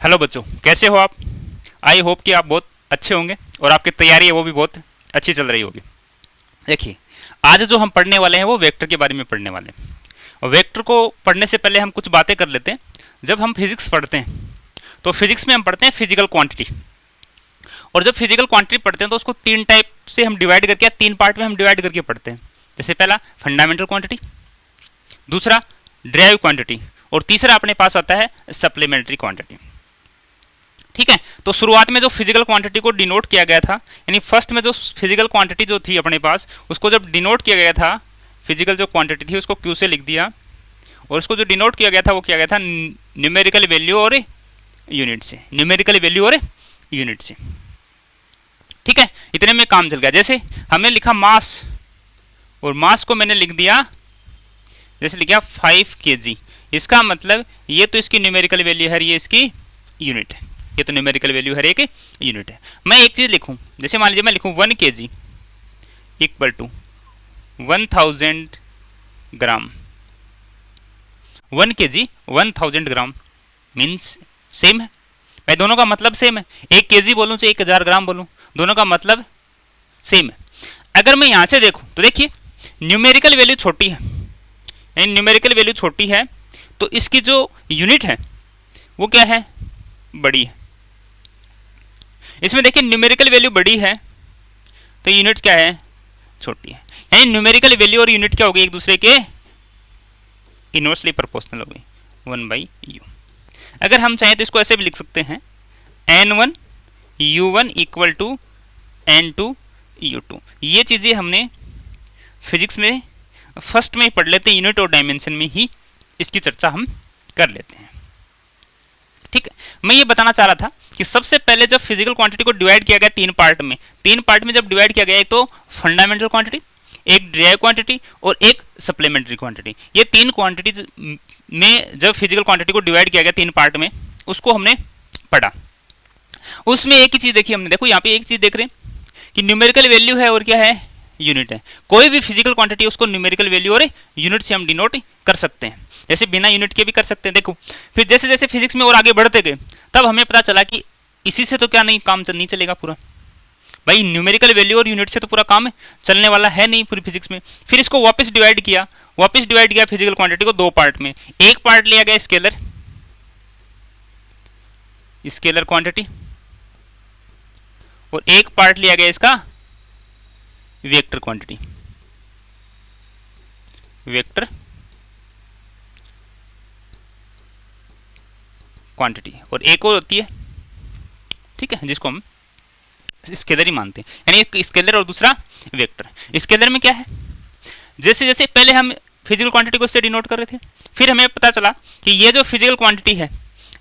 Hello बच्चों, कैसे हो आप। आई होप कि आप बहुत अच्छे होंगे और आपकी तैयारी है वो भी बहुत अच्छी चल रही होगी। देखिए, आज जो हम पढ़ने वाले हैं वो वेक्टर के बारे में पढ़ने वाले हैं। और वेक्टर को पढ़ने से पहले हम कुछ बातें कर लेते हैं। जब हम फिजिक्स पढ़ते हैं तो फिजिक्स में हम पढ़ते हैं फिजिकल क्वांटिटी। और जब फिजिकल क्वांटिटी पढ़ते हैं तो उसको तीन टाइप से हम डिवाइड करके, तीन पार्ट में हम डिवाइड करके पढ़ते हैं। जैसे पहला फंडामेंटल क्वांटिटी, दूसरा ड्राइव क्वांटिटी और तीसरा अपने पास आता है सप्लीमेंट्री क्वांटिटी। ठीक है, तो शुरुआत में जो फिजिकल क्वांटिटी को डिनोट किया गया था, यानी फर्स्ट में जो फिजिकल क्वांटिटी जो थी अपने पास, उसको जब डिनोट किया गया था, फिजिकल जो क्वांटिटी थी उसको क्यू से लिख दिया। और उसको जो डिनोट किया गया था वो किया गया था न्यूमेरिकल वैल्यू और यूनिट से, न्यूमेरिकल वैल्यू और यूनिट से। ठीक है, इतने में काम चल गया। जैसे हमने लिखा मास, और मास को मैंने लिख दिया, जैसे लिखा 5 kg। इसका मतलब ये तो इसकी न्यूमेरिकल वैल्यू है, ये इसकी यूनिट है। ये तो न्यूमेरिकल वैल्यू हर एक यूनिट है। मैं एक चीज लिखूं, जैसे मान लीजिए मैं लिखूं 1 kg equal to 1000 gram. 1 kg 1000 gram means same है भाई, दोनों का मतलब सेम है। 1 kg बोलूं चाहे 1000 ग्राम बोलूं, दोनों का मतलब सेम है। अगर मैं यहां से देखूं तो देखिए न्यूमेरिकल वैल्यू छोटी है, यानी न्यूमेरिकल वैल्यू छोटी है तो इसकी जो यूनिट है वो क्या है, बड़ी है। इसमें देखिए न्यूमेरिकल वैल्यू बड़ी है तो यूनिट क्या है, छोटी है। यानी न्यूमेरिकल वैल्यू और यूनिट क्या होगी, एक दूसरे के इनवर्सली प्रोपोर्शनल होगी, 1/u। अगर हम चाहें तो इसको ऐसे भी लिख सकते हैं, n1 u1 equal to n2 u2। ये चीजें हमने फिजिक्स में फर्स्ट में ही पढ़ लेते हैं, यूनिट और डायमेंशन में ही इसकी चर्चा हम कर लेते हैं। ठीक है, मैं ये बताना चाह रहा था कि सबसे पहले जब फिजिकल क्वांटिटी को डिवाइड किया गया तीन पार्ट में जब डिवाइड किया गया, एक तो फंडामेंटल क्वांटिटी, एक ड्राइव क्वांटिटी और एक सप्लीमेंट्री क्वांटिटी। ये तीन क्वांटिटीज में जब फिजिकल क्वांटिटी को डिवाइड किया गया तीन पार्ट में, उसको हमने पढ़ा। उसमें एक ही चीज देखी हमने, देखो यहाँ पे एक चीज देख रहे हैं कि न्यूमेरिकल वैल्यू है और क्या है, यूनिट है। कोई भी फिजिकल क्वांटिटी उसको न्यूमेरिकल वैल्यू और यूनिट से हम डिनोट कर सकते हैं, जैसे बिना यूनिट के भी कर सकते हैं। देखो फिर जैसे जैसे फिजिक्स में और आगे बढ़ते गए तब हमें पता चला कि इसी से तो क्या नहीं काम नहीं चलेगा पूरा भाई, न्यूमेरिकल वैल्यू और यूनिट से तो पूरा काम चलने वाला है नहीं पूरी फिजिक्स में। फिर इसको वापस डिवाइड किया फिजिकल क्वांटिटी को दो पार्ट में। एक पार्ट लिया गया स्केलर क्वांटिटी और एक पार्ट लिया गया इसका वेक्टर क्वांटिटी, वेक्टर क्वांटिटी, और एक और होती है, ठीक है, जिसको हम स्केलर ही मानते हैं। यानी एक स्केलर और दूसरा वेक्टर। स्केलर में क्या है, जैसे जैसे पहले हम फिजिकल क्वांटिटी को इससे डिनोट कर रहे थे, फिर हमें पता चला कि ये जो फिजिकल क्वांटिटी है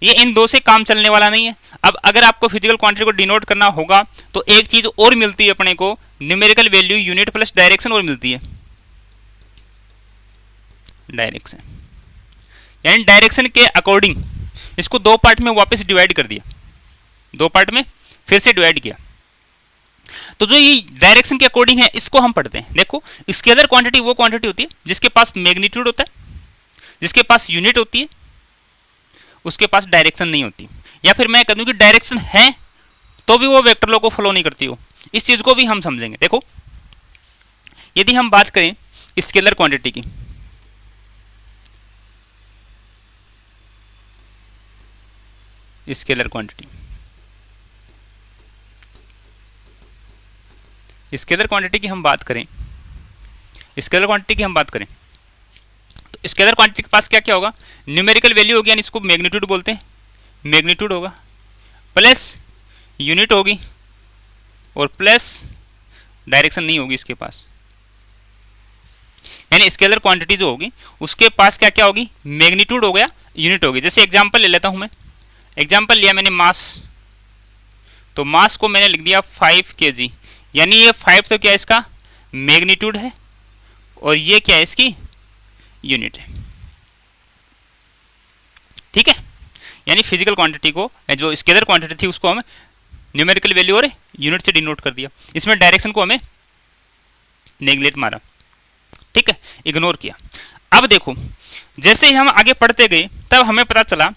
ये इन दो से काम चलने वाला नहीं है। अब अगर आपको फिजिकल क्वांटिटी को डिनोट करना होगा तो एक चीज और मिलती है अपने को, numerical value unit plus direction और मिलती है, डायरेक्शन। यानी डायरेक्शन के अकॉर्डिंग इसको दो पार्ट में वापस डिवाइड कर दिया, दो पार्ट में फिर से डिवाइड किया। तो जो ये डायरेक्शन के अकॉर्डिंग है इसको हम पढ़ते हैं। देखो स्केलर क्वांटिटी वो क्वांटिटी होती है जिसके पास मैग्नीट्यूड होता है, जिसके पास यूनिट होती है, उसके पास डायरेक्शन नहीं होती। या फिर मैं कह दूं कि डायरेक्शन है तो भी वो वेक्टर लॉ को फॉलो नहीं करती हो। इस चीज को भी हम समझेंगे। देखो यदि हम बात करें स्केलर क्वांटिटी की, स्केलर क्वांटिटी की हम बात करें, तो स्केलर क्वांटिटी के पास क्या क्या होगा, न्यूमेरिकल वैल्यू होगी, यानी इसको मैग्नीट्यूड बोलते हैं, मैग्नीट्यूड होगा, प्लस यूनिट होगी और प्लस डायरेक्शन नहीं होगी इसके पास। यानी स्केलर क्वांटिटी जो होगी उसके पास क्या क्या होगी, मैग्नीट्यूड हो गया, यूनिट होगी। जैसे एग्जांपल ले लेता हूं मैं, एग्जांपल लिया मैंने मास, तो मास को मैंने लिख दिया 5 kg, यानी ये 5 तो क्या इसका मैग्नीट्यूड है और ये क्या है इसकी यूनिट है। ठीक है, यानी फिजिकल क्वांटिटी को, जो स्केलर क्वांटिटी थी उसको हम न्यूमेरिकल वैल्यू और यूनिट से डिनोट कर दिया। इसमें डायरेक्शन को हमें नेग्लेक्ट मारा, ठीक है, इग्नोर किया। अब देखो जैसे ही हम आगे पढ़ते गए तब हमें पता चला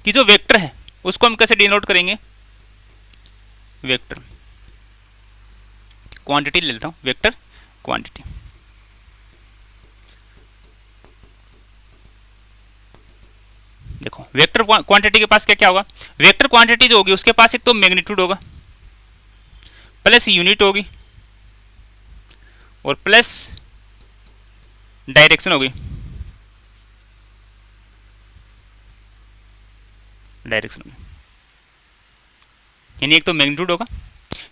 कि जो वेक्टर है उसको हम कैसे डिनोट करेंगे, वेक्टर क्वांटिटी ले लेता हूं, वेक्टर क्वांटिटी। देखो वेक्टर क्वांटिटी के पास क्या क्या होगा, वेक्टर क्वांटिटी जो होगी उसके पास एक तो मैग्नीट्यूड होगा प्लस यूनिट होगी और प्लस डायरेक्शन होगी, डायरेक्शन होगी, यानी एक तो मैग्नीट्यूड होगा,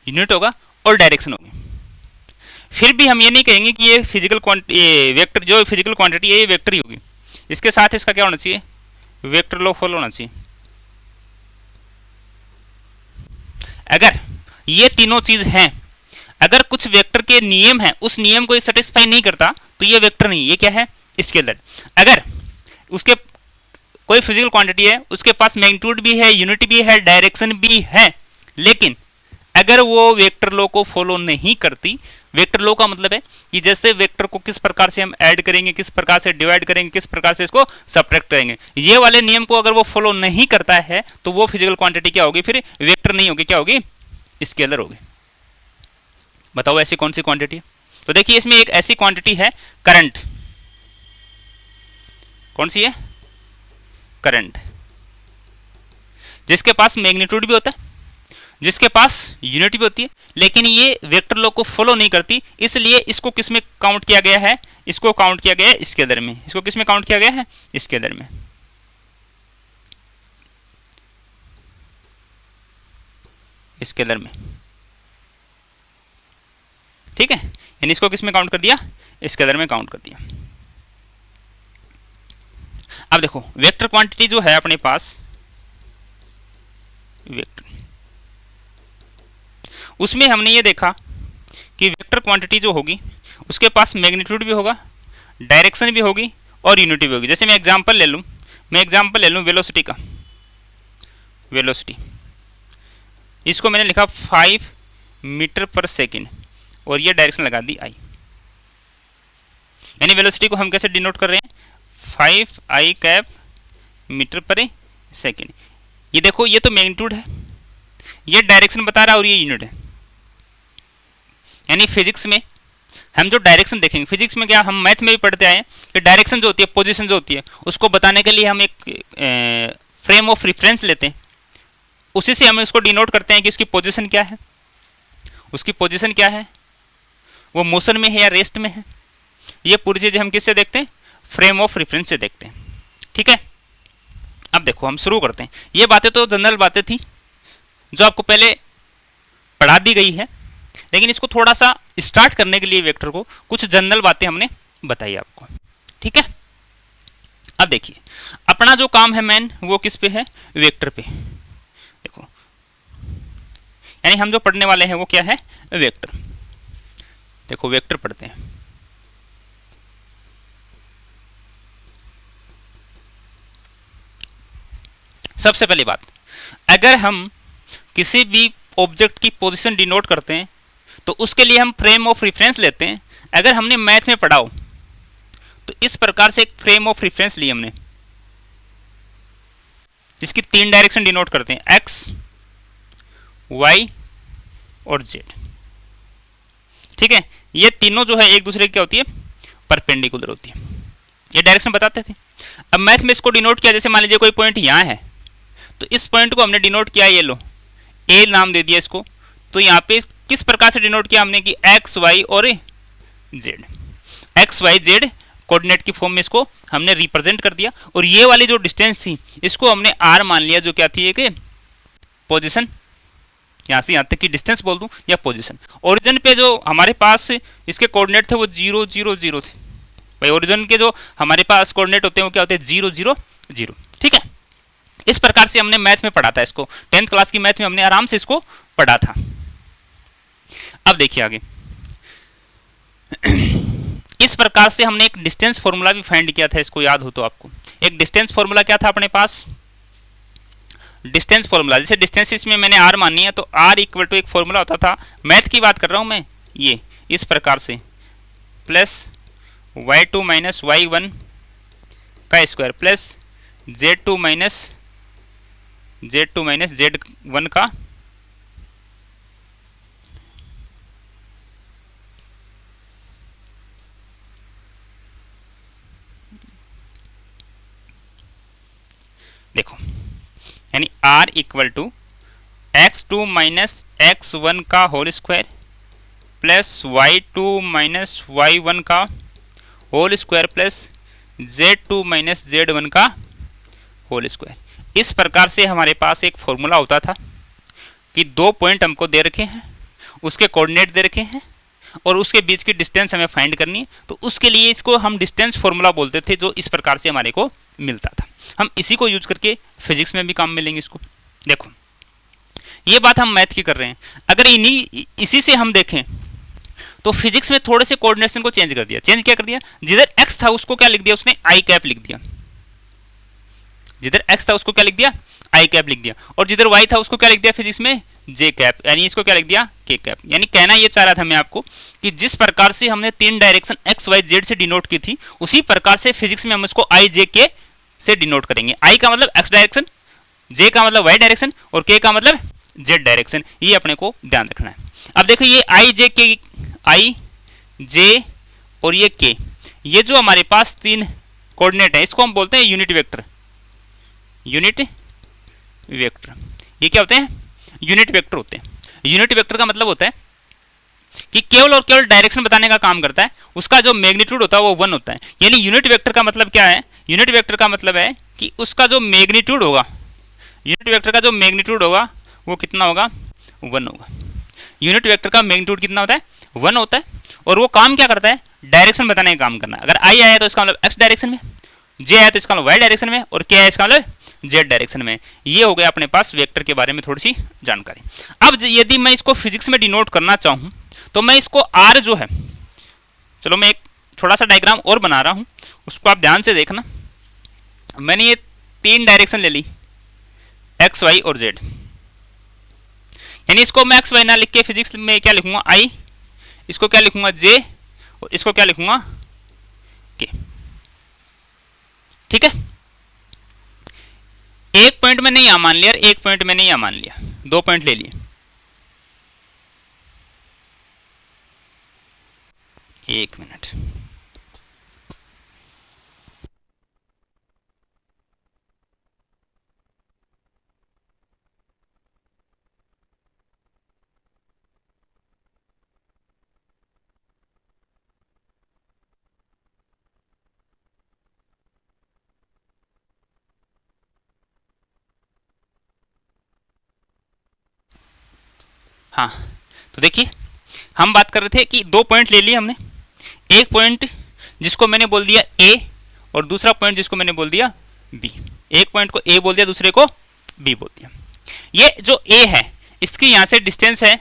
यूनिट होगा और डायरेक्शन होगी। फिर भी हम ये नहीं कहेंगे कि ये फिजिकल ये वेक्टर जो फिजिकल क्वांटिटी है ये वेक्टर ही होगी, इसके साथ इसका क्या होना चाहिए, वेक्टर लॉ फॉलो होना चाहिए। अगर ये तीनों चीज हैं, अगर कुछ वेक्टर के नियम हैं उस नियम को सेटिस्फाई नहीं करता तो ये वेक्टर नहीं, ये क्या है, स्केलर। अगर उसके कोई फिजिकल क्वांटिटी है उसके पास मैग्नीट्यूड भी है, यूनिट भी है, डायरेक्शन भी है, लेकिन अगर वो वेक्टर लॉ को फॉलो नहीं करती, वेक्टर लॉ का मतलब है कि जैसे वेक्टर को किस प्रकार से हम ऐड करेंगे, किस प्रकार से डिवाइड करेंगे, किस प्रकार से इसको सब्ट्रैक्ट करेंगे, ये वाले नियम को अगर वो फॉलो नहीं करता है तो वो फिजिकल क्वांटिटी क्या होगी, फिर वेक्टर नहीं होगी, क्या होगी, स्केलर होगी। बताओ ऐसी कौन सी क्वांटिटी है? तो देखिए इसमें एक ऐसी क्वांटिटी है करंट, कौन सी है, करंट, जिसके पास मैग्नीट्यूड भी होता है, जिसके पास यूनिट भी होती है, लेकिन ये वेक्टर लॉ को फॉलो नहीं करती, इसलिए इसको किस में काउंट किया गया है, इसको काउंट किया गया है स्केलर में। इसको किस में काउंट किया गया है, स्केलर में। स्केलर में, ठीक है, यानी इसको किस में काउंट कर दिया, स्केलर में काउंट कर दिया। अब देखो वेक्टर क्वांटिटी जो है अपने पास, वेक्टर, उसमें हमने ये देखा कि वेक्टर क्वांटिटी जो होगी उसके पास मैग्नीट्यूड भी होगा, डायरेक्शन भी होगी और यूनिट भी होगी। जैसे मैं एग्जांपल ले लूं वेलोसिटी का, वेलोसिटी, इसको मैंने लिखा 5 मीटर पर सेकेंड और ये डायरेक्शन लगा दी आई, यानी वेलोसिटी को हम कैसे डिनोट कर रहे हैं, 5 आई कैप मीटर पर सेकेंड। ये देखो ये तो मैग्नीट्यूड है, ये डायरेक्शन बता रहा है और ये यूनिट है। यानी फिजिक्स में हम जो डायरेक्शन देखेंगे, फिजिक्स में क्या हम मैथ में भी पढ़ते आए हैं कि डायरेक्शन जो होती है, पोजीशन जो होती है, उसको बताने के लिए हम एक फ्रेम ऑफ रेफरेंस लेते हैं, उसी से हम इसको डिनोट करते हैं कि उसकी पोजीशन क्या है, उसकी पोजीशन क्या है, वो मोशन में है या रेस्ट में है। ये पूरी चीज़ें हम किससे देखते हैं, फ्रेम ऑफ रेफरेंस से देखते हैं, ठीक है। अब देखो हम शुरू करते हैं। ये बातें तो जनरल बातें थी जो आपको पहले पढ़ा दी गई है, लेकिन इसको थोड़ा सा स्टार्ट करने के लिए वेक्टर को कुछ जनरल बातें हमने बताई आपको, ठीक है। अब देखिए अपना जो काम है मेन वो किस पे है, वेक्टर पे। देखो यानी हम जो पढ़ने वाले हैं वो क्या है, वेक्टर। देखो वेक्टर पढ़ते हैं। सबसे पहली बात, अगर हम किसी भी ऑब्जेक्ट की पोजीशन डिनोट करते हैं तो उसके लिए हम फ्रेम ऑफ रेफरेंस लेते हैं। अगर हमने मैथ में पढ़ा हो तो इस प्रकार से एक फ्रेम ऑफ रेफरेंस ली हमने, जिसकी 3 डायरेक्शन डिनोट करते हैं, एक्स, वाई और जेड, ठीक है। ये तीनों जो है एक दूसरे की क्या होती है, परपेंडिकुलर होती है, ये डायरेक्शन बताते थे। अब मैथ में इसको डिनोट किया, जैसे मान लीजिए कोई पॉइंट यहाँ है तो इस पॉइंट को हमने डिनोट किया, ये लो ए नाम दे दिया इसको, तो यहाँ पे किस प्रकार से डिनोट किया हमने कि एक्स वाई और z, x y z coordinate की फॉर्म में इसको हमने रिप्रेजेंट कर दिया। और ये वाली जो डिस्टेंस थी इसको हमने आर मान लिया, जो क्या थी, एक पोजीशन, यहाँ से यहाँ तक की डिस्टेंस बोल दूं या पोजीशन। ओरिजिन पे जो हमारे पास इसके कोऑर्डिनेट थे वो 0 0 0 थे। भाई ओरिजिन के जो हमारे पास कोऑर्डिनेट होते हैं वो क्या होते हैं, 0 0 0, ठीक है। इस प्रकार से हमने मैथ में पढ़ा था इसको, 10th क्लास की मैथ में हमने आराम से इसको पढ़ा था। अब देखिए आगे इस प्रकार से हमने एक डिस्टेंस फॉर्मूला भी फाइंड किया था, इसको याद हो तो आपको। एक डिस्टेंस फॉर्मूला क्या था अपने पास, डिस्टेंस फॉर्मूला, जैसे डिस्टेंस इसमें मैंने आर मानी है तो आर इक्वल टू एक फॉर्मूला होता था, मैथ की बात कर रहा हूं मैं, ये इस प्रकार से प्लस y2 माइनस y1 का square plus z2 minus Z2 minus Z1 का देखो, यानी R equal to x2 minus x1 का whole square plus y2 minus y1 का whole square plus Z2 minus Z1 का होल स्क्वायर। इस प्रकार से हमारे पास एक फॉर्मूला होता था कि दो पॉइंट हमको दे रखे हैं, उसके कोऑर्डिनेट दे रखे हैं और उसके बीच की डिस्टेंस हमें फाइंड करनी है, तो उसके लिए इसको हम डिस्टेंस फॉर्मूला बोलते थे, जो इस प्रकार से हमारे को मिलता था। हम इसी को यूज करके फिजिक्स में भी काम में लेंगे इसको। देखो, ये बात हम मैथ की कर रहे हैं। अगर इसी से हम देखें तो फिजिक्स में थोड़े से कोऑर्डिनेशन को चेंज कर दिया। चेंज क्या कर दिया? जिधर एक्स था उसको क्या लिख दिया उसने? आई कैप लिख दिया। जिधर एक्स था उसको क्या लिख दिया? आई कैप लिख दिया। और जिधर वाई था उसको क्या लिख दिया फिजिक्स में? जे कैप, यानी इसको क्या लिख दिया? के कैप। यानी कहना ये चाह रहा था मैं आपको कि जिस प्रकार से हमने तीन डायरेक्शन एक्स वाई जेड से डिनोट की थी, उसी प्रकार से फिजिक्स में हम इसको आई जे के से डिनोट करेंगे। आई का मतलब एक्स डायरेक्शन, जे का मतलब वाई डायरेक्शन और के का मतलब जेड डायरेक्शन। ये अपने को ध्यान रखना है। अब देखो, ये आई जे और ये के, ये जो हमारे पास तीन कोऑर्डिनेट है, इसको हम बोलते हैं यूनिट वेक्टर। यूनिट वेक्टर ये क्या होते हैं? यूनिट वेक्टर होते हैं। यूनिट वेक्टर का मतलब होता है कि केवल और केवल डायरेक्शन बताने का काम करता है, उसका जो मैग्नीट्यूड होता है वो 1 होता है। यानी यूनिट वेक्टर का मतलब क्या है? यूनिट वेक्टर का मतलब है कि उसका जो मैग्नीट्यूड होगा, यूनिट वेक्टर का जो मैग्नीट्यूड होगा वो कितना होगा? 1 होगा। यूनिट वेक्टर का मैग्नीट्यूड कितना होता है? 1 होता है। और वो काम क्या करता है? डायरेक्शन बताने का काम करना है। अगर आई आया तो इसका मतलब एक्स डायरेक्शन में, जे आया तो इसका मतलब वाई डायरेक्शन में और के आया इसका मतलब जेड डायरेक्शन में। ये हो गया अपने पास वेक्टर के बारे में थोड़ी सी जानकारी। अब यदि मैं इसको फिजिक्स में डिनोट करना चाहूँ तो मैं इसको आर जो है, चलो मैं एक छोटा सा डायग्राम और बना रहा हूँ, उसको आप ध्यान से देखना। मैंने ये तीन डायरेक्शन ले ली, एक्स वाई और जेड। यानी इसको मैं एक्स वाई ना लिख के फिजिक्स में क्या लिखूंगा? आई, इसको क्या लिखूंगा? जे, और इसको क्या लिखूंगा? के। ठीक है, एक पॉइंट मैंने यहां मान लिया, एक पॉइंट मैंने यहां मान लिया, दो पॉइंट ले लिए। एक मिनट, हाँ तो देखिए, हम बात कर रहे थे कि दो पॉइंट ले लिए हमने। एक पॉइंट जिसको मैंने बोल दिया ए और दूसरा पॉइंट जिसको मैंने बोल दिया बी। एक पॉइंट को ए बोल दिया, दूसरे को बी बोल दिया। ये जो ए है इसकी यहाँ से डिस्टेंस है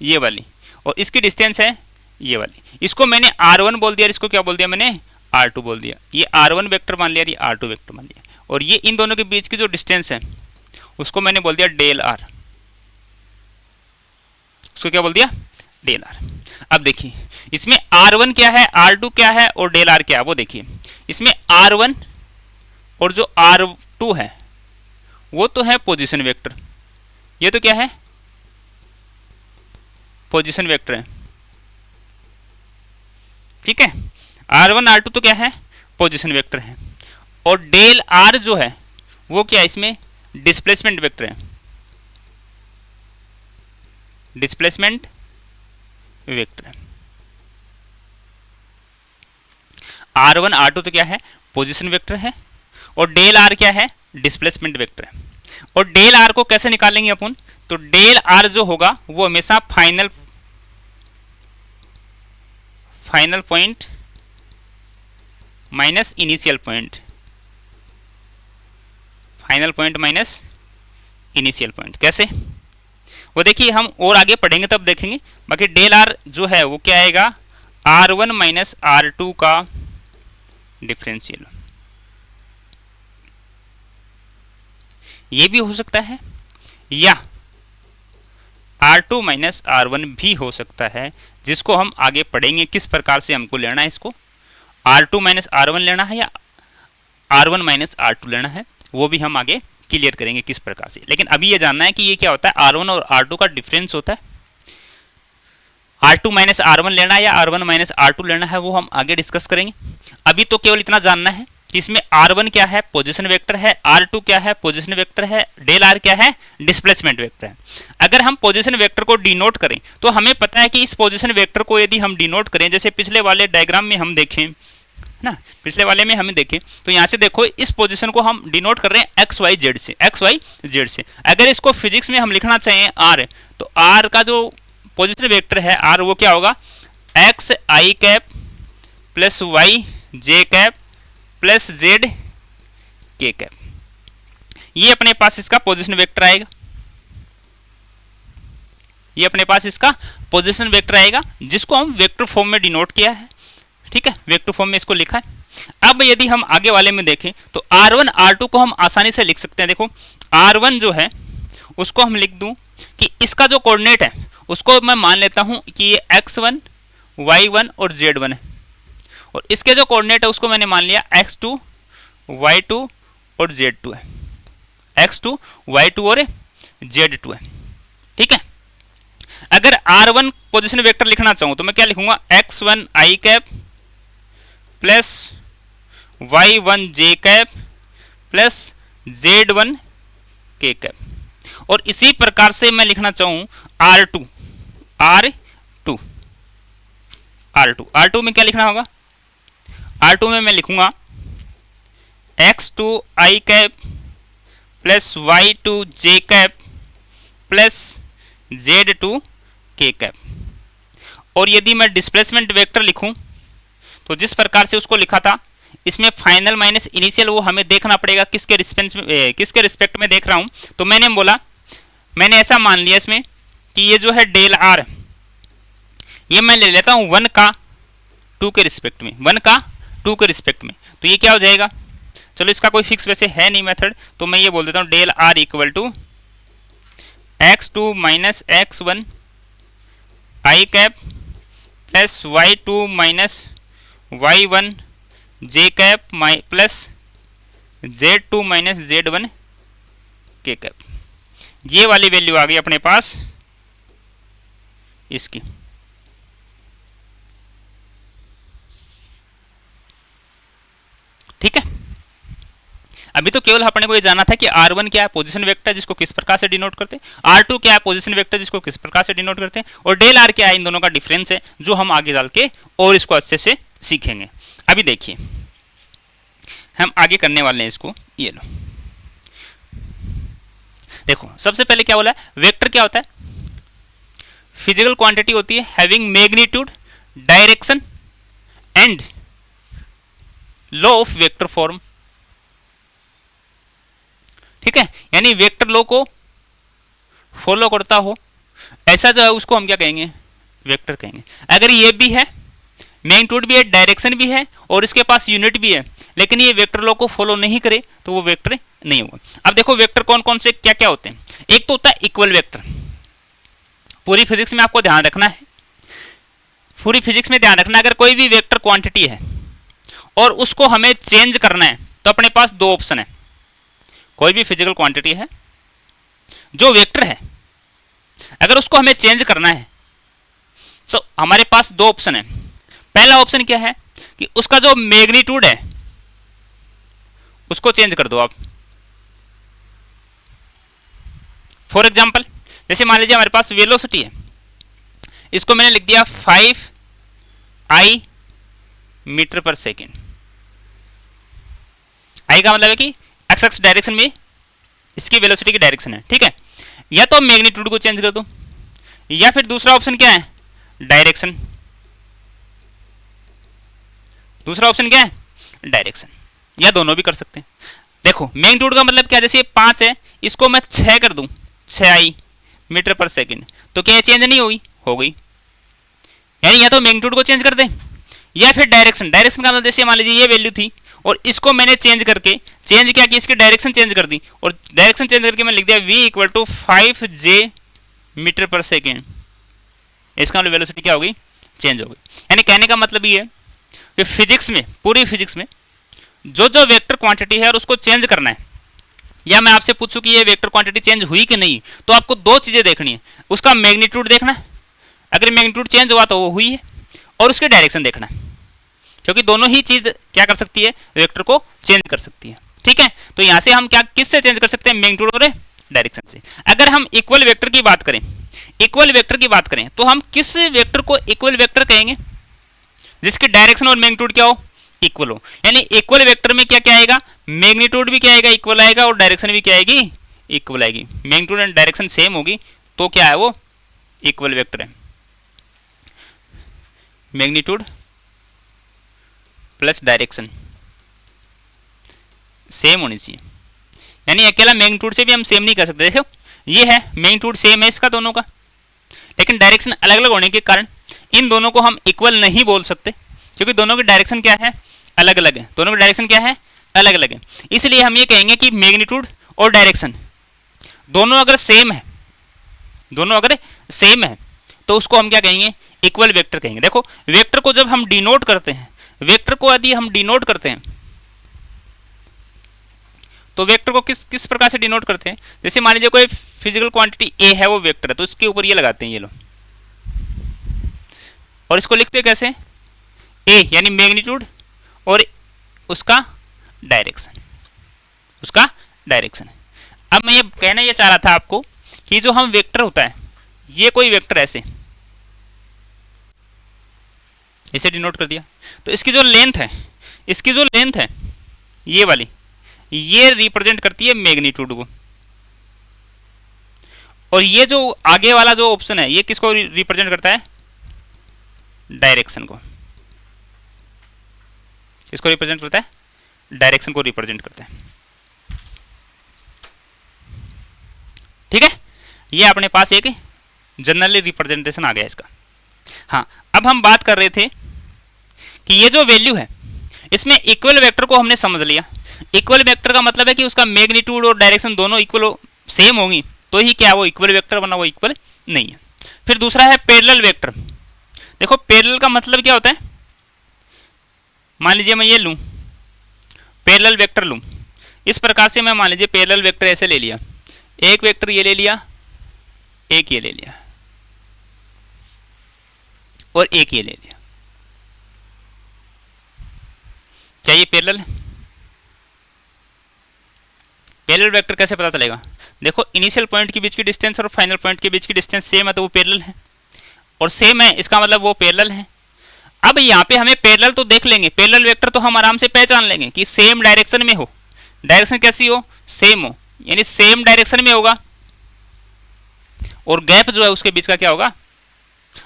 ये वाली और इसकी डिस्टेंस है ये वाली। इसको मैंने r1 बोल दिया और इसको क्या बोल दिया मैंने? r2 बोल दिया। ये r1 वेक्टर मान लिया, ये r2 वेक्टर मान लिया। और ये इन दोनों के बीच की जो डिस्टेंस है उसको मैंने बोल दिया डेल r। उसको क्या बोल दिया? Del r। अब देखिए, इसमें r1 क्या है, r2 क्या है और डेल r क्या है वो देखिए। इसमें r1 और जो r2 है वो तो है पोजीशन वेक्टर, ये तो क्या है? पोजीशन वेक्टर है। ठीक है, r1 r2 तो क्या है? पोजीशन वेक्टर है। और डेल r जो है वो क्या है? इसमें डिस्प्लेसमेंट वेक्टर है। डिस्प्लेसमेंट वेक्टर है। r1 r2 तो क्या है? पोजीशन वेक्टर है। और डेल r क्या है? डिस्प्लेसमेंट वेक्टर है। और डेल r को कैसे निकालेंगे अपन? तो डेल r जो होगा वो हमेशा final point minus initial point, final point minus initial point. कैसे? वो देखिए, हम और आगे पढ़ेंगे तब देखेंगे। बाकी डेल r जो है वो क्या आएगा? r1 माइनस r2 का डिफरेंशियल। ये भी हो सकता है या r2 माइनस r1 भी हो सकता है, जिसको हम आगे पढ़ेंगे किस प्रकार से हमको लेना है। इसको r2 माइनस r1 लेना है या r1 माइनस r2 लेना है, वो भी हम आगे क्लियर करेंगे किस प्रकार से। लेकिन अभी ये जानना है कि ये क्या होता है, R1 और R2 का डिफरेंस होता है। R2 माइनस R1 लेना है या R1 माइनस R2 लेना है, वो हम आगे डिस्कस करेंगे। अभी तो केवल इतना जानना है कि इसमें R1 क्या है, पोजीशन वेक्टर है, R2 क्या है, पोजीशन वेक्टर है, डेल R क्या है, डिस्प्लेसमेंट वेक्टर है। अगर हम पोजीशन वेक्टर को डिनोट करें तो हमें पता है कि इस पोजीशन वेक्टर को यदि हम डिनोट करें, जैसे पिछले वाले डायग्राम में हम देखें ना, पिछले वाले में हमें देखें तो यहाँ से देखो इस पोजीशन को हम डिनोट कर रहे हैं एक्स वाई जेड से, एक्स वाई जेड से। अगर इसको फिजिक्स में हम लिखना चाहें आर, तो आर का जो पोजीशन वेक्टर है आर, वो क्या होगा, एक्स आई कैप प्लस वाई जे कैप प्लस जेड के कैप। ये अपने पास इसका पोजीशन वेक्टर आएगा, ये अपने पास इसका पोजीशन वेक्टर आएगा, जिसको हम वेक्टर फॉर्म में डिनोट किया है। ठीक है, वेक्टर फॉर्म में इसको लिखा है। अब यदि हम आगे वाले में देखें तो R1 R2 को हम आसानी से लिख सकते हैं। देखो R1 जो है उसको हम लिख दूं कि इसका जो कोऑर्डिनेट है उसको मैं मान लेता हूं कि ये x1 y1 और z1 है, और इसके जो कोऑर्डिनेट है उसको मैंने मान लिया x2 y2 और z2 है, x2 y2 और z2 है। ठीक है, अगर R1 पोजीशन वेक्टर लिखना चाहूं तो मैं क्या लिखूंगा, x1 i cap plus y1 j cap plus z1 k cap. और इसी प्रकार से मैं लिखना चाहूं R2 R2 में क्या लिखना होगा, R2 में मैं लिखूंगा x2 i cap plus y2 j cap plus z2 k cap. और यदि मैं डिस्प्लेसमेंट वेक्टर लिखूं तो जिस प्रकार से उसको लिखा था, इसमें फाइनल माइनस इनिशियल वो हमें देखना पड़ेगा किसके रिस्पेक्ट में देख रहा हूं। तो मैंने बोला, मैंने ऐसा मान लिया इसमें कि ये जो है डेल आर, ये मैं ले लेता हूं 1 का 2 के रिस्पेक्ट में, 1 का 2 के रिस्पेक्ट में। तो ये क्या हो जाएगा, चलो इसका कोई फिक्स वैसे है नहीं मेथड, तो मैं ये बोल देता हूं del r equal to x2 minus x1 i cap plus y2 minus y1 j cap plus z2 minus z1 k cap. ये वाली वैल्यू आ गई अपने पास इसकी। ठीक है, अभी तो केवल अपने को ये जानना था कि R1 क्या है, पोजीशन वेक्टर जिसको किस प्रकार से डिनोट करते हैं, R2 क्या है, पोजीशन वेक्टर जिसको किस प्रकार से डिनोट करते हैं, और डेल R क्या है, इन दोनों का डिफरेंस है जो हम आगे डाल के और इसको अच्छे से सीखेंगे। अभी देखिए हम आगे करने वाले हैं इसको, ये लो देखो, सबसे पहले क्या बोला है, वेक्टर क्या होता है, फिजिकल क्वांटिटी होती है having magnitude, direction and law of vector form. ठीक है, यानी वेक्टर लॉ को फॉलो करता हो ऐसा जो है उसको हम क्या कहेंगे, वेक्टर कहेंगे। अगर ये भी है, मैग्नीट्यूड भी है, डायरेक्शन भी है और इसके पास यूनिट भी है, लेकिन ये वेक्टर लॉ को फॉलो नहीं करे तो वो वेक्टर नहीं होगा। अब देखो वेक्टर कौन कौन से क्या क्या होते हैं। एक तो होता है इक्वल वेक्टर, पूरी फिजिक्स में आपको ध्यान रखना है, पूरी फिजिक्स में ध्यान रखना, अगर कोई भी वेक्टर क्वांटिटी है और उसको हमें चेंज करना है तो अपने पास दो ऑप्शन है। कोई भी फिजिकल क्वांटिटी है जो वेक्टर है, अगर उसको हमें चेंज करना है तो हमारे पास दो ऑप्शन है। पहला ऑप्शन क्या है कि उसका जो मैग्नीट्यूड है उसको चेंज कर दो आप। फॉर एग्जांपल, जैसे मान लीजिए हमारे पास वेलोसिटी है, इसको मैंने लिख दिया 5i मीटर पर सेकेंड। आई का मतलब है कि एक्स एक्स डायरेक्शन में इसकी वेलोसिटी की डायरेक्शन है। ठीक है, या तो मैग्नीट्यूड को चेंज कर दो, या फिर दूसरा ऑप्शन क्या है, डायरेक्शन। दूसरा ऑप्शन क्या है, डायरेक्शन, या दोनों भी कर सकते हैं। देखो मैग्नीट्यूड का मतलब क्या, जैसे ये 5 है, इसको मैं 6 कर दूं, 6i मीटर पर सेकेंड, तो क्या ये चेंज नहीं होगी, हो गई। यानी या तो मैग्नीट्यूड को चेंज कर दें या फिर डायरेक्शन। डायरेक्शन का मतलब जैसे मान लीजिए ये वैल्यू थी और इसको मैंने चेंज करके, चेंज क्या कि इसकी डायरेक्शन चेंज कर दी, और डायरेक्शन चेंज करके मैं लिख दिया v equal to 5j metre per second. इसका मतलब वेलोसिटी क्या होगी, चेंज हो गई। यानी कहने का मतलब ये है कि फिजिक्स में, पूरी फिजिक्स में जो जो वेक्टर क्वांटिटी है और उसको चेंज करना है या मैं आपसे पूछूं कि ये वेक्टर क्वांटिटी चेंज हुई कि नहीं, तो आपको दो चीजें देखनी है, उसका मैग्नीट्यूड देखना है, अगर मैग्नीट्यूड चेंज हुआ तो वो हुई है, और उसकी डायरेक्शन देखना है, क्योंकि दोनों ही चीज क्या कर सकती है, वेक्टर को चेंज कर सकती है। ठीक है, तो यहां से हम क्या किससे चेंज कर सकते हैं, मैग्नीट्यूड और डायरेक्शन से। अगर हम इक्वल वेक्टर की बात करें, इक्वल वेक्टर की बात करें तो हम किस वेक्टर को इक्वल वेक्टर कहेंगे, जिसकी डायरेक्शन और मैग्नीट्यूड क्या हो, इक्वल हो। यानी इक्वल वेक्टर में क्या क्या आएगा, मैग्नीट्यूड भी क्या आएगा, इक्वल आएगा, और डायरेक्शन भी क्या आएगी, इक्वल आएगी। मैग्नीट्यूड एंड डायरेक्शन सेम होगी तो क्या है, वो इक्वल वेक्टर है। मैग्नीट्यूड प्लस डायरेक्शन सेम होनी चाहिए, यानी अकेला मैग्नीट्यूड से भी हम सेम नहीं कर सकते। देखो ये है मैग्नीट्यूड सेम है इसका दोनों का, लेकिन डायरेक्शन अलग अलग होने के कारण इन दोनों को हम इक्वल नहीं बोल सकते, क्योंकि दोनों की डायरेक्शन क्या है, अलग अलग है। दोनों की डायरेक्शन क्या है, अलग अलग है। इसलिए हम ये कहेंगे कि मैग्नीट्यूड और डायरेक्शन दोनों अगर सेम है, दोनों अगर सेम है तो उसको हम क्या कहेंगे, इक्वल वेक्टर कहेंगे। देखो वेक्टर को जब हम डिनोट करते हैं, वेक्टर को यदि हम डिनोट करते हैं तो वेक्टर को किस किस प्रकार से डिनोट करते हैं, जैसे मान लीजिए कोई फिजिकल क्वांटिटी ए है, वो वेक्टर है, तो इसके ऊपर ये लगाते हैं ये लो, और इसको लिखते हैं कैसे, ए यानी मैग्नीट्यूड और उसका डायरेक्शन, उसका डायरेक्शन। अब मैं ये कहना ये चाह रहा था आपको कि जो हम वेक्टर होता है, ये कोई वेक्टर ऐसे इसे डिनोट कर दिया, तो इसकी जो लेंथ है, इसकी जो लेंथ है ये वाली, ये रिप्रेजेंट करती है मैग्नीट्यूड को, और ये जो आगे वाला जो ऑप्शन है ये किसको रिप्रेजेंट करता है, डायरेक्शन को। किसको रिप्रेजेंट करता है, डायरेक्शन को रिप्रेजेंट करता है। ठीक है, ये अपने पास एक जनरली रिप्रेजेंटेशन आ गया इसका। हाँ, अब हम बात कर रहे थे कि ये जो वैल्यू है इसमें इक्वल वेक्टर को हमने समझ लिया। इक्वल वेक्टर का मतलब है कि उसका मैग्नीट्यूड और डायरेक्शन दोनों इक्वल सेम होंगी तो ही क्या वो इक्वल वेक्टर, वरना वो इक्वल नहीं है। फिर दूसरा है पैरेलल वेक्टर। देखो पैरेलल का मतलब क्या होता है, मान लीजिए मैं ये लूं, पैरेलल वेक्टर लूं, इस प्रकार से मैं मान लीजिए पैरेलल वेक्टर ऐसे ले लिया, एक वेक्टर ये ले लिया, एक ये ले लिया, और एक ये ले लिया, क्या ये पैरेलल है? पैरेलल वेक्टर कैसे पता चलेगा, देखो इनिशियल पॉइंट के बीच की डिस्टेंस और फाइनल पॉइंट के बीच की डिस्टेंस सेम है तो वो पैरेलल है, और सेम है इसका मतलब वो पैरेलल है। अब यहाँ पे हमें पैरेलल तो देख लेंगे, पैरेलल वेक्टर तो हम आराम से पहचान लेंगे कि सेम डायरेक्शन में हो, डायरेक्शन कैसी हो, सेम हो, यानी सेम डायरेक्शन में होगा, और गैप जो है उसके बीच का क्या होगा,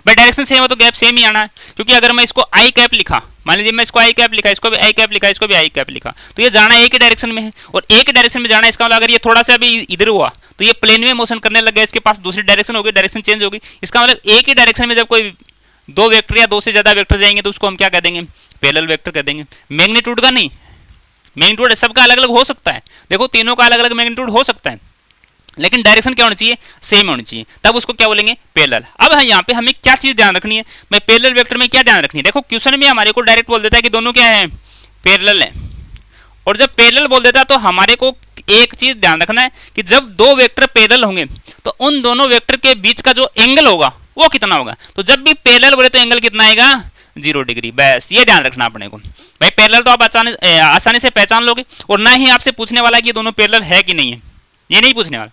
भाई डायरेक्शन सेम हो तो गैप सेम ही आना है, क्योंकि अगर मैं इसको आई कैप लिखा, मान लीजिए मैं इसको आई कैप लिखा, इसको भी आई कैप लिखा, इसको भी आई कैप लिखा, तो ये जाना एक ही डायरेक्शन में है, और एक ही डायरेक्शन में जाना है, इसका मतलब अगर ये थोड़ा सा भी इधर हुआ तो ये प्लेन में मोशन करने लग गया, इसके पास दूसरी डायरेक्शन होगी, डायरेक्शन चेंज होगी। इसका मतलब एक ही डायरेक्शन में जब कोई दो वेक्टर या दो से ज्यादा वेक्टर जाएंगे तो उसको हम क्या कह देंगे, पैरेलल वेक्टर कह देंगे। मैग्नीट्यूड का नहीं, मैग्नीट्यूड सबका अलग अलग हो सकता है, देखो तीनों का अलग अलग मैग्नीट्यूड हो सकता है, लेकिन डायरेक्शन क्या होनी चाहिए, सेम होनी चाहिए, तब उसको क्या बोलेंगे, पैरेलल। अब यहाँ पे हमें क्या चीज ध्यान रखनी है, मैं पैरेलल वेक्टर में क्या ध्यान रखनी है, देखो क्वेश्चन में हमारे को डायरेक्ट बोल देता है कि दोनों क्या है, पैरेलल है, और जब पैरेलल बोल देता है तो हमारे को एक चीज ध्यान रखना है कि जब दो वेक्टर पैरेलल होंगे तो उन दोनों वेक्टर के बीच का जो एंगल होगा वो कितना होगा, तो जब भी पैरेलल बोले तो एंगल कितना आएगा, 0 डिग्री, बस ये ध्यान रखना अपने को। भाई पैरेलल तो आप आसानी से पहचान लोगे, और ना ही आपसे पूछने वाला कि ये दोनों पैरेलल है कि नहीं है, ये नहीं पूछने वाला।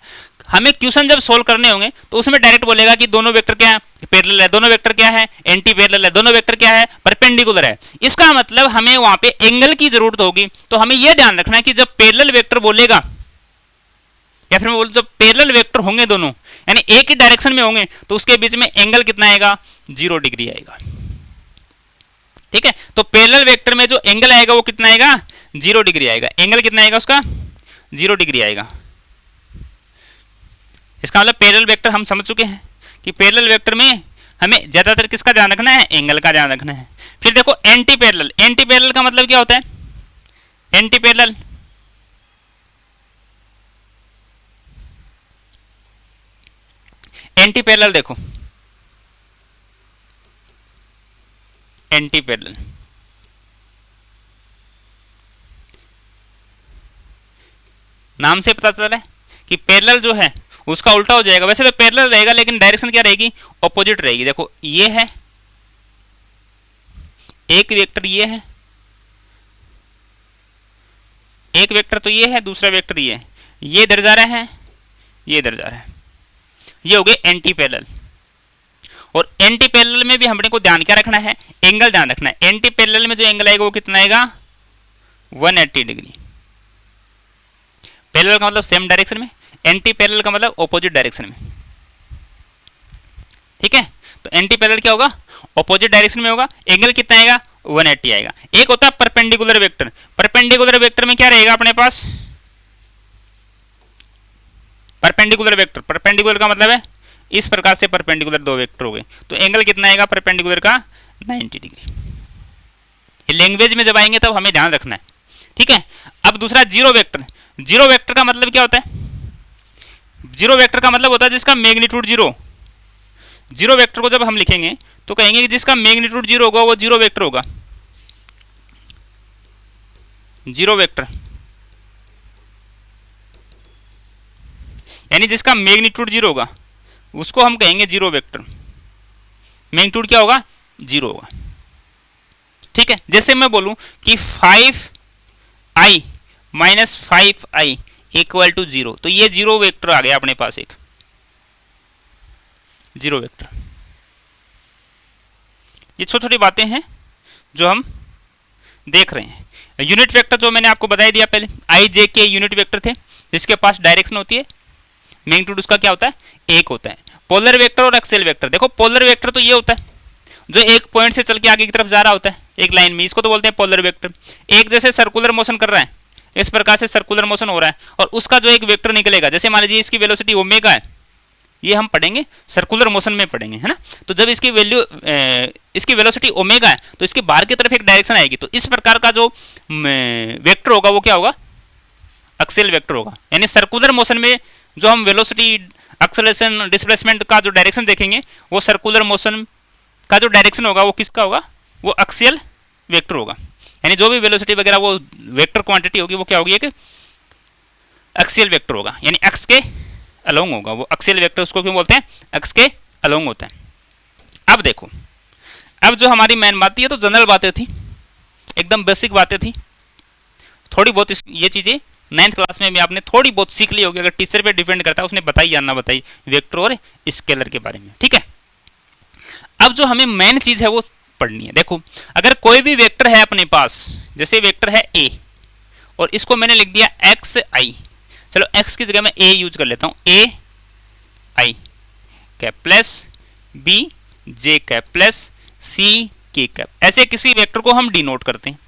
हमें क्वेश्चन जब सोल्व करने होंगे तो उसमें डायरेक्ट बोलेगा कि दोनों वेक्टर क्या है, पैरेलल है, दोनों वेक्टर क्या है, एंटी पैरेलल है, दोनों वेक्टर क्या है, परपेंडिकुलर है। इसका मतलब हमें वहां पे एंगल की जरूरत होगी, तो हमें यह ध्यान रखना है कि जब पैरेलल वेक्टर बोलेगा या फिर मैं बोलूं जब पैरेलल वेक्टर होंगे दोनों, यानी एक ही डायरेक्शन में होंगे, तो उसके बीच में एंगल कितना आएगा, 0 डिग्री आएगा। ठीक है, तो पैरेलल वेक्टर में जो एंगल आएगा वो कितना आएगा, 0 डिग्री आएगा। एंगल कितना आएगा उसका, 0 डिग्री आएगा। इसका मतलब पैरेलल वेक्टर हम समझ चुके हैं कि पैरेलल वेक्टर में हमें ज्यादातर किसका ध्यान रखना है, एंगल का ध्यान रखना है। फिर देखो एंटी पैरेलल, एंटी पैरेलल का मतलब क्या होता है, एंटी पैरेलल एंटी पैरेलल देखो, एंटी पैरेलल नाम से पता चला है कि पैरेलल जो है उसका उल्टा हो जाएगा। वैसे तो पैरेलल रहेगा लेकिन डायरेक्शन क्या रहेगी, ऑपोजिट रहेगी। देखो ये है एक वेक्टर, ये है एक वेक्टर, तो ये है, दूसरा वेक्टर ये इधर जा रहा है, ये इधर जा रहा है, ये हो गए एंटी पैरेलल। और एंटी पैरेलल में भी हमने को ध्यान क्या रखना है, एंगल ध्यान रखना है। एंटी पैरेलल में जो एंगल आएगा वो कितना आएगा, 180 डिग्री। पैरेलल का मतलब सेम डायरेक्शन में, एंटी पैरेलल का मतलब ऑपोजिट डायरेक्शन में। ठीक है, तो एंटी पैरेलल क्या होगा, ऑपोजिट डायरेक्शन में होगा। एंगल कितना आएगा, 180 आएगा। एक होता है परपेंडिकुलर वेक्टर। परपेंडिकुलर वेक्टर में क्या रहेगा अपने पास, परपेंडिकुलर वेक्टर, परपेंडिकुलर का मतलब है इस प्रकार से परपेंडिकुलर दो वेक्टर हो गए, तो एंगल कितना आएगा परपेंडिकुलर का, 90 डिग्री। ये लैंग्वेज में जब आएंगे तब हमें ध्यान रखना है। ठीक है, अब दूसरा जीरो वेक्टर। जीरो वेक्टर का मतलब क्या होता है, जीरो वेक्टर का मतलब होता है जिसका मैग्नीट्यूड जीरो। जीरो वेक्टर को जब हम लिखेंगे तो कहेंगे कि जिसका मैग्नीट्यूड जीरो होगा वो जीरो वेक्टर होगा। जीरो वेक्टर यानी जिसका मैग्नीट्यूड जीरो होगा उसको हम कहेंगे जीरो वेक्टर। मैग्नीट्यूड क्या होगा, जीरो होगा। ठीक है, जैसे मैं बोलूं कि 5i minus 5i equal to 0, तो ये जीरो वेक्टर आ गया अपने पास, एक जीरो वेक्टर। ये छोटी छोटी बातें हैं जो हम देख रहे हैं। यूनिट वेक्टर जो मैंने आपको बता दिया पहले, आई जे के यूनिट वेक्टर थे जिसके पास डायरेक्शन होती है, मैग्नीट्यूड उसका क्या होता है, एक होता है। पोलर वेक्टर और एक्सेल वेक्टर, देखो पोलर वेक्टर तो ये होता है जो एक पॉइंट से चल के आगे की तरफ जा रहा होता है एक लाइन में, इसको तो बोलते हैं पोलर वेक्टर। एक जैसे सर्कुलर मोशन कर रहा है, इस प्रकार से सर्कुलर मोशन हो रहा है और उसका जो एक वेक्टर निकलेगा, जैसे मान लीजिए इसकी वेलोसिटी ओमेगा है, ये हम पढ़ेंगे सर्कुलर मोशन में पढ़ेंगे, है ना। तो जब इसकी वैल्यू इसकी वेलोसिटी ओमेगा है तो इसके बाहर की तरफ एक डायरेक्शन आएगी, तो इस प्रकार का जो वेक्टर होगा वो क्या होगा, एक्सेल वेक्टर होगा। यानी सर्कुलर मोशन में जो हम वेलोसिटी, एक्सेलरेशन, डिस्प्लेसमेंट का जो डायरेक्शन देखेंगे वो सर्कुलर मोशन का जो डायरेक्शन होगा वो किसका होगा, वो एक्सियल वेक्टर होगा। यानी जो भी वेलोसिटी वगैरह वो वेक्टर क्वांटिटी होगी वो क्या होगी, एक एक्सियल वेक्टर होगा, यानी एक्स के अलोंग होगा। वो एक्सियल वेक्टर उसको क्यों बोलते हैं, एक्स के अलोंग होता है। अब देखो, अब जो हमारी मेन बात थी, ये तो जनरल बातें थी, एकदम बेसिक बातें थी। थोड़ी बहुत ये चीज़ें 9th क्लास में भी आपने थोड़ी बहुत सीख ली होगी। अगर टीचर पे डिपेंड करता है उसने बताई या ना बताई वेक्टर और स्केलर के बारे में। ठीक है, अब जो हमें मेन चीज़ है वो पढ़नी है। देखो, अगर कोई भी वेक्टर है अपने पास, जैसे वेक्टर है ए और इसको मैंने लिख दिया एक्स आई, चलो एक्स की जगह मैं ए यूज कर लेता हूँ, A I cap plus B J cap plus C K cap, ऐसे किसी वेक्टर को हम डिनोट करते हैं।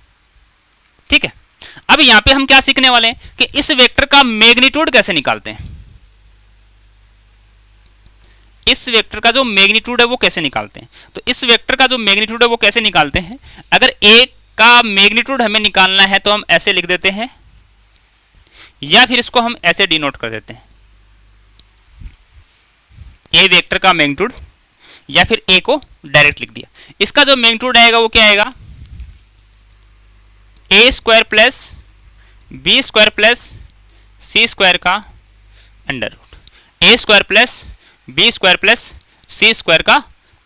ठीक है, अब यहां पे हम क्या सीखने वाले हैं कि इस वेक्टर का मैग्नीट्यूड कैसे निकालते हैं। इस वेक्टर का जो मैग्नीट्यूड है वो कैसे निकालते हैं, तो इस वेक्टर का जो मैग्नीट्यूड है वो कैसे निकालते हैं। अगर ए का मैग्नीट्यूड हमें निकालना है तो हम ऐसे लिख देते हैं, या फिर इसको हम ऐसे डिनोट कर देते हैं, ए वेक्टर का मैग्नीट्यूड, या फिर ए को डायरेक्ट लिख दिया। इसका जो मैग्नीट्यूड आएगा वो क्या आएगा, A square plus B square plus C square का under root, A square plus B square plus C square का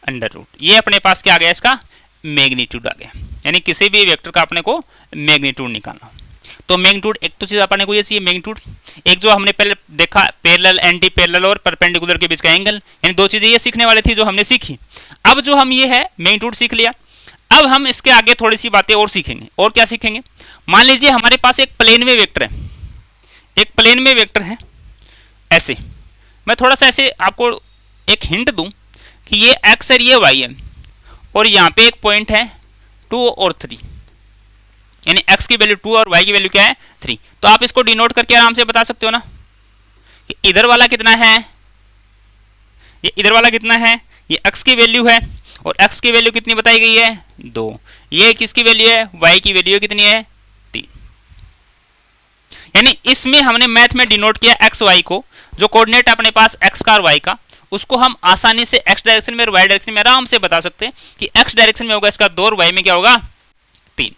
अंडर रूट। ये अपने पास क्या आ गया, इसका मैग्नीट्यूड आ गया। यानी किसी भी वेक्टर का अपने को मैग्नीट्यूड निकालना। तो मैग्नीट्यूड, एक तो चीज अपने को ये चाहिए मैग्नीट्यूड, एक जो हमने पहले देखा पैरेलल, एंटी पैरेलल और परपेंडिकुलर के बीच का एंगल, यानी दो चीजें ये सीखने वाली थी जो हमने सीखी। अब जो हम ये है मैग्नीट्यूड सीख लिया, अब हम इसके आगे थोड़ी सी बातें और सीखेंगे। और क्या सीखेंगे, मान लीजिए हमारे पास एक प्लेन में वेक्टर है, एक प्लेन में वेक्टर है ऐसे। मैं थोड़ा सा ऐसे आपको एक हिंट दूं कि ये एक्स है, ये वाई है, और यहाँ पे एक पॉइंट है 2 और 3, यानी एक्स की वैल्यू 2 और वाई की वैल्यू क्या है 3। तो आप इसको डिनोट करके आराम से बता सकते हो ना कि इधर वाला कितना है, ये इधर वाला कितना है, ये एक्स की वैल्यू है, और एक्स की वैल्यू कितनी बताई गई है 2। ये किसकी वैल्यू है, वाई की वैल्यू कितनी है 3। यानी इसमें हमने मैथ में डिनोट किया एक्स वाई को, जो कोऑर्डिनेट अपने पास एक्स का और वाई का, उसको हम आसानी से एक्स डायरेक्शन में और वाई डायरेक्शन में आराम से बता सकते हैं कि एक्स डायरेक्शन में होगा इसका 2 और वाई में क्या होगा 3।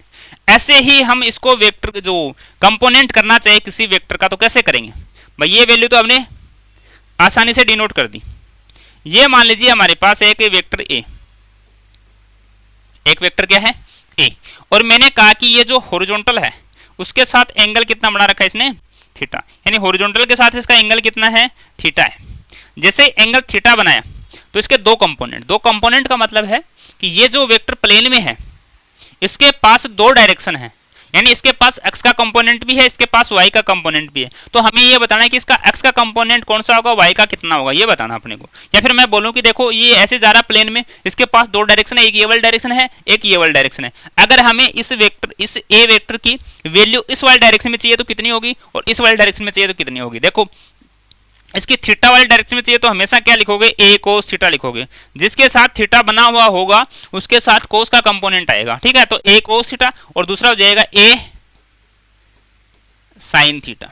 ऐसे ही हम इसको वेक्टर जो कंपोनेंट करना चाहिए किसी वेक्टर का, तो कैसे करेंगे भाई? ये वैल्यू तो हमने आसानी से डिनोट कर दी। ये मान लीजिए हमारे पास एक वेक्टर ए, एक वेक्टर क्या है ए, और मैंने कहा कि ये जो हॉरिजॉन्टल है उसके साथ एंगल कितना बना रखा है इसने, थीटा, यानी हॉरिजॉन्टल के साथ इसका एंगल कितना है, थीटा है। जैसे एंगल थीटा बनाया तो इसके दो कंपोनेंट का मतलब है कि ये जो वेक्टर प्लेन में है इसके पास दो डायरेक्शन है, यानी इसके पास x का कंपोनेंट भी है, इसके पास y का कंपोनेंट भी है। तो हमें ये बताना है कि इसका x का कंपोनेंट कौन सा होगा, y का कितना होगा, ये बताना अपने को। या फिर मैं बोलूं कि देखो ये ऐसे जा रहा प्लेन में, इसके पास दो डायरेक्शन है, एक ये वाली डायरेक्शन है, एक ये वाली डायरेक्शन है। अगर हमें इस a वेक्टर की वैल्यू इस वाली डायरेक्शन में चाहिए तो कितनी होगी, और इस वाली डायरेक्शन में चाहिए तो कितनी होगी। देखो इसकी थीटा वाली डायरेक्शन में चाहिए तो हमेशा क्या लिखोगे, ए कोस थीटा लिखोगे। जिसके साथ थीटा बना हुआ होगा उसके साथ कोस का कंपोनेंट आएगा, ठीक है। तो ए कोस थीटा और दूसरा हो जाएगा ए साइन थीटा,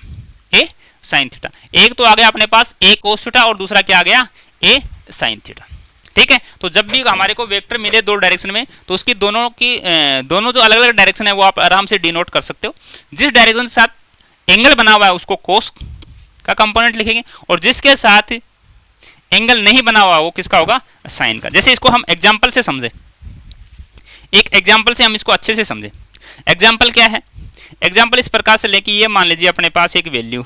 ए साइन थीटा। एक तो आ गया अपने पास ए कोस थीटा और दूसरा क्या आ गया, ए साइन थीटा, ठीक है। तो जब भी हमारे को वेक्टर मिले दो डायरेक्शन में तो उसकी दोनों जो अलग अलग डायरेक्शन है वो आप आराम से डिनोट कर सकते हो। जिस डायरेक्शन के साथ एंगल बना हुआ है उसको कोस का कंपोनेंट लिखेंगे, और जिसके साथ एंगल नहीं बना हुआ वो किसका होगा, साइन का। जैसे इसको हम एग्जांपल से समझे, एक एग्जांपल से हम इसको अच्छे से समझे। एग्जांपल क्या है, एग्जांपल इस प्रकार से लेके ये मान लीजिए अपने पास एक वैल्यू,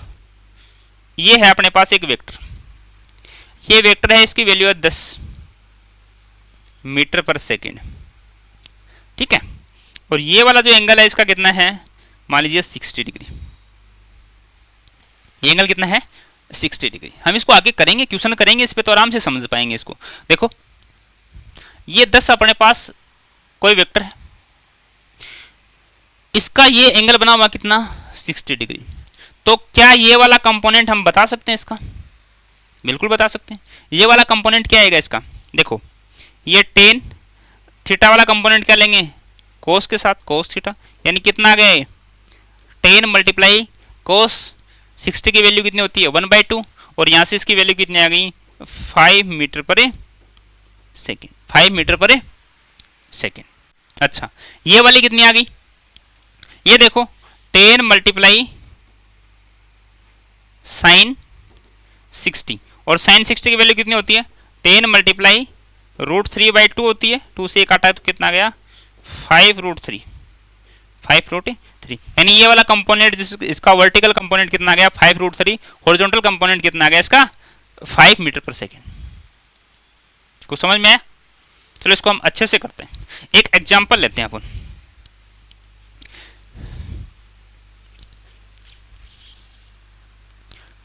ये है अपने पास एक वेक्टर, ये वेक्टर है, इसकी वैल्यू है 10 मीटर पर सेकेंड, ठीक है। और ये वाला जो एंगल है इसका कितना है, मान लीजिए 60 डिग्री। ये एंगल कितना है, 60 डिग्री। हम इसको आगे करेंगे, क्वेश्चन करेंगे इस पे, तो आराम से समझ पाएंगे इसको। देखो ये 10 अपने पास कोई वेक्टर है, इसका ये एंगल बना हुआ कितना, 60 डिग्री। तो क्या ये वाला कंपोनेंट हम बता सकते हैं इसका, बिल्कुल बता सकते हैं। ये वाला कंपोनेंट क्या आएगा इसका, देखो ये टेन थीटा वाला कंपोनेंट क्या लेंगे, कोस के साथ कोस थीटा, यानी कितना आ गया, 10 मल्टीप्लाई कोस 60 की वैल्यू कितनी होती है, 1/2, और यहाँ से इसकी वैल्यू कितनी आ गई, 5 metre per second, 5 metre per second. अच्छा ये वाली कितनी आ गई, ये देखो 10 मल्टीप्लाई साइन 60, और साइन 60 की वैल्यू कितनी होती है, 10 मल्टीप्लाई √3/2 होती है, 2 से काटा है तो कितना आ गया, 5√3, 5√3। यानी ये वाला कंपोनेंट इसका वर्टिकल कंपोनेंट कितना आ गया, 5√3, हॉरिजॉन्टल कंपोनेंट कितना आ गया इसका, 5 मीटर पर सेकेंड। कुछ समझ में आया? चलो इसको हम अच्छे से करते हैं, एक एग्जांपल लेते हैं अपन।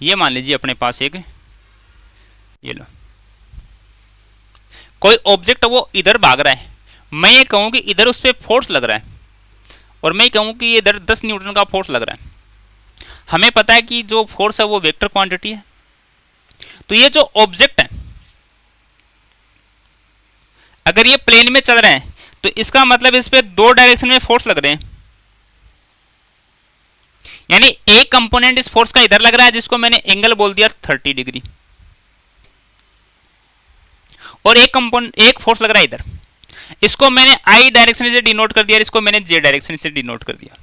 ये मान लीजिए अपने पास एक, ये लो कोई ऑब्जेक्ट वो इधर भाग रहा है, मैं ये कहूं कि इधर उस पर फोर्स लग रहा है, और मैं कहूं कि ये इधर 10 न्यूटन का फोर्स लग रहा है। हमें पता है कि जो फोर्स है वो वेक्टर क्वांटिटी है। तो ये जो ऑब्जेक्ट है अगर ये प्लेन में चल रहे हैं तो इसका मतलब इस पे दो डायरेक्शन में फोर्स लग रहे हैं, यानी एक कंपोनेंट इस फोर्स का इधर लग रहा है जिसको मैंने एंगल बोल दिया 30 डिग्री, और एक फोर्स लग रहा है इधर, इसको मैंने आई डायरेक्शन से डिनोट कर दिया, इसको मैंने जे डायरेक्शन से डिनोट कर दिया।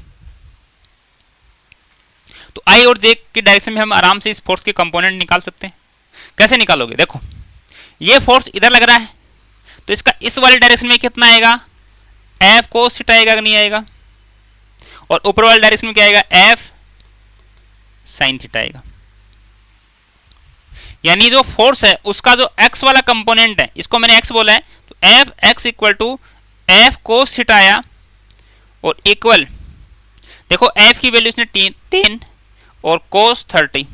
तो आई और जे की डायरेक्शन में हम आराम से इस फोर्स के कंपोनेंट निकाल सकते हैं। कैसे निकालोगे, देखो ये फोर्स इधर लग रहा है तो इसका इस वाले डायरेक्शन में कितना आएगा, एफ कोस थीटा आएगा कि नहीं आएगा, और ऊपर वाले डायरेक्शन में क्या आएगा, एफ साइन थीटा आएगा। यानी जो फोर्स है उसका जो एक्स वाला कंपोनेंट है, इसको मैंने एक्स बोला है, तो F x equal to F cos theta आया, और इक्वल देखो एफ की वैल्यू इसने 10 और कोस 30,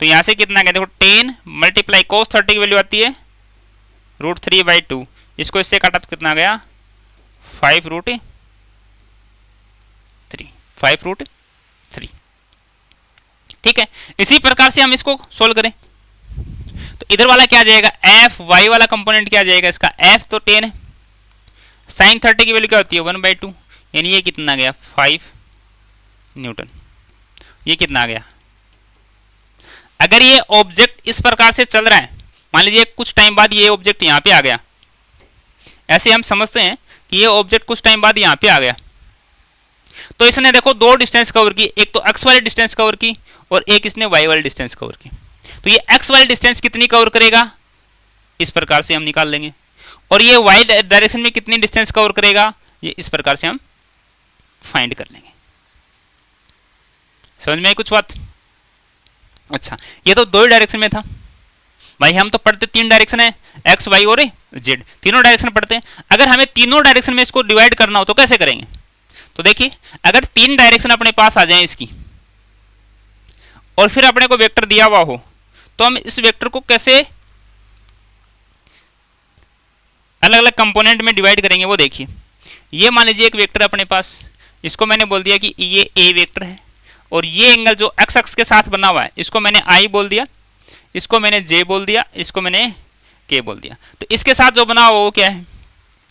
तो यहां से कितना गया, देखो 10 मल्टीप्लाई कोस 30 की वैल्यू आती है √3/2, इसको इससे काटा तो कितना गया 5√3, 5√3। ठीक है, इसी प्रकार से हम इसको सोल्व करें तो इधर वाला क्या आ जाएगा, एफ वाई वाला कंपोनेंट क्या आ जाएगा इसका, एफ तो 10 है, साइन 30 की वैल्यू क्या होती है 1/2, यानी ये कितना आ गया 5 न्यूटन। ये कितना आ गया, अगर ये ऑब्जेक्ट इस प्रकार से चल रहा है, मान लीजिए कुछ टाइम बाद ये ऑब्जेक्ट यहाँ पे आ गया, ऐसे हम समझते हैं कि ये ऑब्जेक्ट कुछ टाइम बाद यहाँ पे आ गया, तो इसने देखो दो डिस्टेंस कवर की, एक तो एक्स वाली डिस्टेंस कवर की और एक इसने वाई वाली डिस्टेंस कवर की। तो ये एक्स वाली डिस्टेंस कितनी कवर करेगा, इस प्रकार से हम निकाल लेंगे, और ये वाई डायरेक्शन में कितनी डिस्टेंस कवर करेगा, ये इस प्रकार से हम फाइंड कर लेंगे। समझ में आई कुछ बात? अच्छा, ये तो दो ही डायरेक्शन में था भाई, हम तो पढ़ते तीन डायरेक्शन है, एक्स वाई और जेड, तीनों डायरेक्शन पढ़ते हैं। अगर हमें तीनों डायरेक्शन में इसको डिवाइड करना हो तो कैसे करेंगे? तो देखिए, अगर तीन डायरेक्शन अपने पास आ जाए इसकी और फिर अपने को वेक्टर दिया हुआ हो, तो हम इस वेक्टर को कैसे अलग अलग कंपोनेंट में डिवाइड करेंगे वो देखिए। ये मान लीजिए एक वेक्टर अपने पास, इसको मैंने बोल दिया कि ये ए वेक्टर है, और ये एंगल जो एक्स अक्ष के साथ बना हुआ है इसको मैंने आई बोल दिया, इसको मैंने जे बोल दिया, इसको मैंने के बोल दिया। तो इसके साथ जो बना हुआ वो क्या है,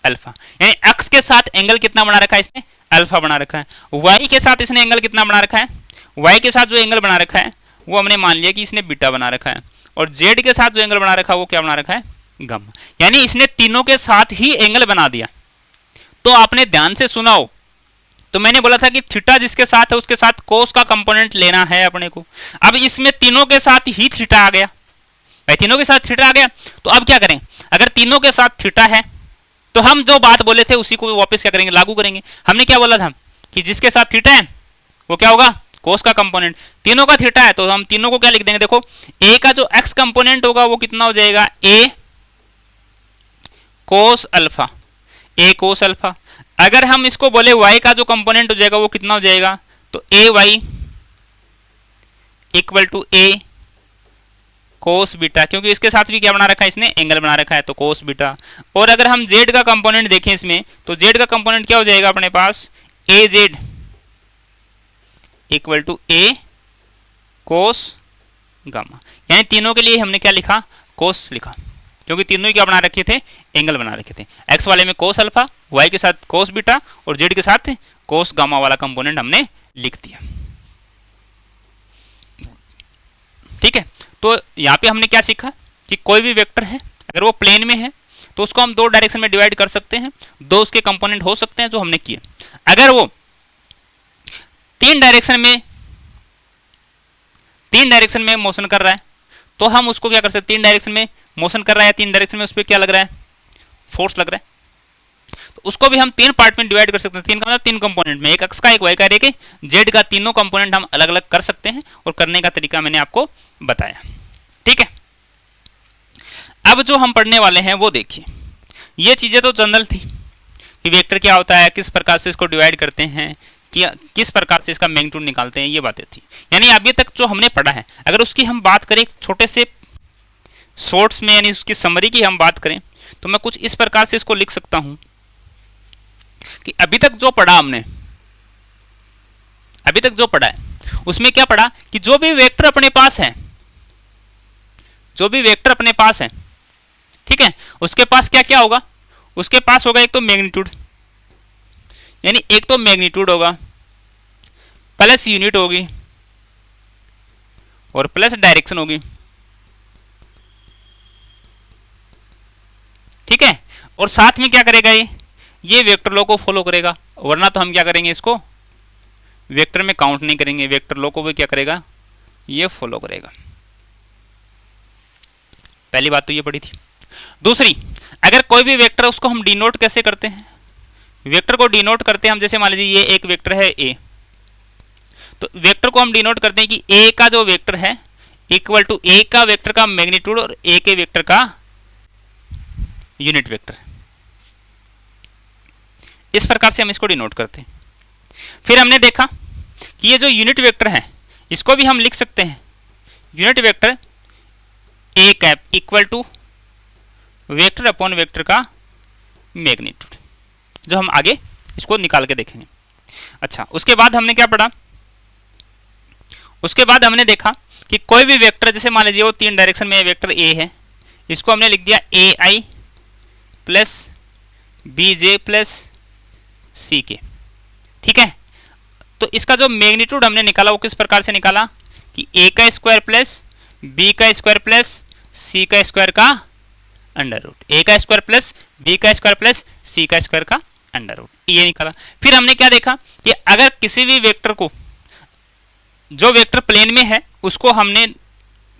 अल्फा। यानी एक्स के साथ एंगल कितना बना रखा है इसने, अल्फा बना रखा है। वाई के साथ इसने एंगल कितना बना रखा है, वाई के साथ जो एंगल बना रखा है वो हमने मान लिया कि इसने बीटा बना रखा है, और जेड के साथ जो एंगल बना रखा है वो क्या बना रखा है, गामा। यानी इसने तीनों के साथ ही एंगल बना दिया। तो आपने ध्यान से सुना हो तो मैंने बोला था कि थीटा जिसके साथ है उसके साथ कोस का कंपोनेंट लेना है अपने को। अब इसमें तीनों के साथ ही थीटा आ गया भाई, तीनों के साथ थीटा आ गया। तो अब क्या करें, अगर तीनों के साथ थीटा है तो हम जो बात बोले थे उसी को वापस क्या करेंगे, लागू करेंगे। हमने क्या बोला था कि जिसके साथ थीटा है वो क्या होगा, कोस का कंपोनेंट। तीनों का थीटा है तो हम तीनों को क्या लिख देंगे, देखो ए का जो एक्स कंपोनेंट होगा वो कितना हो जाएगा, ए कोस अल्फा, ए कोस अल्फा। अगर हम इसको बोले y का जो कंपोनेंट हो जाएगा वो कितना हो जाएगा, तो A Y equal to A cos beta, क्योंकि इसके साथ भी क्या बना रखा है इसने, एंगल बना रखा है, तो कोस बीटा। और अगर हम z का कंपोनेंट देखें इसमें, तो z का कंपोनेंट क्या हो जाएगा अपने पास, A Z equal to A cos gamma. यानी तीनों के लिए हमने क्या लिखा, कोस लिखा, क्योंकि तीनों ही क्या बना रखे थे, एंगल बना रखे थे। एक्स वाले में कोस अल्फा, वाई के साथ कोस बीटा और जेड के साथ कोस गामा वाला कंपोनेंट हमने लिख दिया। ठीक है, तो यहाँ पे हमने क्या सीखा कि कोई भी वेक्टर है अगर वो प्लेन में है तो उसको हम दो डायरेक्शन में डिवाइड कर सकते हैं, दो उसके कंपोनेंट हो सकते हैं जो हमने किए। अगर वो तीन डायरेक्शन में मोशन कर रहा है तो हम उसको क्या कर सकते हैं, तीन डायरेक्शन में मोशन कर रहा है, तीन डायरेक्शन में उस पर क्या लग रहा है, फोर्स लग रहा है, तो उसको भी हम तीन पार्ट में डिवाइड कर सकते हैं। तीन का मतलब तीन कंपोनेंट में, एक एक्स का, एक वाई का, एक जेड का। तीनों कंपोनेंट हम अलग अलग कर सकते हैं और करने का तरीका मैंने आपको बताया। ठीक है, अब जो हम पढ़ने वाले हैं वो देखिए। ये चीजें तो जनरल थी कि वेक्टर क्या होता है, किस प्रकार से इसको डिवाइड करते हैं, किस प्रकार से इसका मैग्नीट्यूड निकालते हैं, ये बातें थी। यानी अभी तक जो हमने पढ़ा है अगर उसकी हम बात करें छोटे से शॉर्ट्स में, यानी उसकी समरी की हम बात करें तो मैं कुछ इस प्रकार से इसको लिख सकता हूं कि अभी तक जो पढ़ा हमने, अभी तक जो पढ़ा है उसमें क्या पढ़ा कि जो भी वेक्टर अपने पास है, जो भी वेक्टर अपने पास है, ठीक है, उसके पास क्या क्या होगा, उसके पास होगा एक तो मैग्नीट्यूड, यानी एक तो मैग्नीट्यूड होगा प्लस यूनिट होगी और प्लस डायरेक्शन होगी। ठीक है, और साथ में क्या करेगा, ये वेक्टर लॉ को फॉलो करेगा, वरना तो हम क्या करेंगे, इसको वेक्टर में काउंट नहीं करेंगे, वेक्टर लॉ को भी क्या करेगा, ये फॉलो करेगा। पहली बात तो ये पढ़ी थी। दूसरी, अगर कोई भी वेक्टर उसको हम डिनोट कैसे करते हैं, वेक्टर को डिनोट करते हैं हम, जैसे मान लीजिए ये एक वेक्टर है ए, तो वेक्टर को हम डिनोट करते हैं कि ए का जो वेक्टर है इक्वल टू ए का वेक्टर का मैग्नीट्यूड और ए के वेक्टर का यूनिट वेक्टर। इस प्रकार से हम इसको डिनोट करते हैं। फिर हमने देखा कि ये जो यूनिट वेक्टर है इसको भी हम लिख सकते हैं, unit vector A cap equal to vector upon vector का मैग्नीट्यूड, जो हम आगे इसको निकाल के देखेंगे। अच्छा, उसके बाद हमने क्या पढ़ा, उसके बाद हमने देखा कि कोई भी वेक्टर, जैसे मान लीजिए वो तीन डायरेक्शन में वेक्टर ए है, इसको हमने लिख दिया ए आई प्लस बी जे प्लस सी के। ठीक है, तो इसका जो मैग्नीट्यूड हमने निकाला वो किस प्रकार से निकाला कि ए का स्क्वायर प्लस बी का स्क्वायर प्लस सी का स्क्वायर का अंडर रूट, ए का स्क्वायर प्लस बी का स्क्वायर प्लस सी का स्क्वायर का अंडर रूट। ये निकाला। फिर हमने क्या देखा कि अगर किसी भी वेक्टर को, जो वेक्टर प्लेन में है उसको हमने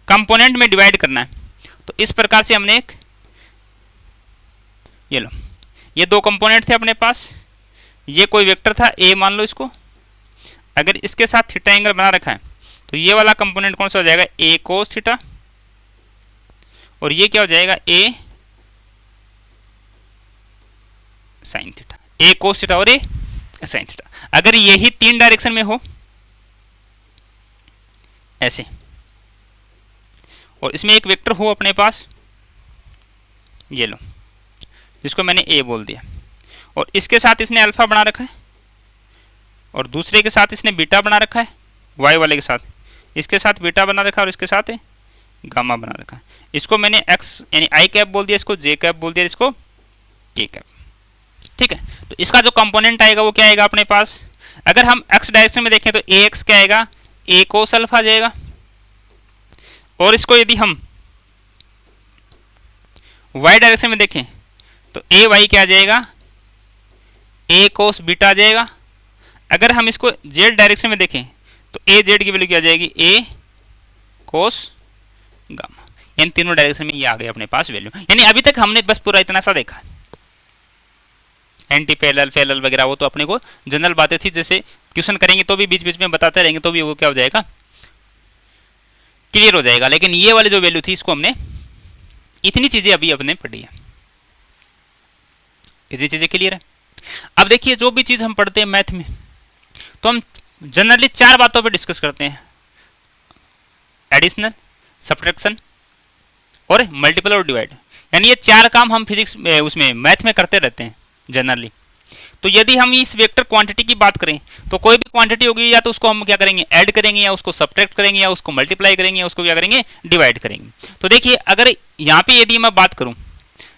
कंपोनेंट में डिवाइड करना है, तो इस प्रकार से हमने एक, ये लो, ये दो कंपोनेंट थे अपने पास, ये कोई वेक्टर था ए मान लो इसको, अगर इसके साथ थीटा एंगल बना रखा है तो ये वाला कंपोनेंट कौन सा हो जाएगा, ए कोस थीटा, और ये क्या हो जाएगा, ए साइन थीटा, ए कोस थीटा और ए साइन थीटा। अगर यही तीन डायरेक्शन में हो ऐसे, और इसमें एक वेक्टर हो अपने पास, ये लो, जिसको मैंने ए बोल दिया, और इसके साथ इसने अल्फा बना रखा है, और दूसरे के साथ इसने बीटा बना रखा है, वाई वाले के साथ, इसके साथ बीटा बना रखा है और इसके साथ गामा बना रखा है। इसको मैंने एक्स यानी आई कैप बोल दिया, इसको जे कैप बोल दिया, इसको के कैप। ठीक है, तो इसका जो कंपोनेंट आएगा वो क्या आएगा अपने पास, अगर हम एक्स डायरेक्शन में देखें तो ए एक्स क्या आएगा, ए कोस अल्फा आ जाएगा, और इसको यदि हम वाई डायरेक्शन में देखें तो ए वाई क्या आ जाएगा, ए कोस बीटा आ जाएगा। अगर हम इसको जेड डायरेक्शन में देखें तो ए जेड की वैल्यू क्या आ जाएगी, ए कोस गामा। इन तीनों डायरेक्शन में ये आ गए अपने पास वैल्यू। यानी अभी तक हमने बस पूरा इतना सा देखा, एंटी पैरेलल पैरेलल वगैरह वो तो अपने को जनरल बातें थी, जैसे क्वेश्चन करेंगे तो भी बीच बीच में बताते रहेंगे तो भी वो क्या हो जाएगा, क्लियर हो जाएगा। लेकिन ये वाली जो वैल्यू थी इसको हमने, इतनी चीजें अभी अपने पढ़ी है, इतनी चीजें क्लियर है। अब देखिए जो भी चीज हम पढ़ते हैं मैथ में तो हम जनरली चार बातों पे डिस्कस करते हैं, एडिशनल, सब्ट्रैक्शन और मल्टीपल और डिवाइड। यानी ये चार काम हम फिजिक्स उसमें मैथ में करते रहते हैं जनरली। तो यदि हम इस वेक्टर क्वांटिटी की बात करें तो कोई भी क्वांटिटी होगी या तो उसको हम क्या करेंगे, ऐड करेंगे, या उसको सब्ट्रैक्ट करेंगे, या उसको मल्टीप्लाई करेंगे, या उसको क्या करेंगे, डिवाइड करेंगे। तो देखिए अगर यहाँ पे यदि मैं बात करूँ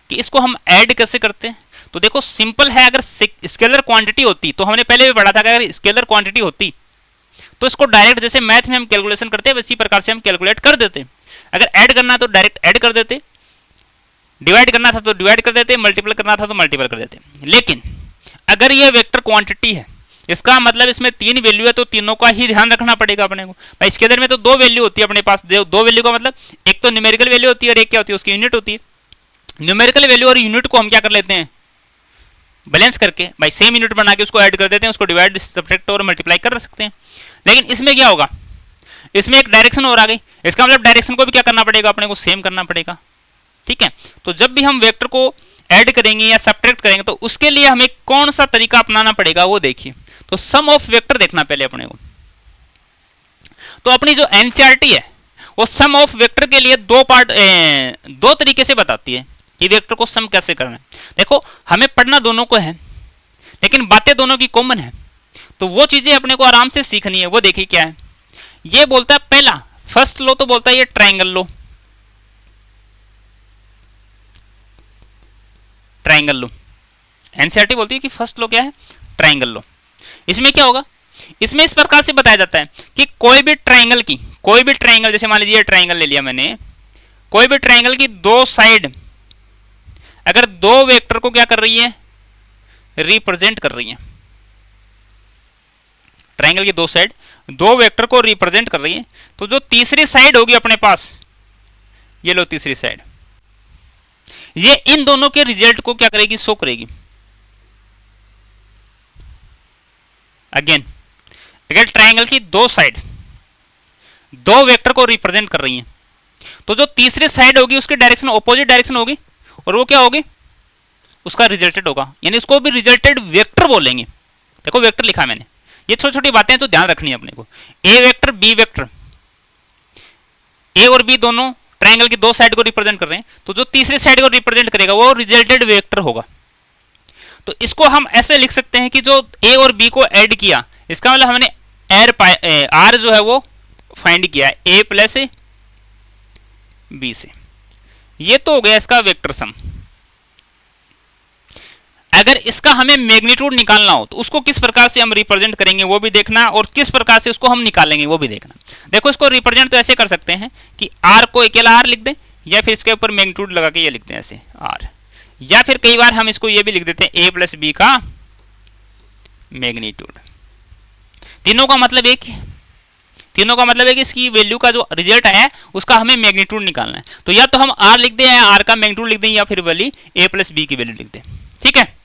कि इसको हम ऐड कैसे करते हैं, तो देखो सिंपल है। अगर स्केलर क्वांटिटी होती तो हमने पहले भी पढ़ा था कि अगर स्केलर क्वांटिटी होती तो इसको डायरेक्ट जैसे मैथ में हम कैलकुलेशन करते हैं वैसी प्रकार से हम कैलकुलेट कर देते। अगर ऐड करना है तो डायरेक्ट ऐड कर देते, डिवाइड करना था तो डिवाइड कर देते, मल्टीपल करना था तो मल्टीपल कर देते। लेकिन अगर ये वेक्टर क्वांटिटी है, इसका मतलब इसमें तीन वैल्यू है तो तीनों का ही ध्यान रखना पड़ेगा अपने को। भाई इसके अंदर में तो दो वैल्यू होती है अपने पास, दो वैल्यू का मतलब एक तो न्यूमेरिकल वैल्यू होती है और एक क्या होती है, उसकी यूनिट होती है। न्यूमेरिकल वैल्यू और यूनिट को हम क्या कर लेते हैं, बैलेंस करके भाई सेम यूनिट बना के उसको ऐड कर देते हैं, उसको डिवाइड, सब्ट्रैक्ट और मल्टीप्लाई कर सकते हैं। लेकिन इसमें क्या होगा, इसमें एक डायरेक्शन और आ गई, इसका मतलब डायरेक्शन को भी क्या करना पड़ेगा अपने को, सेम करना पड़ेगा। ठीक है, तो जब भी हम वेक्टर को ऐड करेंगे या सब्ट्रैक्ट करेंगे तो उसके लिए हमें कौन सा तरीका अपनाना पड़ेगा वो देखिए। तो सम ऑफ वेक्टर देखना पहले अपने को। तो अपनी जो एनसीईआरटी है वो सम ऑफ वेक्टर के लिए दो तरीके से बताती है कि वेक्टर को सम कैसे करना है। देखो हमें पढ़ना दोनों को है लेकिन बातें दोनों की कॉमन है, तो वो चीजें अपने को आराम से सीखनी है। वो देखिए क्या है, ये बोलता है पहला फर्स्ट लो, तो बोलता है ये ट्राइंगल लो, ट्राइंगल लो। एनसीईआरटी बोलती है कि फर्स्ट लो क्या है, ट्राइंगल लो। इसमें क्या होगा, इसमें इस प्रकार से बताया जाता है कि कोई भी ट्राइंगल जैसे मान लीजिए ट्राइंगल ले लिया मैंने, कोई भी ट्राइंगल की दो साइड अगर दो वेक्टर को क्या कर रही है, रिप्रेजेंट कर रही है, ट्राइंगल की दो साइड दो वेक्टर को रिप्रेजेंट कर रही है, तो जो तीसरी साइड होगी अपने पास, ये लो तीसरी साइड, ये इन दोनों के रिजल्ट को क्या करेगी, शो करेगी। अगेन अगर ट्राइंगल की दो साइड दो वेक्टर को रिप्रेजेंट कर रही हैं तो जो तीसरी साइड होगी उसकी डायरेक्शन ऑपोजिट डायरेक्शन होगी और वो क्या होगी, उसका रिजल्टेड होगा, यानी उसको भी रिजल्टेड वेक्टर बोलेंगे। देखो वेक्टर लिखा मैंने, ये छोटी छोटी बातें तो ध्यान रखनी है अपने को। ए वेक्टर बी वेक्टर, ए और बी दोनों ट्राइंगल की दो साइड को रिप्रेजेंट कर रहे हैं, तो जो तीसरी साइड को रिप्रेजेंट करेगा वो रिजल्टेड वेक्टर होगा। तो इसको हम ऐसे लिख सकते हैं कि जो ए और बी को ऐड किया, इसका मतलब हमने आर जो है वो फाइंड किया ए प्लस बी से, ये तो हो गया इसका वेक्टर सम। अगर इसका हमें मैग्नीट्यूड निकालना हो तो उसको किस प्रकार से हम रिप्रेजेंट करेंगे वो भी देखना, और किस प्रकार से उसको हम निकालेंगे वो भी देखना। देखो इसको रिप्रेजेंट तो ऐसे कर सकते हैं कि आर को अकेला आर लिख दें, या फिर इसके ऊपर मैग्नीट्यूड लगा के ये लिखते हैं ऐसे आर, या फिर कई बार हम इसको ये भी लिख देते हैं ए प्लस बी का मैग्नीट्यूड। तीनों का मतलब एक ही है, तीनों का मतलब है कि इसकी वैल्यू का जो रिजल्ट है उसका हमें मैग्नीट्यूड निकालना है। तो या तो हम r लिख दें या r का मैग्नीट्यूड लिख दें या फिर वाली a प्लस बी की वैल्यू लिख दें। ठीक है,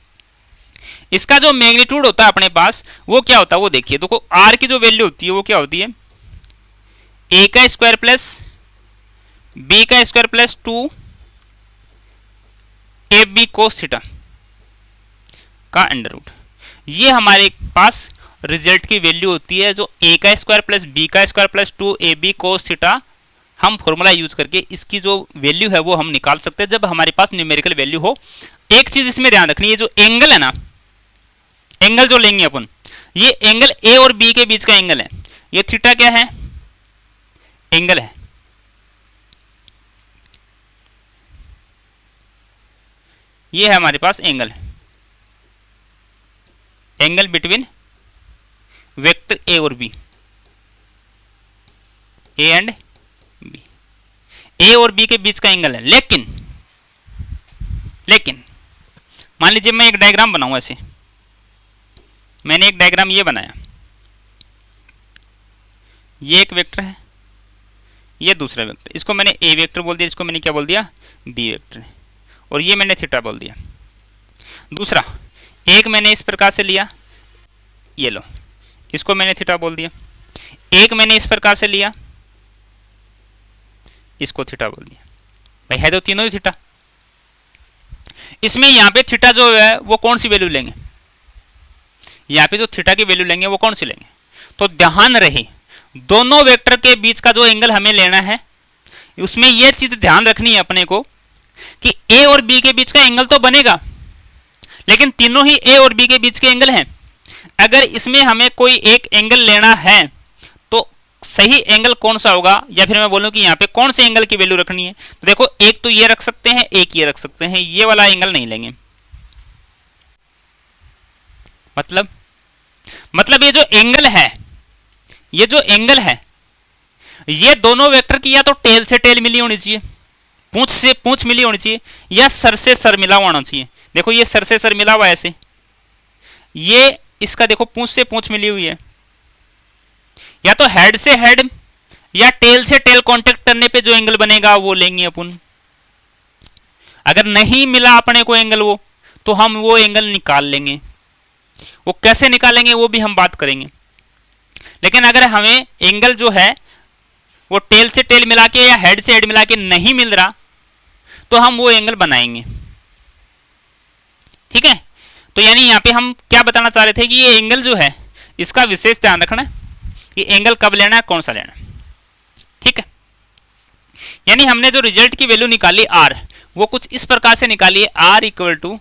इसका जो मैग्नीट्यूड होता है अपने पास वो क्या होता है वो देखिए। देखो r की जो वैल्यू होती है वो क्या होती है, a का स्क्वायर प्लस b का square plus 2 ab cos theta का अंडर रूट। ये हमारे पास रिजल्ट की वैल्यू होती है, जो a का स्क्वायर प्लस b का square plus 2 ab cos theta. हम फॉर्मूला यूज करके इसकी जो वैल्यू है वो हम निकाल सकते हैं जब हमारे पास न्यूमेरिकल वैल्यू हो। एक चीज इसमें ध्यान रखनी है, जो एंगल है ना, एंगल जो लेंगे अपन, ये एंगल a और b के बीच का एंगल है, ये थीटा क्या है, एंगल है। ये है हमारे पास angle, angle between vector A और B, A and B, A और बी के बीच का एंगल है। लेकिन मान लीजिए मैं एक डायग्राम बनाऊं, ऐसे मैंने एक डायग्राम ये बनाया, ये एक वेक्टर है, ये दूसरा वेक्टर, इसको मैंने ए वेक्टर बोल दिया, इसको मैंने क्या बोल दिया, बी वेक्टर, और ये मैंने थीटा बोल दिया। दूसरा एक मैंने इस प्रकार से लिया, ये लो, इसको मैंने थीटा बोल दिया। एक मैंने इस प्रकार से लिया, इसको थीटा बोल दिया। भाई है तो तीनों ही थीटा। इसमें यहाँ पे थीटा जो है वो कौन सी वैल्यू लेंगे, यहाँ पे जो थीटा की वैल्यू लेंगे वो कौन सी लेंगे। तो ध्यान रहे दोनों वेक्टर के बीच का जो एंगल हमें लेना है, उसमें यह चीज ध्यान रखनी है अपने को कि ए और बी के बीच का एंगल तो बनेगा, लेकिन तीनों ही ए और बी के बीच के एंगल हैं। अगर इसमें हमें कोई एक एंगल लेना है तो सही एंगल कौन सा होगा, या फिर मैं बोलूं कि यहाँ पे कौन से एंगल की वैल्यू रखनी है। तो देखो एक तो ये रख सकते हैं, एक ये रख सकते हैं, ये वाला एंगल नहीं लेंगे। मतलब ये जो एंगल है, ये जो एंगल है, ये दोनों वेक्टर की या तो टेल से टेल मिली होनी चाहिए, पूंछ से पूंछ मिली होनी चाहिए, या सर से सर मिला हुआ होना चाहिए। देखो ये सर से सर मिला हुआ है ऐसे, ये इसका देखो पूंछ से पूंछ मिली हुई है, या तो हेड से हेड या टेल से टेल कांटेक्ट करने पे जो एंगल बनेगा वो लेंगे अपन। अगर नहीं मिला अपने को एंगल वो, तो हम वो एंगल निकाल लेंगे। वो कैसे निकालेंगे वो भी हम बात करेंगे। लेकिन अगर हमें एंगल जो है वो टेल से टेल मिला के या हेड से हेड मिला के नहीं मिल रहा, तो हम वो एंगल बनाएंगे। ठीक है, तो यानी यहाँ पे हम क्या बताना चाह रहे थे कि ये एंगल जो है इसका विशेष ध्यान रखना कि एंगल कब लेना है, कौन सा लेना है। ठीक है, यानी हमने जो रिजल्ट की वैल्यू निकाली आर, वो कुछ इस प्रकार से निकाली है, R equal to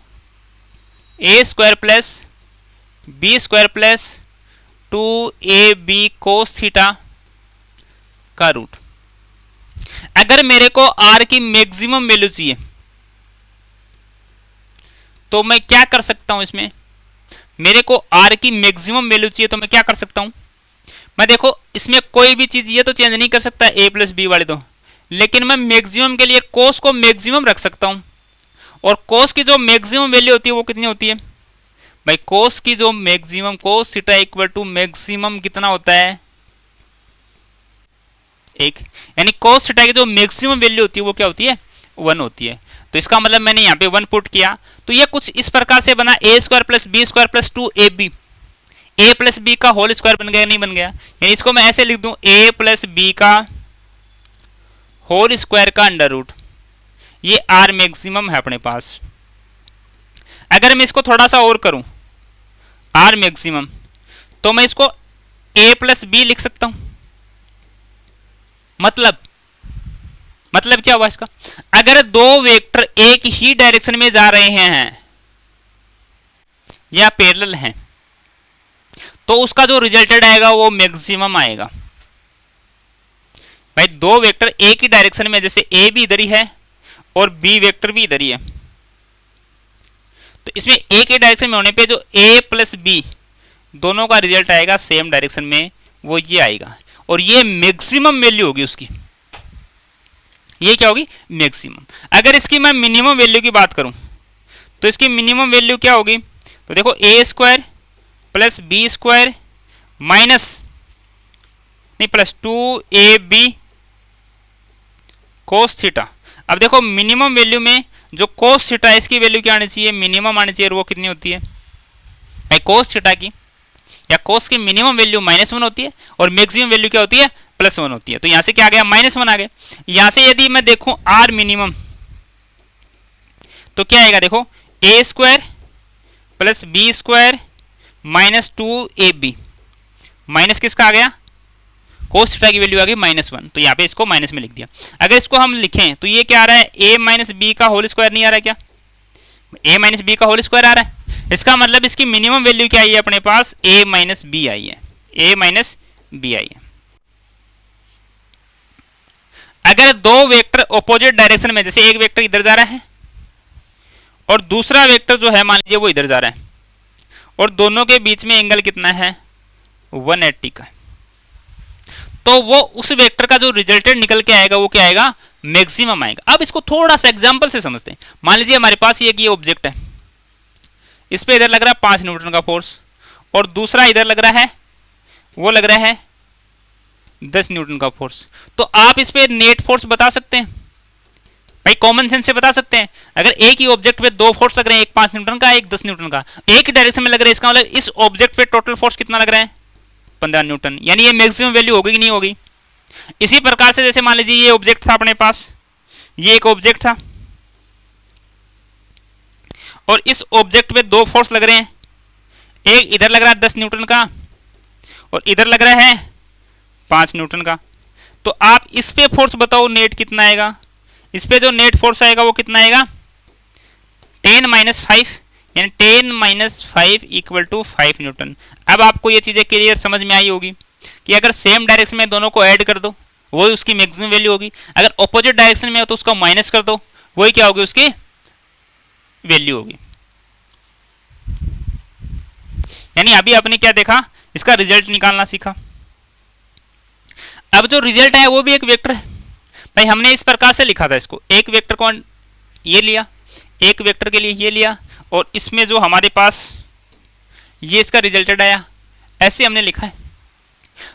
A square plus B square plus 2ab cos theta का रूट। अगर मेरे को r की मैक्सिमम वैल्यू चाहिए तो मैं क्या कर सकता हूं, इसमें मेरे को r की मैक्सिमम वैल्यू चाहिए तो मैं क्या कर सकता हूं, मैं देखो इसमें कोई भी चीज ये तो चेंज नहीं कर सकता a प्लस बी वाले तो, लेकिन मैं मैक्सिमम के लिए cos को मैक्सिमम रख सकता हूं। और cos की जो मैक्सिमम वैल्यू होती है वो कितनी होती है भाई, cos की जो maximum, cos theta equal to maximum कितना होता है, 1। यानी cos थीटा की जो मैक्सिमम वैल्यू होती है वो क्या होती है, 1 होती है। तो इसका मतलब मैंने यहाँ पे 1 पुट किया, तो ये कुछ इस प्रकार से बना, A square plus B square plus 2ab, A plus B का होल स्क्वायर बन गया, नहीं बन गया। यानी इसको मैं ऐसे लिख दूं, ए प्लस बी का होल स्क्वायर का अंडर रूट, ये आर मैक्सिमम है अपने पास। अगर मैं इसको थोड़ा सा और करूं आर मैक्सिमम, तो मैं इसको a प्लस बी लिख सकता हूं। मतलब क्या हुआ इसका, अगर दो वेक्टर एक ही डायरेक्शन में जा रहे हैं या पैरेलल हैं, तो उसका जो रिजल्टेड आएगा वो मैक्सिमम आएगा। भाई दो वेक्टर एक ही डायरेक्शन में, जैसे a भी इधर ही है और b वेक्टर भी इधर ही है, तो इसमें एक ही डायरेक्शन में होने पे जो a प्लस बी दोनों का रिजल्ट आएगा सेम डायरेक्शन में, वो ये आएगा, और ये मैक्सिमम वैल्यू होगी उसकी। ये क्या होगी, मैक्सिमम। अगर इसकी मैं मिनिमम वैल्यू की बात करूं तो इसकी मिनिमम वैल्यू क्या होगी, तो देखो A square plus B square minus नहीं प्लस 2ab कोस थीटा। अब देखो मिनिमम वैल्यू में जो कोस थीटा है इसकी वैल्यू क्या आनी चाहिए, मिनिमम आनी चाहिए, और वो कितनी होती है भाई कोस थीटा की या कोस की मिनिमम वैल्यू -1 होती है और मैक्सिमम वैल्यू क्या होती है +1 होती है। तो यहां से क्या आ गया -1 आ गया। यहां से यदि मैं देखूं आर मिनिमम तो क्या आएगा, देखो A square plus B square minus 2ab minus किसका आ गया, कोस थीटा की वैल्यू आ गई -1। तो यहाँ पे इसको माइनस में लिख दिया। अगर इसको हम लिखें तो ये क्या आ रहा है, a माइनस बी का होल स्क्वायर नहीं आ रहा है क्या, a माइनस बी का होल स्क्वायर आ रहा है। इसका मतलब इसकी मिनिमम वैल्यू क्या आई है अपने पास, a माइनस बी आई है, a माइनस बी आई है। अगर दो वेक्टर ऑपोजिट डायरेक्शन में, जैसे एक वेक्टर इधर जा रहा है और दूसरा वेक्टर जो है मान लीजिए वो इधर जा रहा है, और दोनों के बीच में एंगल कितना है 180 का, तो वो उस वेक्टर का जो रिजल्टेड निकल के आएगा वो क्या आएगा, मैक्सिमम आएगा। अब इसको थोड़ा सा एग्जांपल से समझते हैं। मान लीजिए हमारे पास ये ऑब्जेक्ट है, इस पे इधर लग रहा है 5 न्यूटन का फोर्स और दूसरा इधर लग रहा है, वो लग रहा है 10 न्यूटन का फोर्स। तो आप इस पे नेट फोर्स बता सकते हैं भाई, कॉमन सेंस से बता सकते हैं। अगर एक ही ऑब्जेक्ट पे दो फोर्स लग रहे हैं, एक 5 न्यूटन का एक 10 न्यूटन का, एक ही डायरेक्शन में लग रहा है, इसका मतलब इस ऑब्जेक्ट पे टोटल फोर्स कितना लग रहा है 15 न्यूटन, यानी ये मैक्सिमम वैल्यू होगी कि नहीं होगी। इसी प्रकार से जैसे मान लीजिए ये ऑब्जेक्ट था अपने पास, ये एक ऑब्जेक्ट था और इस ऑब्जेक्ट पे दो फोर्स लग रहे हैं, एक इधर लग रहा है 10 न्यूटन का और इधर लग रहा है 5 न्यूटन का। तो आप इस पे फोर्स बताओ नेट कितना आएगा, इस पे जो नेट फोर्स आएगा वो कितना आएगा 10 - 5, यानी 10 - 5 = 5 न्यूटन। अब आपको ये चीजें क्लियर समझ में आई होगी कि अगर सेम डायरेक्शन में दोनों को ऐड कर दो वही उसकी मैक्सिमम वैल्यू होगी, अगर ऑपोजिट डायरेक्शन में हो तो उसको माइनस कर दो वही क्या होगी, उसकी वैल्यू होगी। यानी अभी आपने क्या देखा, इसका रिजल्ट निकालना सीखा। अब जो रिजल्ट है वो भी एक वेक्टर है भाई, हमने इस प्रकार से लिखा था इसको, एक वेक्टर को ये लिया, एक वेक्टर के लिए ये लिया और इसमें जो हमारे पास ये इसका रिजल्टेड आया, ऐसे हमने लिखा है।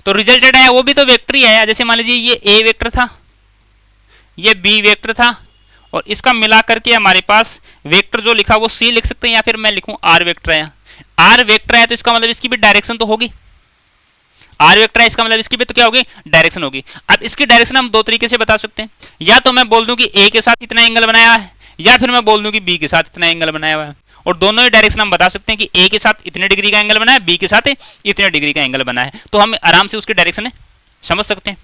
तो रिजल्टेड आया वो भी तो वेक्टर ही आया। जैसे मान लीजिए ये ए वेक्टर था, ये बी वेक्टर था और इसका मिला करके हमारे पास वेक्टर जो लिखा वो सी लिख सकते हैं, या फिर मैं लिखूं आर वेक्टर आया। आर वेक्टर आया तो इसका मतलब इसकी भी डायरेक्शन तो होगी, आर वेक्टर है इसका मतलब इसकी भी तो क्या होगी, डायरेक्शन होगी। अब इसकी डायरेक्शन हम दो तरीके से बता सकते हैं, या तो मैं बोल दूं कि ए के साथ इतना एंगल बनाया है, या फिर मैं बोल दूं कि बी के साथ इतना एंगल बनाया हुआ है। और दोनों ही डायरेक्शन हम बता सकते हैं कि ए के साथ इतने डिग्री का एंगल बना है, बी के साथ इतने डिग्री का एंगल बना है, तो हम आराम से उसकी डायरेक्शन समझ सकते हैं।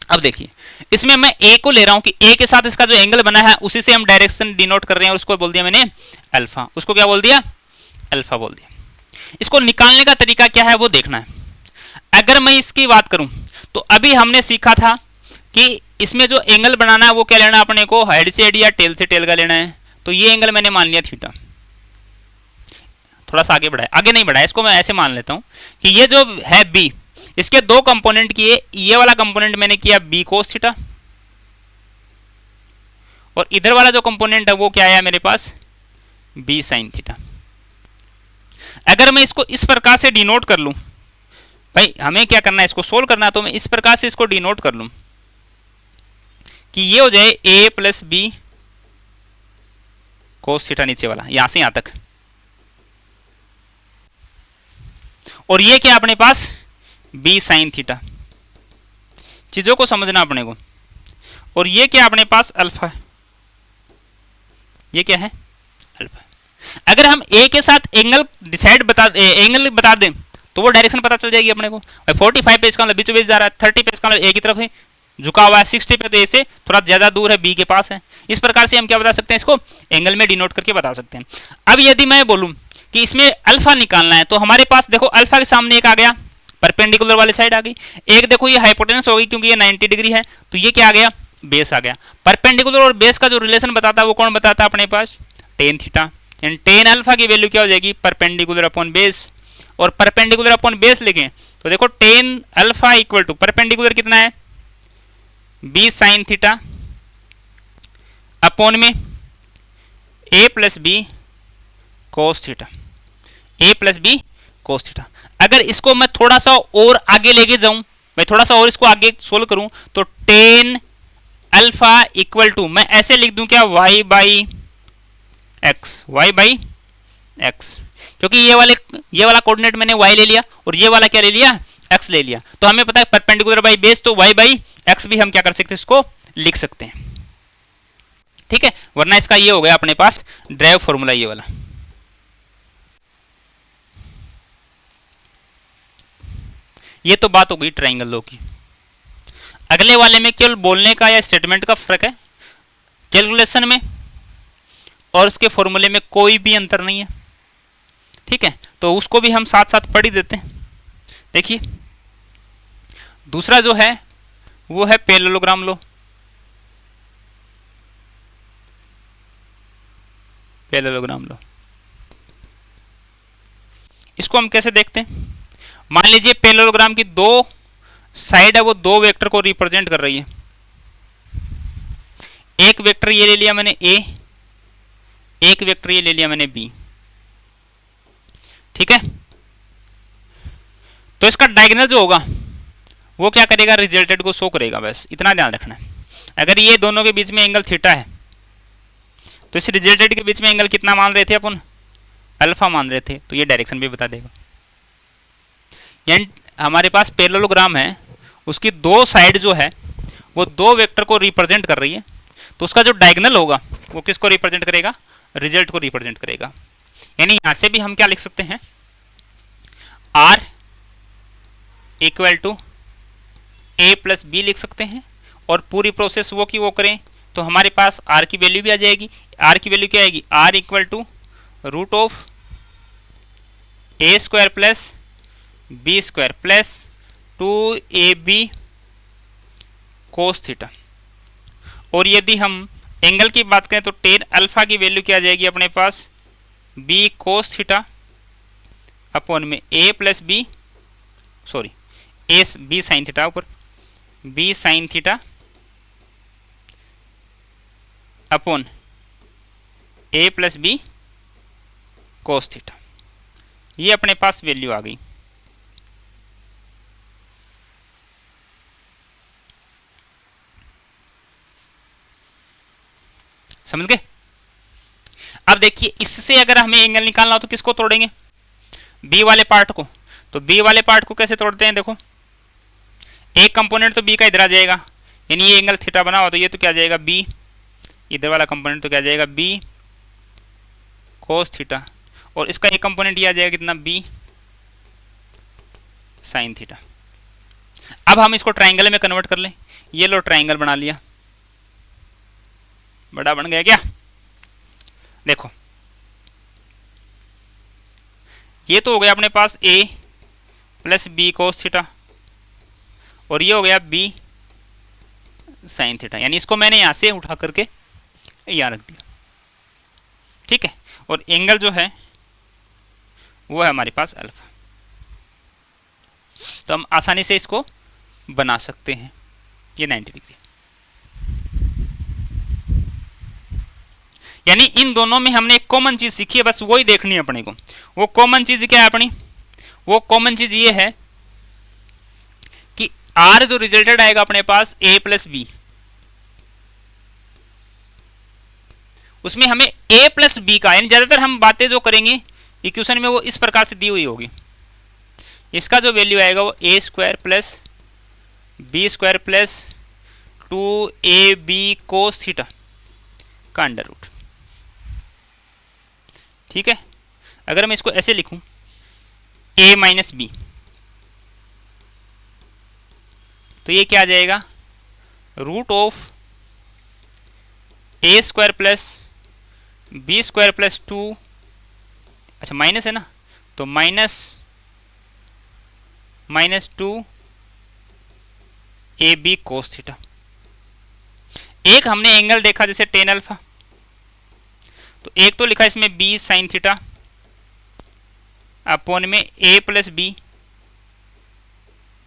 अब देखिए इसमें मैं ए को ले रहा हूं कि ए के साथ इसका जो एंगल बना है उसी से हम डायरेक्शन डिनोट कर रहे हैं, और उसको बोल दिया मैंने अल्फा। उसको क्या बोल दिया, अल्फा बोल दिया। इसको निकालने का तरीका क्या है वो देखना है। अगर मैं इसकी बात करूं तो अभी हमने सीखा था कि इसमें जो एंगल बनाना है वो क्या लेना है अपने को, हेड से हेड या टेल से टेल का लेना है। तो ये एंगल मैंने मान लिया थीटा। थोड़ा सा आगे बढ़ाया, आगे नहीं बढ़ाया, इसको मैं ऐसे मान लेता हूं कि ये जो है बी, इसके दो कंपोनेंट किए, ये वाला कंपोनेंट मैंने किया बी कोस थीटा और इधर वाला जो कंपोनेंट है वो क्या आया मेरे पास, बी साइन थीटा। अगर मैं इसको इस प्रकार से डिनोट कर लूं, भाई हमें क्या करना है, इसको सोल्व करना है, तो मैं इस प्रकार से इसको डिनोट कर लूं कि ये हो जाए ए प्लस बी कोस थीटा, नीचे वाला यहां से यहां तक, और ये क्या अपने पास बी साइन थीटा। चीजों को समझना अपने को। और ये क्या अपने पास अल्फा है, ये क्या है अल्फा। अगर हम ए के साथ एंगल एंगल बता दें तो वो डायरेक्शन पता चल जाएगी अपने को। 45 पे इसका मतलब बीचों बीच जा रहा है, 30 पे इसका मतलब ए की तरफ है झुका हुआ है, 60 पे तो ए से थोड़ा ज्यादा दूर है, बी के पास है। इस प्रकार से हम क्या बता सकते हैं, इसको एंगल में डिनोट करके बता सकते हैं। अब यदि मैं बोलूं कि इसमें अल्फा निकालना है तो हमारे पास देखो अल्फा के सामने एक आ गया, परपेंडिकुलर वाली साइड आ गई, एक देखो ये हाइपोटेनस होगी क्योंकि ये 90 डिग्री है, तो ये क्या आ गया, बेस आ गया। परपेंडिकुलर और बेस का जो रिलेशन बताता है वो कौन बताता है अपने पास, टेन थीटा। यानी टेन अल्फा की वैल्यू क्या हो जाएगी, परपेंडिकुलर अपॉन बेस। और परपेंडिकुलर अपॉन बेस लिखें तो देखो tan alpha equal to perpendicular कितना है, बी साइन थीटा अपॉन में A plus B cos theta, A plus B cos theta. अगर इसको मैं थोड़ा सा और आगे लेके जाऊं, मैं थोड़ा सा और इसको आगे सोल्व करूं, तो टेन अल्फा इक्वल टू मैं ऐसे लिख दूं क्या, y by x, y by x, क्योंकि ये वाला कोऑर्डिनेट मैंने y ले लिया और ये वाला क्या ले लिया, x ले लिया। तो हमें पता है परपेंडिकुलर बाई बेस, तो y बाई एक्स भी हम क्या कर सकते हैं, इसको लिख सकते हैं। ठीक है, वरना इसका ये हो गया अपने पास ड्राइव फॉर्मूला ये वाला। ये तो बात हो गई ट्राइंगल लॉ की। अगले वाले में केवल बोलने का या स्टेटमेंट का फर्क है, कैलकुलेशन में और उसके फॉर्मूले में कोई भी अंतर नहीं है। ठीक है, तो उसको भी हम साथ साथ पढ़ ही देते हैं। देखिए दूसरा जो है वो है पैरेललोग्राम लॉ। पैरेललोग्राम लॉ इसको हम कैसे देखते हैं, मान लीजिए पैरेललोग्राम की दो साइड है, वो दो वेक्टर को रिप्रेजेंट कर रही है। एक वेक्टर ये ले लिया मैंने ए, एक वेक्टर ये ले लिया मैंने बी। ठीक है, तो इसका डायगोनल जो होगा वो क्या करेगा, रिजल्टेड को शो करेगा। बस इतना ध्यान रखना है। अगर ये दोनों के बीच में एंगल थीटा है, तो इस रिजल्टेड के बीच में एंगल कितना मान रहे थे अपन, अल्फा मान रहे थे, तो ये डायरेक्शन भी बता देगा। यानी हमारे पास पैरेललोग्राम है, उसकी दो साइड जो है वो दो वेक्टर को रिप्रेजेंट कर रही है, तो उसका जो डायगोनल होगा वो किसको रिप्रेजेंट करेगा, रिजल्ट को रिप्रेजेंट करेगा। यानी यहां से भी हम क्या लिख सकते हैं, R equal to A plus B लिख सकते हैं, और पूरी प्रोसेस वो की वो करें तो हमारे पास आर की वैल्यू भी आ जाएगी। आर की वैल्यू क्या आएगी, R equal to root of A square plus B square plus 2ab cos theta. और यदि हम एंगल की बात करें तो टेन अल्फा की वैल्यू क्या आ जाएगी अपने पास, बी कोस थीटा अपॉन में A plus B, sorry A B sine theta, ऊपर B sine theta upon A plus B cos theta. ये अपने पास वैल्यू आ गई। समझ गए। अब देखिए इससे अगर हमें एंगल निकालना हो तो किसको तोड़ेंगे, बी वाले पार्ट को। तो बी वाले पार्ट को कैसे तोड़ते हैं, देखो एक कंपोनेंट तो बी का इधर आ जाएगा, यानी ये एंगल थीटा बना हुआ, तो ये तो क्या जाएगा बी, इधर वाला कंपोनेंट तो क्या जाएगा बी कोस थीटा, और इसका एक कंपोनेंट ये आ जाएगा कितना, बी साइन थीटा। अब हम इसको ट्राइंगल में कन्वर्ट कर लें, ये लो ट्राइंगल बना लिया, बड़ा बन गया क्या। देखो ये तो हो गया अपने पास a plus B cos theta, और ये हो गया b साइन थीटा। यानी इसको मैंने यहां से उठा करके यहां रख दिया। ठीक है, और एंगल जो है वो है हमारे पास अल्फा। तो हम आसानी से इसको बना सकते हैं, ये 90 डिग्री। यानी इन दोनों में हमने एक कॉमन चीज सीखी है, बस वही देखनी है अपने को। वो कॉमन चीज क्या है अपनी, वो कॉमन चीज ये है कि आर जो रिजल्टेड आएगा अपने पास ए प्लस बी, उसमें हमें ए प्लस बी का, यानी ज्यादातर हम बातें जो करेंगे इक्वेशन में वो इस प्रकार से दी हुई होगी। इसका जो वैल्यू आएगा वो A square plus B square plus 2ab cos theta का अंडर रूट। ठीक है, अगर मैं इसको ऐसे लिखूं a माइनस बी, तो ये क्या आ जाएगा, root of A square plus B square plus 2, अच्छा माइनस है ना, तो माइनस 2ab कोस थीटा। एक हमने एंगल देखा जैसे टेन अल्फा, तो एक तो लिखा इसमें b साइन थीटा अपॉन में a plus B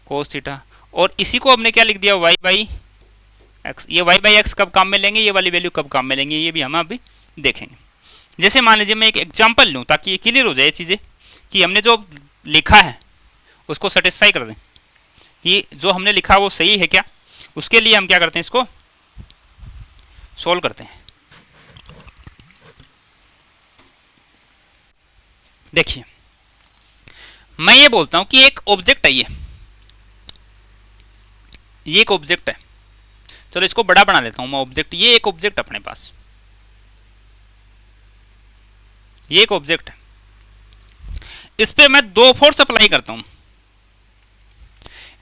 cos theta, और इसी को हमने क्या लिख दिया, y बाई एक्स। ये y बाई एक्स कब काम में लेंगे, ये वाली वैल्यू कब काम में लेंगे, ये भी हम अभी देखेंगे। जैसे मान लीजिए मैं एक एग्जांपल लूं ताकि ये क्लियर हो जाए चीजें, कि हमने जो लिखा है उसको सेटिस्फाई कर दें कि जो हमने लिखा वो सही है क्या, उसके लिए हम क्या करते हैं, इसको सोल्व करते हैं। देखिए मैं ये बोलता हूं कि एक ऑब्जेक्ट है, ये एक ऑब्जेक्ट है, चलो इसको बड़ा बना लेता हूं मैं ऑब्जेक्ट, ये एक ऑब्जेक्ट अपने पास, ये एक ऑब्जेक्ट है, इस पे मैं दो फोर्स अप्लाई करता हूं।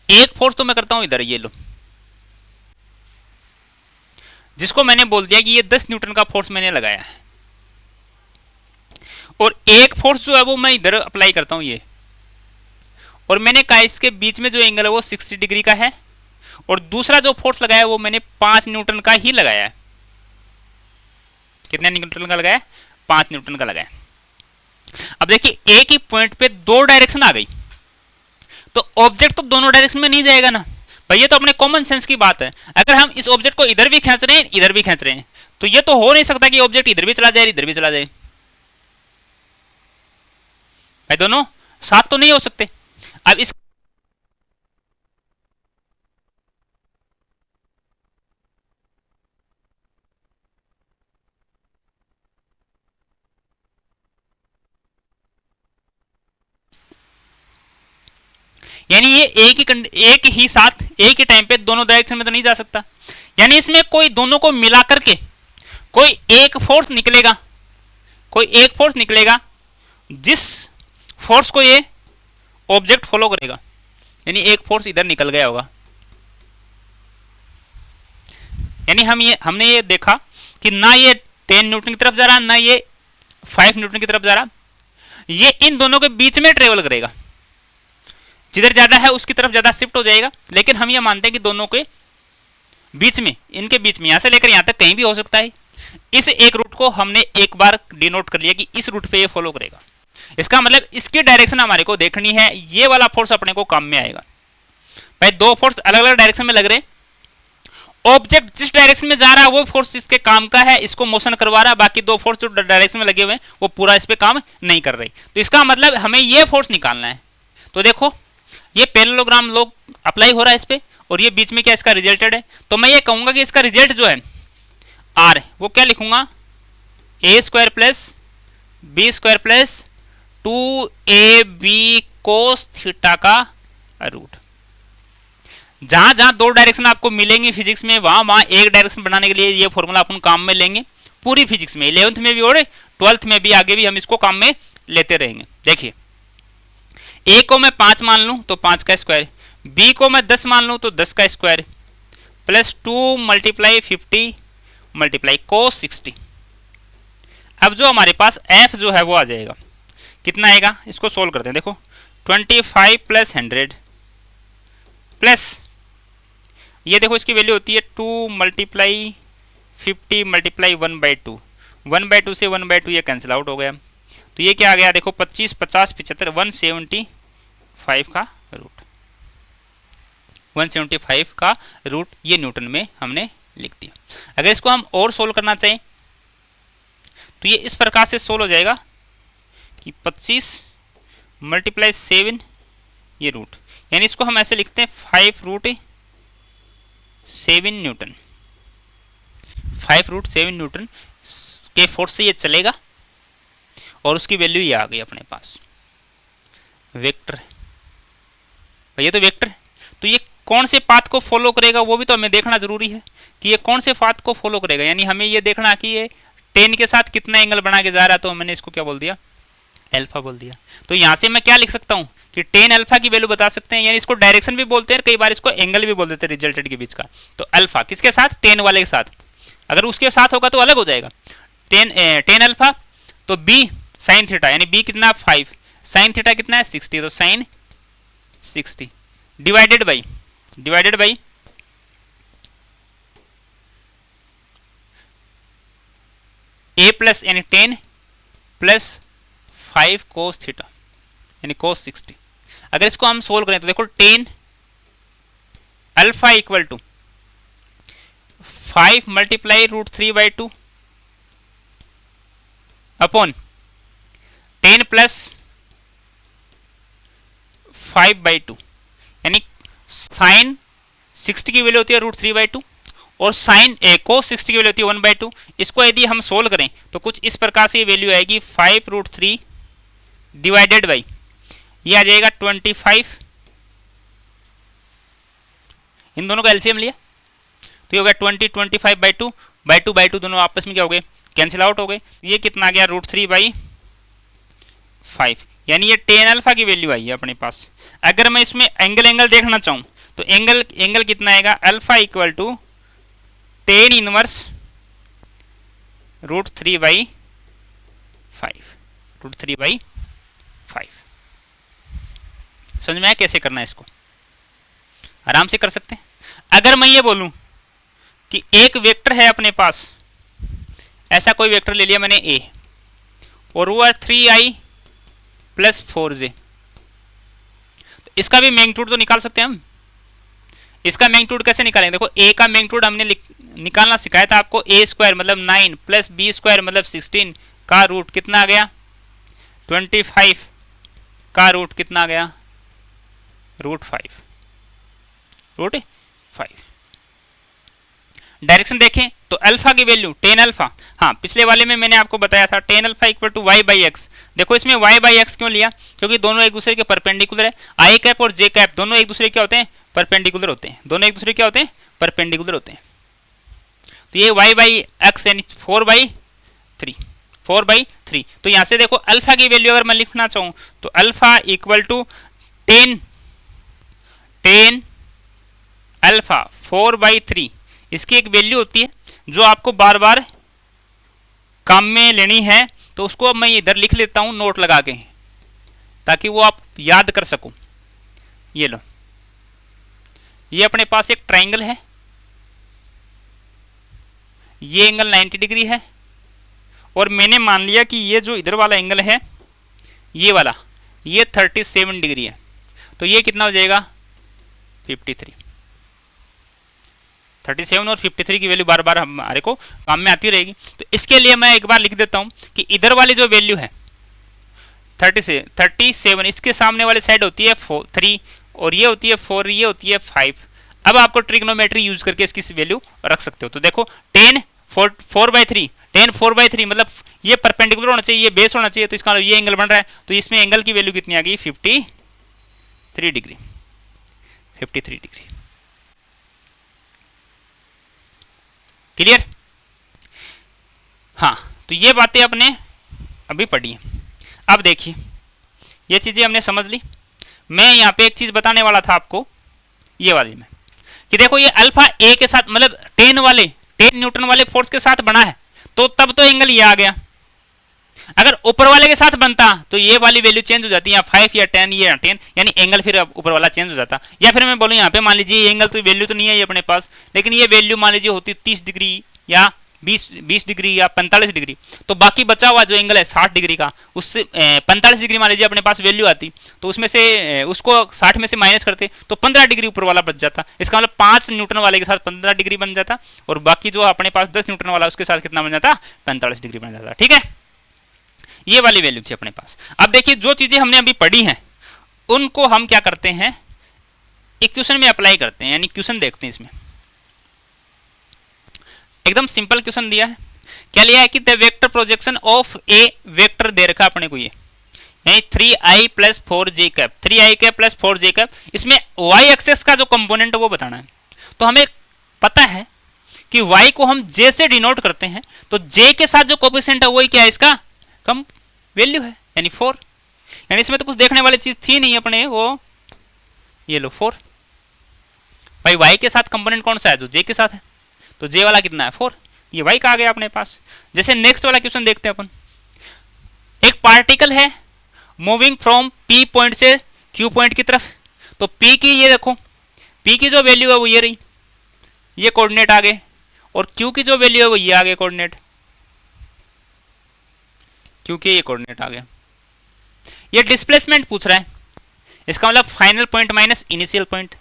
एक फोर्स तो मैं करता हूं इधर, ये लो, जिसको मैंने बोल दिया कि ये 10 न्यूटन का फोर्स मैंने लगाया है, और एक फोर्स जो है वो मैं इधर अप्लाई करता हूं ये, और मैंने कहा इसके बीच में जो एंगल है वो 60 डिग्री का है, और दूसरा जो फोर्स लगाया वो मैंने 5 न्यूटन का ही लगाया है। कितने न्यूटन का लगाया? 5 न्यूटन का लगाया। अब देखिए एक ही पॉइंट पे दो डायरेक्शन आ गई, तो ऑब्जेक्ट तो दोनों डायरेक्शन में नहीं जाएगा ना भाई, ये तो अपने कॉमन सेंस की बात है। अगर हम इस ऑब्जेक्ट को इधर भी खींच रहे हैं इधर भी खींच रहे हैं, तो ये तो हो नहीं सकता कि ऑब्जेक्ट इधर भी चला जाए इधर भी चला जाए भाई, दोनों साथ तो नहीं हो सकते। अब इस यानी ये एक ही साथ एक ही टाइम पे दोनों डायरेक्शन में तो नहीं जा सकता, यानी इसमें कोई दोनों को मिला करके कोई एक फोर्स निकलेगा, कोई एक फोर्स निकलेगा जिस फोर्स को ये ऑब्जेक्ट फॉलो करेगा, यानी एक फोर्स इधर निकल गया होगा। यानी हमने ये देखा कि ना ये 10 न्यूटन की तरफ जा रहा, ना ये 5 न्यूटन की तरफ जा रहा, ये इन दोनों के बीच में ट्रेवल करेगा, जिधर ज्यादा है उसकी तरफ ज्यादा शिफ्ट हो जाएगा। लेकिन हम ये मानते हैं कि दोनों के बीच में, इनके बीच में, यहां से लेकर यहां तक कहीं भी हो सकता है। इस एक रूट को हमने एक बार डिनोट कर लिया कि इस रूट पे ये फॉलो करेगा। इसका मतलब इसकी डायरेक्शन हमारे को देखनी है, ये वाला फोर्स अपने को काम में आएगा। भाई दो फोर्स अलग अलग डायरेक्शन में लग रहे, ऑब्जेक्ट जिस डायरेक्शन में जा रहा है वो फोर्स इसके काम का है, इसको मोशन करवा रहा है, बाकी दो फोर्स जो डायरेक्शन में लगे हुए हैं वो पूरा इस पे काम नहीं कर रही। तो इसका मतलब हमें ये फोर्स निकालना है। तो देखो ये पैरेललोग्राम लोग अप्लाई हो रहा है इस पे, और ये बीच में क्या इसका रिजल्टेड है। तो मैं ये कहूंगा कि इसका रिजल्ट जो है आर, वो क्या लिखूंगा, A square plus B square plus 2ab cos theta का रूट। जहां जहां दो डायरेक्शन आपको मिलेंगी फिजिक्स में, वहां वहां एक डायरेक्शन बनाने के लिए ये फॉर्मूला अपन काम में लेंगे पूरी फिजिक्स में, 11th में भी और 12th में भी, आगे भी हम इसको काम में लेते रहेंगे। देखिए ए को मैं 5 मान लूं तो 5 का स्क्वायर, बी को मैं 10 मान लूं तो 10 का स्क्वायर, प्लस 2 मल्टीप्लाई 50 मल्टीप्लाई कोस 60। अब जो हमारे पास एफ जो है वो आ जाएगा, कितना आएगा, इसको सोल्व करते हैं। देखो 25 प्लस 100 प्लस ये देखो इसकी वैल्यू होती है 2 मल्टीप्लाई 50 मल्टीप्लाई 1/2, 1/2 से 1/2 ये कैंसिल आउट हो गया। तो ये क्या आ गया, देखो 25 50 75 175 का रूट, 175 का रूट ये न्यूटन में हमने लिख दिया। अगर इसको हम और सोल्व करना चाहें तो ये इस प्रकार से सोल्व हो जाएगा कि 25 मल्टीप्लाई 7 ये रूट, यानी इसको हम ऐसे लिखते हैं 5√7 न्यूटन, 5√7 न्यूटन के फोर्स से ये चलेगा, और उसकी वैल्यू ये आ गई अपने पास, वेक्टर। ये तो वेक्टर है, तो ये कौन से पाथ को फॉलो करेगा वो भी तो हमें देखना जरूरी है कि ये कौन से पाथ को फॉलो करेगा। यानी हमें ये देखना कि ये 10 के साथ कितना एंगल बना के जा रहा है, तो मैंने इसको क्या बोल दिया, अल्फा बोल दिया। तो यहां से मैं क्या लिख सकता हूं कि 10 अल्फा की वैल्यू बता सकते हैं, यानी इसको डायरेक्शन भी बोलते हैं, कई बार इसको एंगल भी बोल देते हैं रिजल्टेड के बीच का। तो अल्फा किसके साथ, 10 वाले के साथ, अगर उसके साथ होगा तो अलग हो जाएगा, 10 अल्फा। तो बी साइन थीटा, यानी बी कितना 5, साइन थीटा कितना है 60, तो sine 60 divided by A plus यानी 10 प्लस 5 कोस थीटा यानी कोस 60। अगर इसको हम सोल्व करें तो देखो 10 alpha equal to 5 multiply √3/2 upon 10 plus 5/2, यानी साइन 60 की वैल्यू होती है √3/2 और साइन cos 60 की वैल्यू होती है 1/2। इसको यदि हम सोल्व करें तो कुछ इस प्रकार से ये वैल्यू आएगी 5√3 डिवाइडेड बाई, ये आ जाएगा 25, इन दोनों का एलसीएम लिया तो ये हो गया 25/2 दोनों आपस में क्या हो गए, कैंसिल आउट हो गए। ये कितना आ गया √3/5, यानी ये tan अल्फा की वैल्यू आई है अपने पास। अगर मैं इसमें एंगल देखना चाहूँ तो एंगल कितना आएगा, alpha equal to tan inverse √3/5। समझ में आया कैसे करना है इसको, आराम से कर सकते हैं। अगर मैं ये बोलूं कि एक वेक्टर है अपने पास, ऐसा कोई वेक्टर ले लिया मैंने a और वो है 3i + 4j, तो इसका भी मैग्नीट्यूड तो निकाल सकते हैं हम। इसका मैग्नीट्यूड कैसे निकालेंगे, देखो a का मैग्नीट्यूड हमने निकालना सिखाया था आपको, a² मतलब 9 + b² मतलब 16 का रूट कितना आ गया 25 का रूट कितना आ गया √5। डायरेक्शन देखें तो अल्फा की वैल्यू tan अल्फा, हाँ पिछले वाले में मैंने आपको बताया था tan alpha equal to y/x। देखो इसमें y/x क्यों लिया, क्योंकि दोनों एक दूसरे के परपेंडिकुलर है। i कैप और j कैप दोनों एक दूसरे क्या होते हैं, परपेंडिकुलर होते हैं, दोनों एक दूसरे क्या होते हैं, परपेंडिकुलर होते हैं। तो ये y/x यानी 4/3। तो यहाँ से देखो अल्फा की वैल्यू अगर मैं लिखना चाहूँ तो alpha equal to tan alpha 4/3, इसकी एक वैल्यू होती है जो आपको बार बार काम में लेनी है, तो उसको अब मैं इधर लिख लेता हूं नोट लगा के, ताकि वो आप याद कर सको। ये लो, ये अपने पास एक ट्राइंगल है, ये एंगल 90 डिग्री है और मैंने मान लिया कि ये जो इधर वाला एंगल है ये वाला, ये 37 डिग्री है। तो ये कितना हो जाएगा 53। 37 और 53 की वैल्यू बार बार हमारे को काम में आती रहेगी। तो इसके लिए मैं एक बार लिख देता हूं कि इधर वाली जो वैल्यू है 37, इसके सामने वाली साइड होती है 3 और ये होती है 4, ये होती है 5। अब आपको ट्रिग्नोमेट्री यूज करके इसकी वैल्यू रख सकते हो। तो देखो tan 4/3 मतलब ये परपेंडिकुलर होना चाहिए, ये बेस होना चाहिए, तो इसका मतलब ये एंगल बन रहा है। तो इसमें एंगल की वैल्यू कितनी आ गई 53 डिग्री। क्लियर? हाँ, तो ये बातें आपने अभी पढ़ी हैं। अब देखिए ये चीजें हमने समझ ली। मैं यहाँ पे एक चीज बताने वाला था आपको, ये वाली में, कि देखो ये अल्फा ए के साथ मतलब 10 न्यूटन वाले फोर्स के साथ बना है, तो तब तो एंगल ये आ गया। अगर ऊपर वाले के साथ बनता तो ये वाली वैल्यू चेंज हो जाती है, 5 या 10 या 10, यानी एंगल फिर ऊपर वाला चेंज हो जाता। या फिर मैं बोलूँ यहाँ पे मान लीजिए एंगल तो वैल्यू तो नहीं है ये अपने पास, लेकिन ये वैल्यू मान लीजिए होती 30 डिग्री या 20 डिग्री या 45 डिग्री, तो बाकी बचा हुआ जो एंगल है 60 डिग्री का, उससे 45 डिग्री मान लीजिए अपने पास वैल्यू आती, तो उसमें से उसको 60 में से माइनस करते तो 15 डिग्री ऊपर वाला बच जाता। इसका मतलब 5 न्यूटन वाले के साथ 15 डिग्री बन जाता, और बाकी जो अपने पास 10 न्यूटन वाला उसके साथ कितना बन जाता, 45 डिग्री बन जाता। ठीक है, ये वाली वैल्यू थी अपने पास। अब देखिए जो चीजें हमने अभी पढ़ी हैं उनको हम क्या करते हैं, इक्वेशन में अप्लाई करते हैं, यानी क्वेश्चन देखते हैं। इसमें एकदम सिंपल क्वेश्चन दिया है। क्या लिया है कि the vector projection of A vector दे रखा अपने को, ये यानी 3i + 4j cap, 3i cap + 4j cap. इसमें y एक्सेस का जो कंपोनेंट है वो बताना है। तो हमें पता है कि y को हम j से डिनोट करते हैं, तो j के साथ जो कोफिशिएंट है वही क्या है, इसका कम वैल्यू है, यानी 4। यानी इसमें तो कुछ देखने वाली चीज थी नहीं अपने, वो ये लो 4। भाई y के साथ कंपोनेंट कौन सा है, जो j के साथ है, तो j वाला कितना है 4, ये y का आ गया अपने पास। जैसे नेक्स्ट वाला क्वेश्चन देखते हैं अपन। एक पार्टिकल है मूविंग फ्रॉम p पॉइंट से q पॉइंट की तरफ, तो p की ये देखो, p की जो वैल्यू है वो ये रही, ये कोऑर्डिनेट आ गए, और q की जो वैल्यू है वो ये आ गए कोऑर्डिनेट, क्योंकि ये कोऑर्डिनेट आ गया। ये डिस्प्लेसमेंट पूछ रहा है, इसका मतलब final point minus initial point,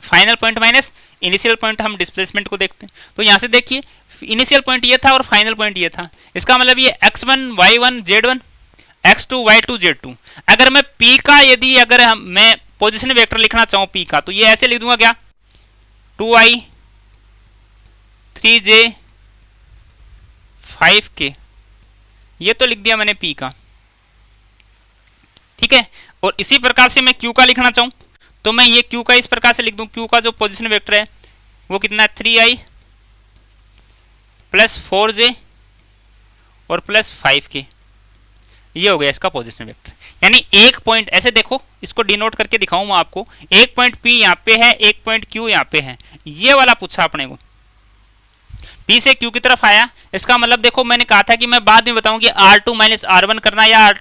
final point minus initial point, हम डिस्प्लेसमेंट को देखते हैं। तो यहाँ से देखिए इनिशियल पॉइंट ये था और फाइनल पॉइंट ये था, इसका मतलब ये x1 y1 z1 x2 y2 z2। अगर मैं p का यदि अगर मैं पोजीशन वेक्टर लिखना चाहूं पी का, तो ये ऐसे लिख दूंगा क्या, 2i 3j 5k, ये तो लिख दिया मैंने पी का, ठीक है। और इसी प्रकार से मैं क्यू का लिखना चाहूं तो मैं ये क्यू का इस प्रकार से लिख दूं, क्यू का जो पोजीशन वेक्टर है वो कितना है, 3i प्लस 4j और प्लस 5k, ये हो गया इसका पोजीशन वेक्टर। यानी एक पॉइंट ऐसे देखो, इसको डिनोट करके दिखाऊं मैं आपको, एक पॉइंट P यहाँ पे है, एक पॉइंट Q यहाँ पे है, ये वाला पूछा अपने को, P से Q की तरफ आया, इसका मतलब देखो मैंने कहा था कि मैं बाद में बताऊं कि R2 माइनस R1 करना है या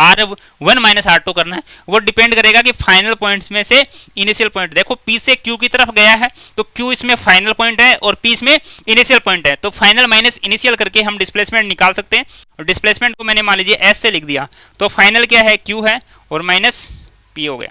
R1 माइनस R2 करना है, वो डिपेंड करेगा कि फाइनल पॉइंट्स में से इनिशियल पॉइंट। देखो P से Q की तरफ गया है तो Q इसमें फाइनल पॉइंट है और P इसमें इनिशियल पॉइंट है, तो फाइनल माइनस इनिशियल करके हम डिस्प्लेसमेंट निकाल सकते हैं। और डिस्प्लेसमेंट को मैंने मान लीजिए S से लिख दिया, तो फाइनल क्या है, Q है और माइनस P हो गया।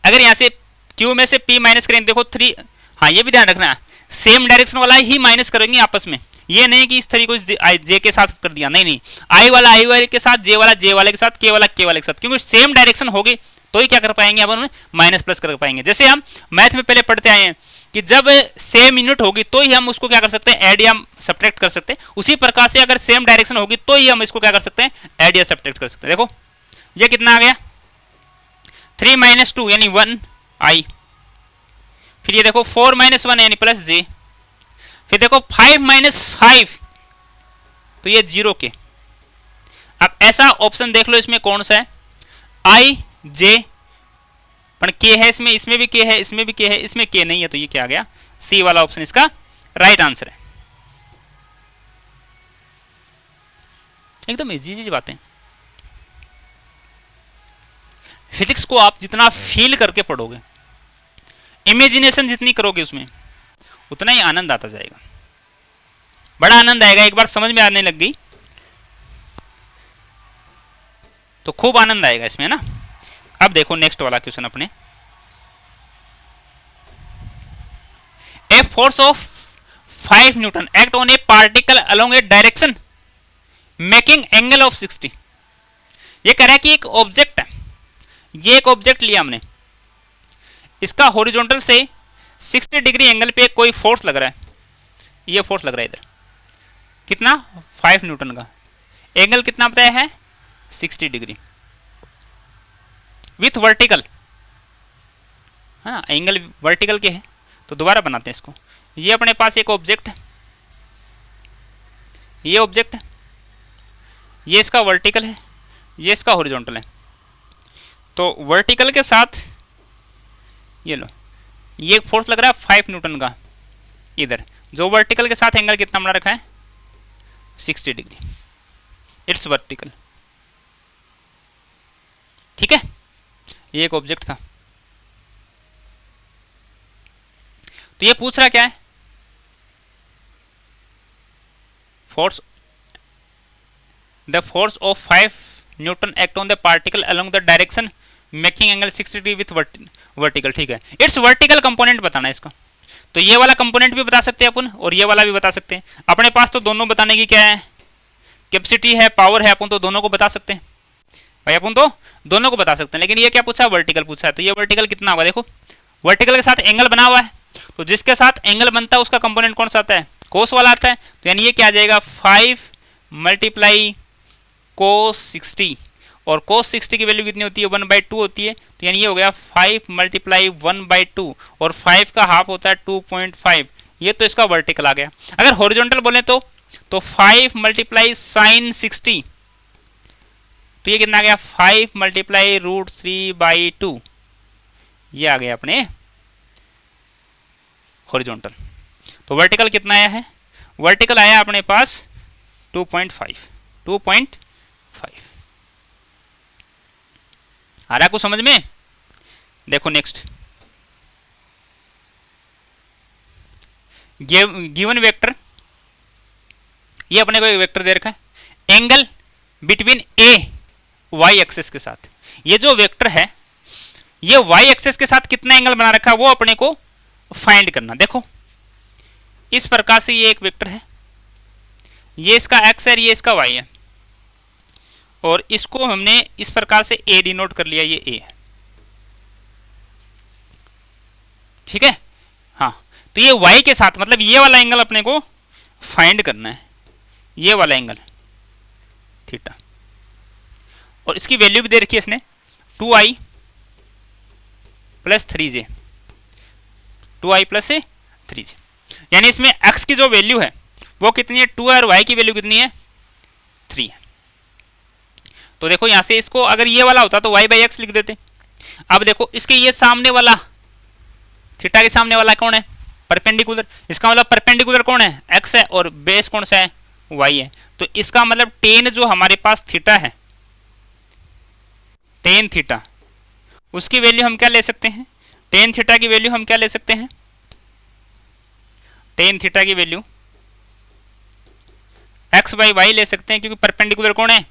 अगर यहाँ से Q में से P माइनस करें, देखो 3, हाँ ये भी ध्यान रखना, सेम डायरेक्शन वाला ही माइनस करेंगे आपस में, ये नहीं कि इस तरीके से जे के साथ कर दिया, नहीं, आई वाला आई वाले के साथ, जे वाला जे वाले के साथ, के वाला के वाले के साथ, क्योंकि सेम डायरेक्शन होगी तो ही क्या कर पाएंगे अपन माइनस प्लस कर पाएंगे। जैसे हम मैथ में पहले पढ़ते आए हैं कि जब सेम यूनिट होगी तो ही हम उसको क्या कर सकते हैं, ऐड या सब्ट्रैक्ट कर सकते हैं, उसी प्रकार से अगर सेम डायरेक्शन होगी तो ही हम इसको क्या कर सकते हैं, ऐड या सब्ट्रैक्ट कर सकते हैं। देखो ये कितना आ गया, 3 माइनस 2 यानी 1i, फिर ये देखो 4 माइनस 1 यानी प्लस j, फिर देखो 5 माइनस 5 तो ये 0k। अब ऐसा ऑप्शन देख लो इसमें कौन सा है, i j, पर k है इसमें, इसमें भी k है, इसमें भी k है, इसमें k नहीं है, तो ये क्या आ गया, C वाला ऑप्शन इसका राइट आंसर है। एकदम इजी बातें। फिजिक्स को आप जितना फील करके पढ़ोगे, इमेजिनेशन जितनी करोगे उसमें, उतना ही आनंद आता जाएगा, बड़ा आनंद आएगा। एक बार समझ में आने लग गई तो खूब आनंद आएगा इसमें, ना। अब देखो नेक्स्ट वाला क्वेश्चन अपने, a force of 5 Newton act on A particle along A direction making angle of 60। ये कह रहा है कि एक ऑब्जेक्ट है, ये एक ऑब्जेक्ट लिया हमने, इसका हॉरिजॉन्टल से 60 डिग्री एंगल पे कोई फोर्स लग रहा है, ये फोर्स लग रहा है इधर, कितना, 5 न्यूटन का, एंगल कितना बताया है, 60 डिग्री विथ वर्टिकल, है ना, एंगल वर्टिकल के है। तो दोबारा बनाते हैं इसको, ये अपने पास एक ऑब्जेक्ट है, ये ऑब्जेक्ट है, ये इसका वर्टिकल है, ये इसका हॉरिजॉन्टल है। तो वर्टिकल के साथ ये लो, ये एक फोर्स लग रहा है 5 न्यूटन का इधर, जो वर्टिकल के साथ एंगल कितना बना रखा है, 60 डिग्री, इट्स वर्टिकल, ठीक है। ये एक ऑब्जेक्ट था, तो ये पूछ रहा क्या है, force, the force of 5 Newton act on the particle along the direction making angle 60 degree with vertical, ठीक है। इट्स वर्टिकल कंपोनेंट बताना है इसका, तो ये वाला कंपोनेंट भी बता सकते हैं अपन और ये वाला भी बता सकते हैं। अपने पास तो दोनों बताने की क्या है, कैपेसिटी है, पावर है, अपन तो दोनों को बता सकते हैं भाई, अपन तो दोनों को बता सकते हैं। लेकिन ये क्या पूछा, वर्टिकल पूछा है, तो ये वर्टिकल कितना होगा, देखो वर्टिकल के साथ एंगल बना हुआ है, तो जिसके साथ एंगल बनता है उसका कंपोनेंट कौन सा आता है, कोस वाला आता है। तो यानी ये क्या आ जाएगा, 5 मल्टीप्लाई कोस 60, और कोस 60 की वैल्यू कितनी होती है, 1/2 होती है, तो यानी ये हो गया 5 मल्टीप्लाई 1/2, और 5 का हाफ होता है 2.5, ये तो इसका वर्टिकल आ गया। अगर हॉरिजॉन्टल बोले तो 5 मल्टीप्लाई साइन 60, तो ये कितना आ गया, 5 मल्टीप्लाई √3/2, ये आ गया अपने हॉरिजॉन्टल। तो वर्टिकल कितना आया है, वर्टिकल आया अपने पास 2.5 आ रहा है कुछ समझ में। देखो नेक्स्ट, गिवन वेक्टर, ये अपने को एक वेक्टर दे रखा है, एंगल बिटवीन ए वाई एक्सेस के साथ, ये जो वेक्टर है ये वाई एक्सेस के साथ कितना एंगल बना रखा है वो अपने को फाइंड करना। देखो इस प्रकार से ये एक वेक्टर है, ये इसका एक्स है, ये इसका वाई है, और इसको हमने इस प्रकार से ए डिनोट कर लिया, ये ए है, ठीक है। हाँ, तो ये y के साथ मतलब ये वाला एंगल अपने को फाइंड करना है, ये वाला एंगल थीटा, और इसकी वैल्यू भी दे रखी है इसने 2i plus 3j, 2i plus 3j, यानी इसमें x की जो वैल्यू है वो कितनी है 2 है और y की वैल्यू कितनी है 3 है। तो देखो यहां से इसको अगर ये वाला होता तो y बाई एक्स लिख देते। अब देखो इसके ये सामने वाला थीटा के सामने वाला कौन है परपेंडिकुलर, इसका मतलब परपेंडिकुलर कौन है x है और बेस कौन सा है y है। तो इसका मतलब टेन जो हमारे पास थीटा है, टेन थीटा, उसकी वैल्यू हम क्या ले सकते हैं, टेन थीटा की वैल्यू हम क्या ले सकते हैं, टेन थीटा की वैल्यू x बाई वाई ले सकते हैं, क्योंकि परपेंडिकुलर कौन है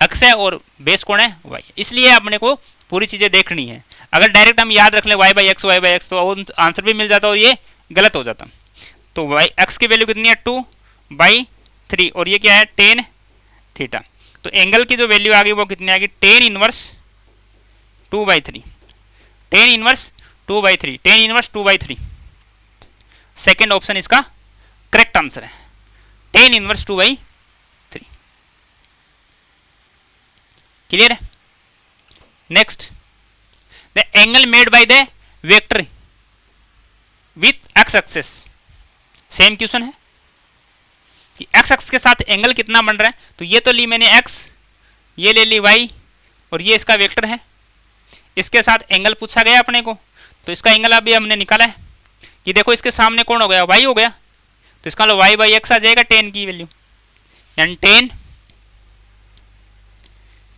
x है और बेस कौन है y। इसलिए अपने को पूरी चीजें देखनी है। अगर डायरेक्ट हम याद रख ले y बाई एक्स तो आंसर भी मिल जाता और ये गलत हो जाता। तो y x की वैल्यू कितनी है 2/3 और ये क्या है टेन थीटा। तो एंगल की जो वैल्यू आ गई वो कितनी आ गई tan inverse 2/3, tan inverse 2/3, tan inverse 2/3। Second option इसका करेक्ट आंसर है, टेन इनवर्स 2/3। क्लियर है। Next, the angle made by the vector with x axis. Same question है कि एक्स एक्स के साथ एंगल कितना बन रहा है। तो ये तो ली मैंने एक्स, ये ले ली वाई और ये इसका वेक्टर है, इसके साथ एंगल पूछा गया अपने को। तो इसका एंगल अभी हमने निकाला है कि देखो इसके सामने कौन हो गया वाई हो गया, तो इसका वाई बाई एक्स आ जाएगा टेन की वैल्यू, यानी tan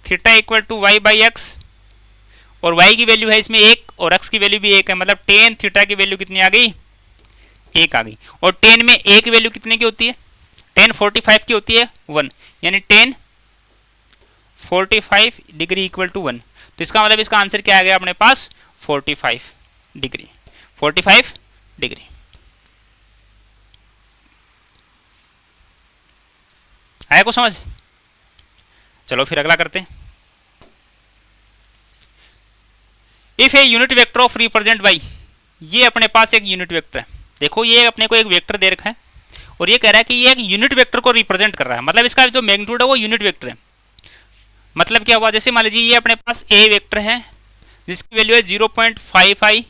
theta equal to y by x, और y की वैल्यू है इसमें एक और x की वैल्यू भी एक है, मतलब टेन थीटा की वैल्यू कितनी आ गई एक आ गई। और टेन में एक वैल्यू कितने की होती है, टेन 45 की होती है 1, यानी टेन 45 डिग्री इक्वल टू 1। तो इसका मतलब इसका आंसर क्या आ गया अपने पास 45 डिग्री, 45 डिग्री। आया को समझ। चलो फिर अगला करते हैं। If a unit vector of represent by, ये अपने पास एक यूनिट वेक्टर है। देखो ये अपने को एक वेक्टर दे रखा है और ये कह रहा है कि ये एक यूनिट वेक्टर को रिप्रेजेंट कर रहा है, मतलब इसका जो मैग्नीट्यूड है वो यूनिट वेक्टर है। मतलब क्या हुआ, जैसे मान लीजिए ये अपने पास ए वेक्टर है जिसकी वैल्यू है 0.55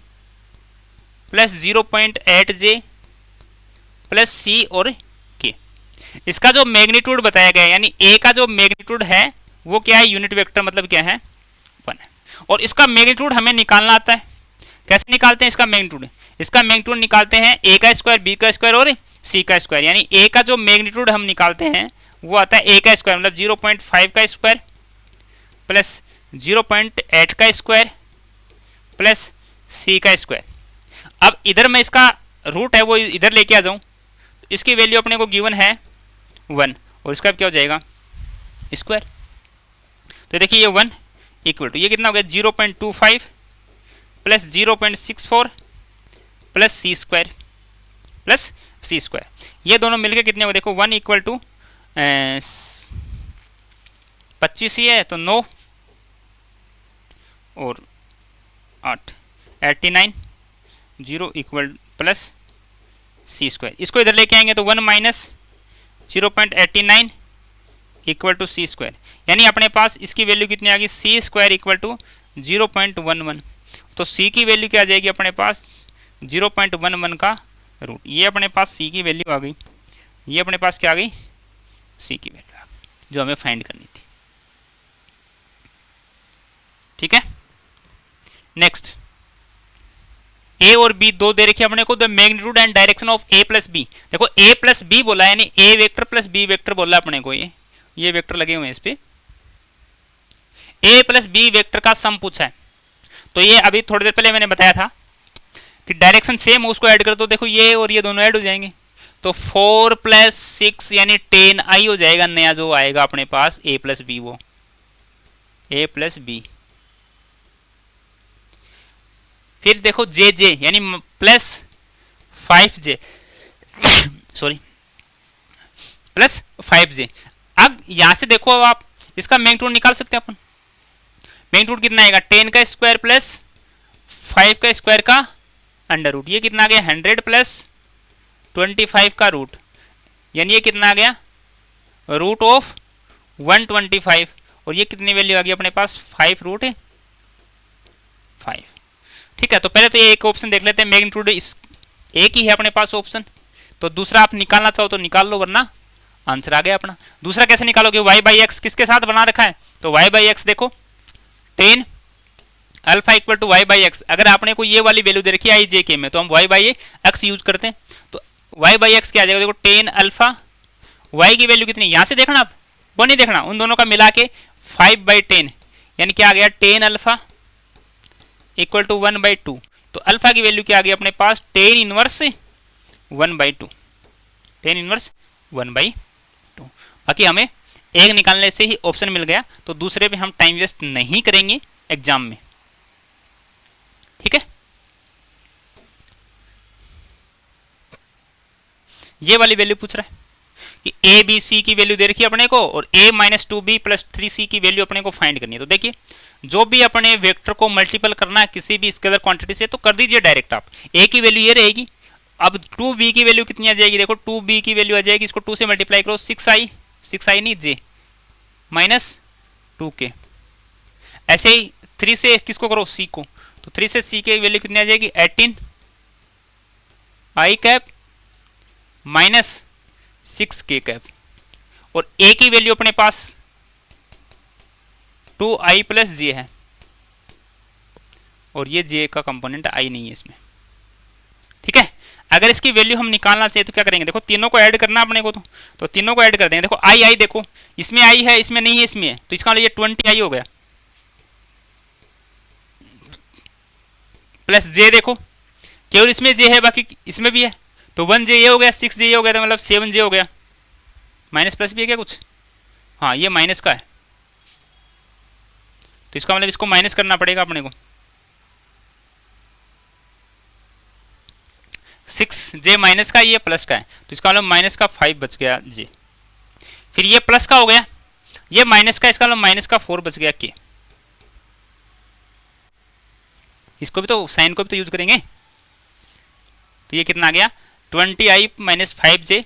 प्लस 0.8j प्लस सी और के। इसका जो मैग्नीट्यूड बताया गया है, यानी ए का जो मैग्नीट्यूड है वो क्या है यूनिट वेक्टर, मतलब क्या है 1 है। और इसका मैग्नीट्यूड हमें निकालना आता है। कैसे निकालते हैं इसका मैग्नीट्यूड, इसका मैग्नीट्यूड निकालते हैं ए का स्क्वायर बी का स्क्वायर और सी का स्क्वायर, यानी ए का जो मैग्नीट्यूड हम निकालते हैं वो आता है ए का स्क्वायर मतलब 0.5 का स्क्वायर प्लस 0.8 का स्क्वायर प्लस सी का स्क्वायर। अब इधर मैं इसका रूट है वो इधर लेके आ जाऊं, इसकी वैल्यू अपने को गिवन है 1 और इसका क्या हो जाएगा स्क्वायर। तो देखिए ये 1 इक्वल टू ये कितना हो गया 0.25 plus 0.64 plus C square plus C square. ये दोनों मिलके कितने हो, देखो 1 इक्वल टू 25 ही है तो 9 और 8 89 0 इक्वल प्लस सी स्क्वायर। इसको इधर लेके आएंगे तो 1 minus 0.89 equal to C square, यानी अपने पास इसकी वैल्यू कितनी आ गई सी स्क्वायर इक्वल टू 0.11। तो सी की वैल्यू क्या आ जाएगी अपने पास 0.11 का रूट। ये अपने पास सी की वैल्यू आ गई, ये अपने पास क्या आ गई सी की वैल्यू आ गई जो हमें फाइंड करनी थी। ठीक है। नेक्स्ट, ए और बी दो दे रखी अपने को, the magnitude and direction of A plus B. देखो ए प्लस बी बोला है, यानी A vector plus B vector बोला अपने को, ये वेक्टर लगे हुए हैं इस पे। ए प्लस बी वेक्टर का सम पूछा है, तो ये अभी थोड़ी देर पहले मैंने बताया था कि डायरेक्शन सेम हो उसको ऐड कर दो। देखो ये और ये दोनों ऐड हो जाएंगे तो 4 प्लस 6 यानी 10 आई हो जाएगा नया जो आएगा अपने पास ए प्लस बी, वो ए प्लस बी। फिर देखो जे जे यानी plus 5j sorry plus 5j। अब यहां से देखो अब आप इसका मैग्नीट्यूड निकाल सकते हैं अपन। मैग्नीट्यूड कितना आएगा 10 का स्क्वायर प्लस 5 का स्क्वायर का अंडर रूट, ये कितना आ गया 100 प्लस 25 का रूट, यानी ये कितना आ गया रूट ऑफ 125, और ये कितनी वैल्यू आ गई अपने पास 5 रूट 5। ठीक है, तो पहले तो ये एक ऑप्शन देख लेते हैं, मैग्नीट्यूड एक ही है अपने पास ऑप्शन, तो दूसरा आप निकालना चाहो तो निकाल लो, वरना आंसर आ गया अपना। दूसरा कैसे निकालोगे, y बाई एक्स किसके साथ बना रखा है, तो y बाई एक्स देखो tan alpha equal to y by x. अगर आपने को ये वाली वैल्यू दे रखी है आई जे के में, तो हम y बाई एक्स यूज करते हैं, तो y बाई एक्स क्या आ जाएगा, देखो टेन अल्फा, y की वैल्यू कितनी यहां से देखना, आप वो नहीं देखना, उन दोनों का मिला के 5/10, यानी क्या आ गया 10 अल्फा इक्वल टू 1/2। तो अल्फा की वैल्यू क्या आ गई अपने पास 10 इनवर्स 1/2, 10 इनवर्स 1/2। बाकी हमें एक निकालने से ही ऑप्शन मिल गया, तो दूसरे पे हम टाइम वेस्ट नहीं करेंगे एग्जाम में। ठीक है, ये वाली वैल्यू पूछ रहा है कि ए बी सी की वैल्यू दे रखी है अपने को, और a minus 2b plus 3c की वैल्यू अपने को फाइंड करनी है। तो देखिए, जो भी अपने वेक्टर को मल्टीपल करना है किसी भी स्केलर क्वांटिटी से, तो कर दीजिए डायरेक्ट आप। a की वैल्यू ये रहेगी, अब 2b की वैल्यू कितनी आ जाएगी, देखो 2b की वैल्यू आ जाएगी, इसको 2 से मल्टीप्लाई करो 6i नहीं j माइनस 2k। ऐसे ही 3 से किसको करो c को, तो 3 से c की वैल्यू कितनी आ जाएगी 18i cap minus 6k cap, और a की वैल्यू अपने पास 2i प्लस j है, और ये j का कंपोनेंट i नहीं है इसमें। ठीक है, अगर इसकी वैल्यू हम निकालना चाहिए तो क्या करेंगे, देखो तीनों को ऐड करना अपने को, तो तीनों को ऐड कर देंगे। देखो i देखो, इसमें i है, इसमें नहीं है, इसमें है, तो इसका मतलब ये 20i हो गया, प्लस j देखो केवल इसमें j है, बाकी इसमें भी है, तो 1j ये हो गया, 6j ये हो गया, तो मतलब 7j हो गया। माइनस प्लस भी है क्या कुछ, हाँ ये माइनस का है, तो इसका मतलब इसको माइनस करना पड़ेगा अपने को। 6j माइनस का, ये प्लस का है, तो इसका मतलब माइनस का 5 बच गया j। फिर ये प्लस का हो गया, ये माइनस का, इसका मतलब माइनस का 4 बच गया k। इसको भी तो साइन को भी तो यूज करेंगे, तो ये कितना आ गया 20i माइनस 5j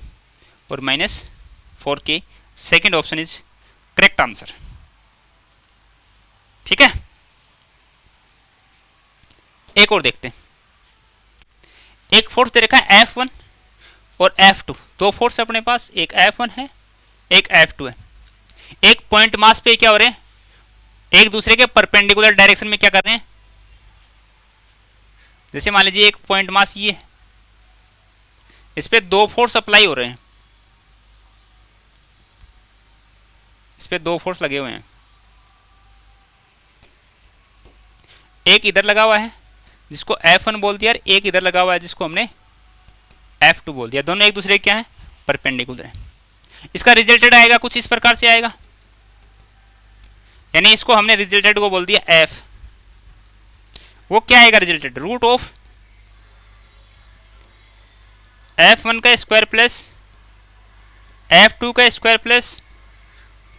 और minus 4k। Second option is correct answer. ठीक है, एक और देखते हैं। एक फोर्स दे रखा है F1 और F2, दो फोर्स अपने पास, एक F1 है एक F2 है। एक पॉइंट मास पे क्या हो रहे हैं, एक दूसरे के परपेंडिकुलर डायरेक्शन में क्या कर रहे हैं, जैसे मान लीजिए एक पॉइंट मास ये है, इस पे दो फोर्स अप्लाई हो रहे हैं, इस पे दो फोर्स लगे हुए हैं, एक इधर लगा हुआ है जिसको F1 बोल दिया, और एक इधर लगा हुआ है जिसको हमने F2 बोल दिया। दोनों एक दूसरे के क्या है, परपेंडिकुलर है। इसका रिजल्टेड आएगा कुछ इस प्रकार से आएगा, यानी इसको हमने रिजल्टेड को बोल दिया F, वो क्या आएगा रिजल्टेड, रूट ऑफ F1 का स्क्वायर प्लस F2 का स्क्वायर प्लस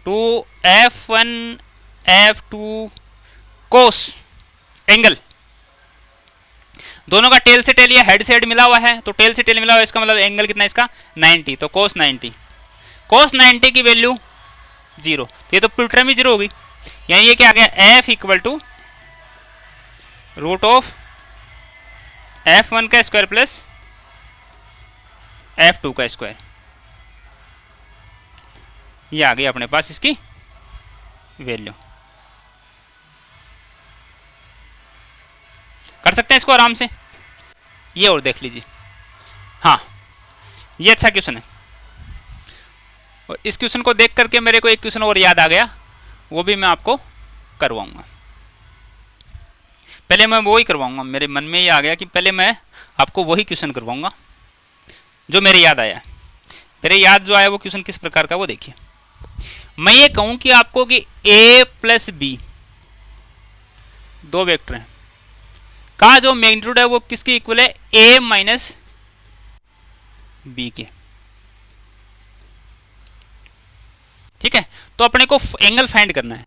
2F1 F2 कोस एंगल। दोनों का टेल से टेल या हेड से हेड मिला हुआ है, तो टेल से टेल मिला हुआ है, इसका मतलब एंगल कितना है इसका 90, तो कोस 90। कोस 90 की वैल्यू 0, तो ये तो पूरी टर्म ही 0 होगी, यानी ये क्या आ गया F equal to root of F1 का स्क्वायर प्लस F2 का स्क्वायर। ये आ गई अपने पास इसकी वैल्यू। कर सकते हैं इसको आराम से। ये और देख लीजिए, हाँ ये अच्छा क्वेश्चन है, और इस क्वेश्चन को देख करके मेरे को एक क्वेश्चन और याद आ गया, वो भी मैं आपको करवाऊंगा। पहले मैं वो ही करवाऊंगा, मेरे मन में ये आ गया कि पहले मैं आपको वही क्वेश्चन करवाऊंगा जो मेरे याद आया। मेरे याद जो आया वो क्वेश्चन किस प्रकार का, वो देखिए। मैं ये कहूं कि आपको कि a प्लस बी दो वेक्टर हैं, का जो मैग्नीट्यूड है वो किसके इक्वल है, a माइनस बी के। ठीक है, तो अपने को एंगल फाइंड करना है,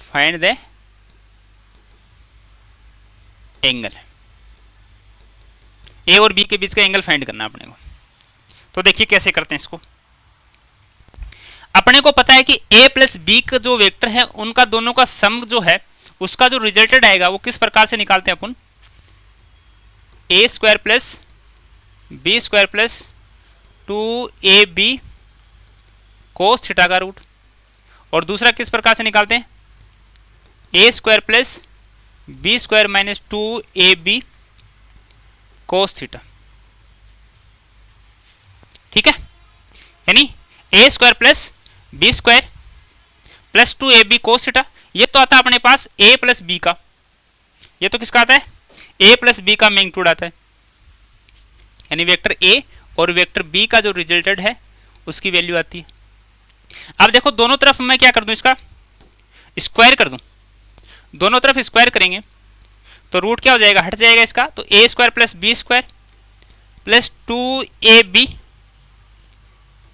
फाइंड द एंगल, ए और बी के बीच का एंगल फाइंड करना अपने को। तो देखिए कैसे करते हैं इसको। अपने को पता है कि ए प्लस बी का जो वेक्टर है उनका दोनों का सम जो है उसका जो रिजल्टेड आएगा वो किस प्रकार से निकालते हैं अपन, A square plus B square plus 2ab cos theta का रूट, और दूसरा किस प्रकार से निकालते हैं, A square plus B square minus 2ab cos theta. ठीक है, यानी A square plus B square plus 2ab cos theta, ये तो आता है अपने पास a प्लस बी का, ये तो किसका आता है, a प्लस बी का मैग्नीट्यूड आता है, यानी वेक्टर a और वेक्टर b का जो रिजल्टेड है उसकी वैल्यू आती है। अब देखो दोनों तरफ मैं क्या कर दूं, इसका स्क्वायर कर दूं, दोनों तरफ स्क्वायर करेंगे तो रूट क्या हो जाएगा, हट जाएगा इसका, तो A square plus B square plus 2ab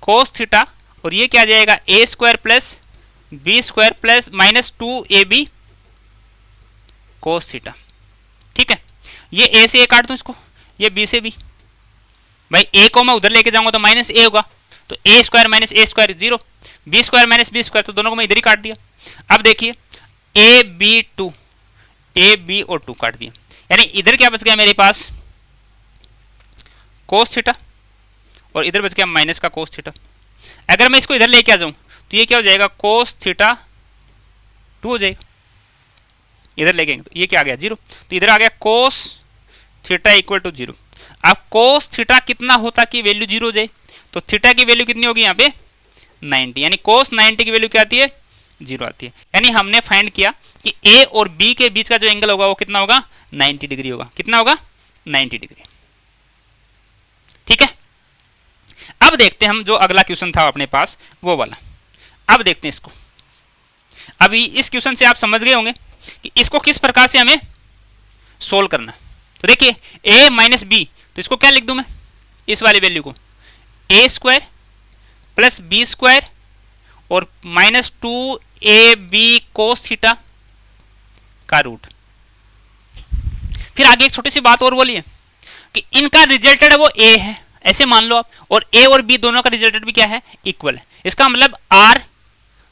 cos theta, और ये क्या आ जाएगा, A square plus B square plus minus 2ab cos theta. ठीक है, ये ए से ए काट दूं इसको, ये बी से बी, भाई ए को मैं उधर लेके जाऊंगा तो माइनस ए होगा, तो A square minus A square 0, B square minus B square, तो दोनों को मैं इधर ही काट दिया। अब देखिए ए बी और 2 काट दिया, यानी इधर क्या बच गया मेरे पास, कोस थीटा, और इधर बच गया माइनस का कोस थीटा। अगर मैं इसको इधर लेके आ जाऊं तो ये क्या हो जाएगा, कोस थीटा 2 हो जाएगा, इधर ले गए तो ये क्या आ गया 0, तो इधर आ गया कोस थीटा इक्वल टू 0। अब कोस थीटा कितना होता कि वैल्यू 0 हो जाए, तो थीटा की वैल्यू कितनी होगी यहाँ पे 90, यानी कोस 90 की वैल्यू क्या आती है, 0 आती है। यानी हमने फाइंड किया कि ए और बी के बीच का जो एंगल होगा वो कितना होगा, 90 डिग्री होगा, कितना होगा 90 डिग्री। ठीक है, अब देखते हैं हम जो अगला क्वेश्चन था अपने पास वो वाला, अब देखते हैं इसको। अभी इस क्वेश्चन से आप समझ गए होंगे कि इसको किस प्रकार से हमें सोल्व करना। तो देखिए a माइनस बी, तो इसको क्या लिख दूं मैं, इस वाली वैल्यू को ए स्क्वायर प्लस बी स्क्वायर और माइनस 2ab कोस थीटा का रूट। फिर आगे एक छोटी सी बात और बोलिए कि इनका रिजल्टेड है वो a है, ऐसे मान लो आप, और a और b दोनों का रिजल्टेड भी क्या है, इक्वल है। इसका मतलब r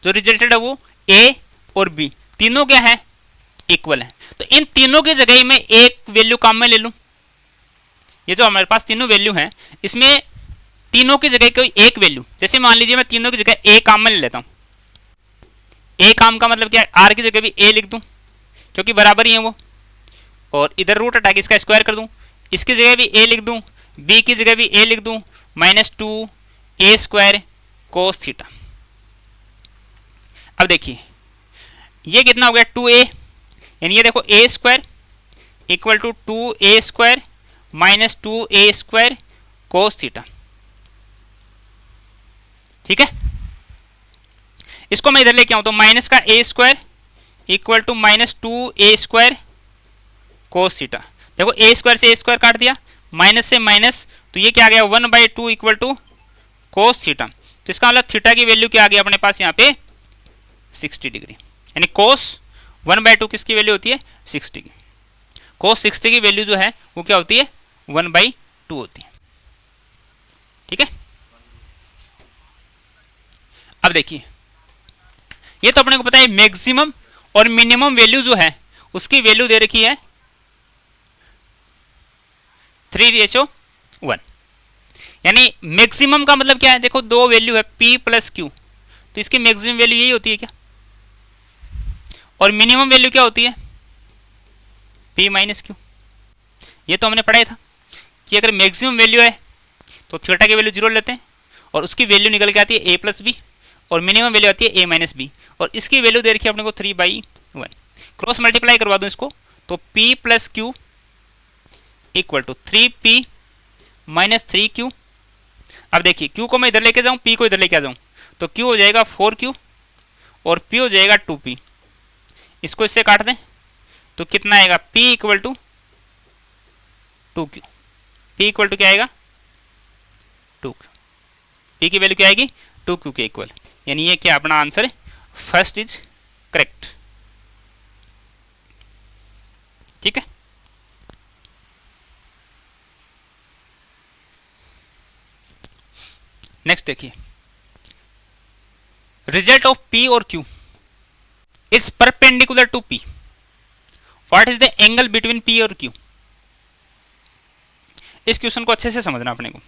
जो रिजल्टेड है वो a और b तीनों क्या है, इक्वल है। तो इन तीनों की जगह में एक वैल्यू काम में ले लूं, ये जो हमारे पास तीनों वैल्यू हैं इसमें तीनों की जगह कोई एक वैल्यू, जैसे मान लीजिए मैं तीनों की जगह a काम में ले लेता हूं। a काम का मतलब क्या है, r की जगह भी a लिख दूं क्योंकि बराबर ही है वो, और इधर रूट हटा के इसका स्क्वायर कर दूं, इसकी जगह भी a लिख दूं, b की जगह भी a लिख दूं, minus 2a square cos theta. अब देखिए ये कितना हो गया 2a, यानी ये देखो a square equal to 2a square minus 2a square cos theta. ठीक है, इसको मैं इधर लेके आऊं तो माइनस का a square equal to minus 2a square cos theta. देखो a स्क्वायर से a स्क्वायर काट दिया, माइनस से माइनस, तो ये क्या आ गया 1/2 इक्वल टू कोस थीटा। तो इसका मतलब थीटा की वैल्यू क्या आ गया अपने पास यहाँ पे 60 डिग्री, यानी कोस 1/2 किसकी वैल्यू होती है 60 की, कोस 60 की वैल्यू जो है वो क्या होती है 1/2 होती है। ठीक है, अब देखिए ये तो अपने को पता है मैक्सिमम और मिनिमम वैल्यू जो है उसकी वैल्यू दे रखी है 3:1, यानी मैक्सिमम का मतलब क्या है, देखो दो वैल्यू है p प्लस q, तो इसकी मैक्सिमम वैल्यू यही होती है क्या, और मिनिमम वैल्यू क्या होती है p माइनस q। ये तो हमने पढ़ा था कि अगर मैक्सिमम वैल्यू है तो थीटा की वैल्यू 0 लेते हैं और उसकी वैल्यू निकल के आती है a प्लस बी, और मिनिमम वैल्यू आती है a माइनस बी, और इसकी वैल्यू दे रखी है अपने को 3/1। क्रॉस मल्टीप्लाई करवा दूं इसको तो p plus Q equal to 3p minus 3q। अब देखिए q को मैं इधर लेके जाऊं, p को इधर लेके आ जाऊं, तो q हो जाएगा 4q और p हो जाएगा 2p। इसको इससे काट दें तो कितना आएगा p equal to 2q, p equal to क्या आएगा 2q, p की वैल्यू क्या आएगी 2q के इक्वल, यानी ये क्या अपना आंसर है, फर्स्ट इज करेक्ट। ठीक है, नेक्स्ट देखिए, रिजल्ट ऑफ P और Q is perpendicular to P, what is the angle between P और Q। इस क्वेश्चन को अच्छे से समझना अपने को।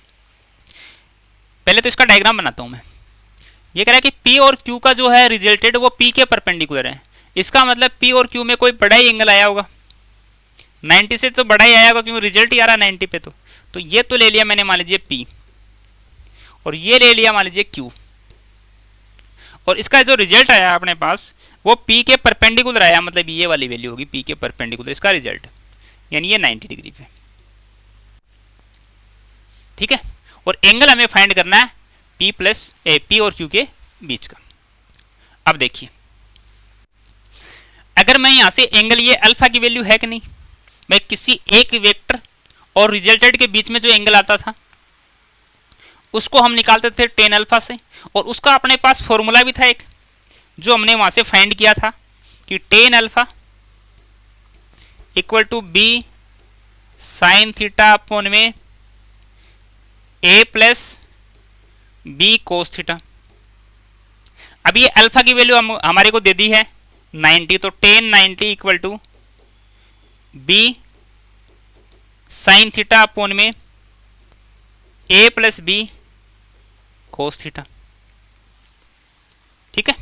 पहले तो इसका डायग्राम बनाता हूं मैं। ये कह रहा है कि P और Q का जो है रिजल्टेड वो P के परपेंडिकुलर है। इसका मतलब P और Q में कोई बड़ा ही एंगल आया होगा, 90 से तो बड़ा ही आया होगा क्योंकि रिजल्ट ही आ रहा है 90 पे। तो ये तो ले लिया मैंने मान लीजिए P, और ये ले लिया मान लीजिए Q, और इसका जो रिजल्ट आया अपने पास वो P के परपेंडिकुलर आया, मतलब ये वाली वैल्यू होगी P के परपेंडिकुलर इसका रिजल्ट, यानी ये 90 डिग्री पे। ठीक है, और एंगल हमें फाइंड करना है P और Q के बीच का। अब देखिए, अगर मैं यहां से एंगल, ये अल्फा की वैल्यू है कि नहीं, मैं किसी एक वेक्टर और रिजल्टेड के बीच में जो एंगल आता था उसको हम निकालते थे tan अल्फा से, और उसका अपने पास फॉर्मूला भी था एक जो हमने वहां से फाइंड किया था कि tan alpha equal to B sine theta upon में A plus B cos theta. अब ये अल्फा की वैल्यू हमारे को दे दी है 90, तो tan 90 equal to B sine theta upon में A plus B cos theta. ठीक है,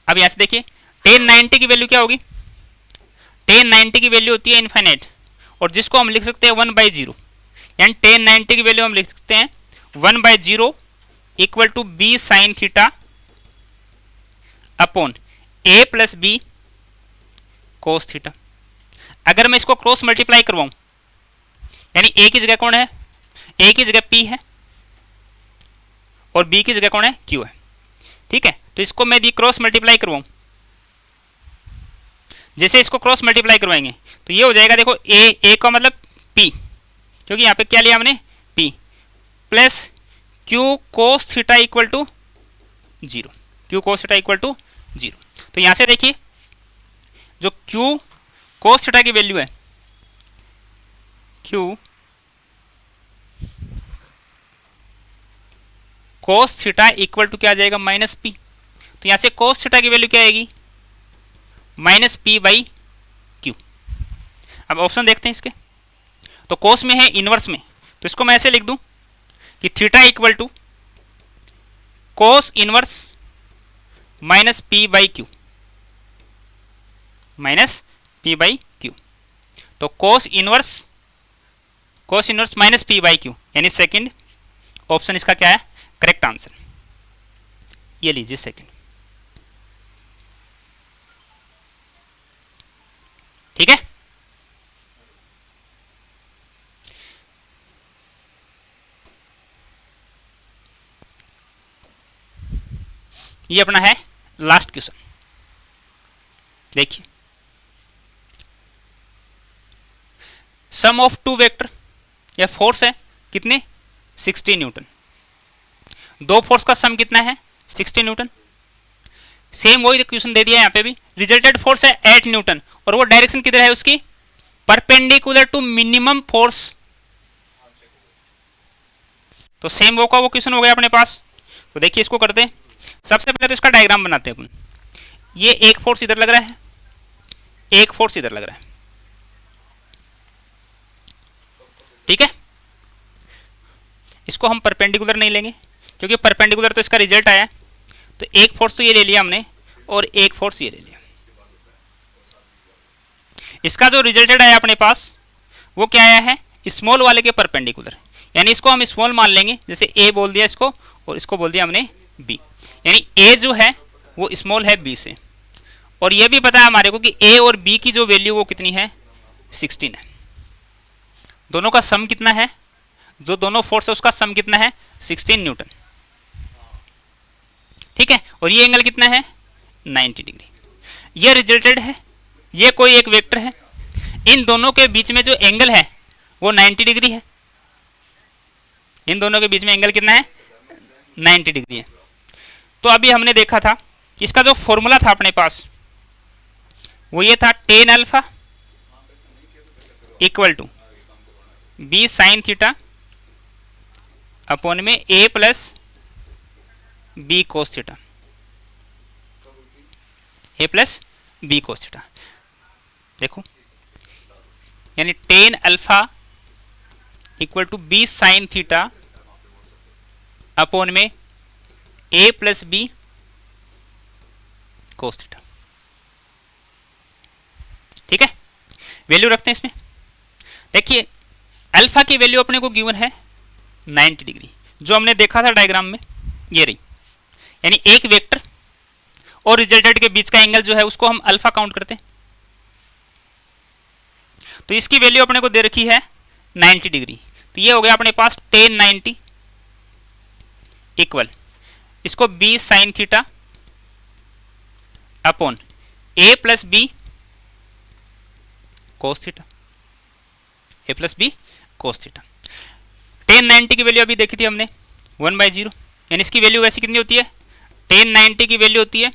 अब यहां से देखिए tan 90 की वैल्यू क्या होगी, tan 90 की वैल्यू होती है इनफाइनाइट, और जिसको हम लिख सकते हैं 1/0, यानी tan 90 की वैल्यू हम लिख सकते हैं 1/0 equal to B sine theta upon A plus B cos theta. अगर मैं इसको क्रॉस मल्टीप्लाई करवाऊं, यानी A की जगह कौन है, A की जगह P है और B की जगह कौन है, Q है। ठीक है, तो इसको मैं दी क्रॉस मल्टीप्लाई करवाऊं, जैसे इसको क्रॉस मल्टीप्लाई करवाएंगे तो ये हो जाएगा, देखो A का मतलब P, क्योंकि यहां पे क्या लिया हमने P, plus Q cos theta equal to 0, Q cos theta equal to 0। तो यहां से देखिए जो Q कोस थीटा की वैल्यू है, Q cos theta equal to क्या आ जाएगा, माइनस P। तो यहां से कोस थीटा की वैल्यू क्या आएगी, माइनस P/Q। अब ऑप्शन देखते हैं इसके, तो कोस में है इनवर्स में, तो इसको मैं ऐसे लिख दूं कि theta equal to cos inverse minus P/Q, minus P/Q। तो कोस इनवर्स माइनस P/Q, यानी सेकंड ऑप्शन इसका क्या है, करेक्ट आंसर। ये लीजिए सेकंड। ठीक है, ये अपना है लास्ट क्वेश्चन। देखिए, सम ऑफ टू वेक्टर या फोर्स है कितने, 60 न्यूटन। दो फोर्स का सम कितना है, 60 न्यूटन। सेम वही क्वेश्चन दे दिया यहाँ पे भी, रिजल्टेड फोर्स है 8 न्यूटन, और वो डायरेक्शन किधर है उसकी, परपेंडिकुलर टू मिनिमम फोर्स। तो सेम वो का वो क्वेश्चन हो गया अपने पास। तो देखिए इसको करते हैं, सबसे पहले तो इसका डायग्राम बनाते हैं अपन। ये एक फोर्स इधर लग रहा है, एक फोर्स इधर लग रहा है। ठीक है, इसको हम परपेंडिकुलर नहीं लेंगे क्योंकि परपेंडिकुलर तो इसका रिजल्ट आया, तो एक फोर्स तो ये ले लिया हमने और एक फोर्स ये ले लिया। इसका जो रिजल्टेड आया अपने पास वो क्या आया है, स्मॉल वाले के परपेंडिकुलर, यानी इसको हम स्मॉल मान लेंगे, जैसे ए बोल दिया इसको और इसको बोल दिया हमने बी, यानी ए जो है वो स्मॉल है बी से, और ये भी पता है हमारे को कि ए और बी की जो वैल्यू वो कितनी है, 16 है। दोनों का सम कितना है, जो दोनों फोर्स है उसका सम कितना है, 16 न्यूटन। ठीक है, और ये एंगल कितना है, 90 डिग्री। ये रिजल्टेड है, ये कोई एक वेक्टर है, इन दोनों के बीच में जो एंगल है वो 90 डिग्री है। इन दोनों के बीच में एंगल कितना है, 90 डिग्री है। तो अभी हमने देखा था इसका जो फॉर्मूला था अपने पास वो ये था tan alpha equal to B sine theta upon में A plus B cos theta, A plus B cos theta. देखो यानी tan alpha equal to B sine theta upon में A plus B cos theta. ठीक है, value रखते हैं इसमें। देखिए अल्फा की वैल्यू अपने को गिवन है 90 डिग्री, जो हमने देखा था डायग्राम में, ये रही। यानी एक वेक्टर और रिजल्टेंट के बीच का एंगल जो है उसको हम अल्फा काउंट करते हैं। तो इसकी वैल्यू अपने को दे रखी है 90 डिग्री, तो ये हो गया अपने पास टेन 90 इक्वल इसको B sine theta upon A plus B cos theta, A plus B cos theta. Tan 90 की वैल्यू अभी देखी थी हमने 1/0, यानी इसकी वैल्यू वैसे कितनी होती है, टेन 90 की वैल्यू होती है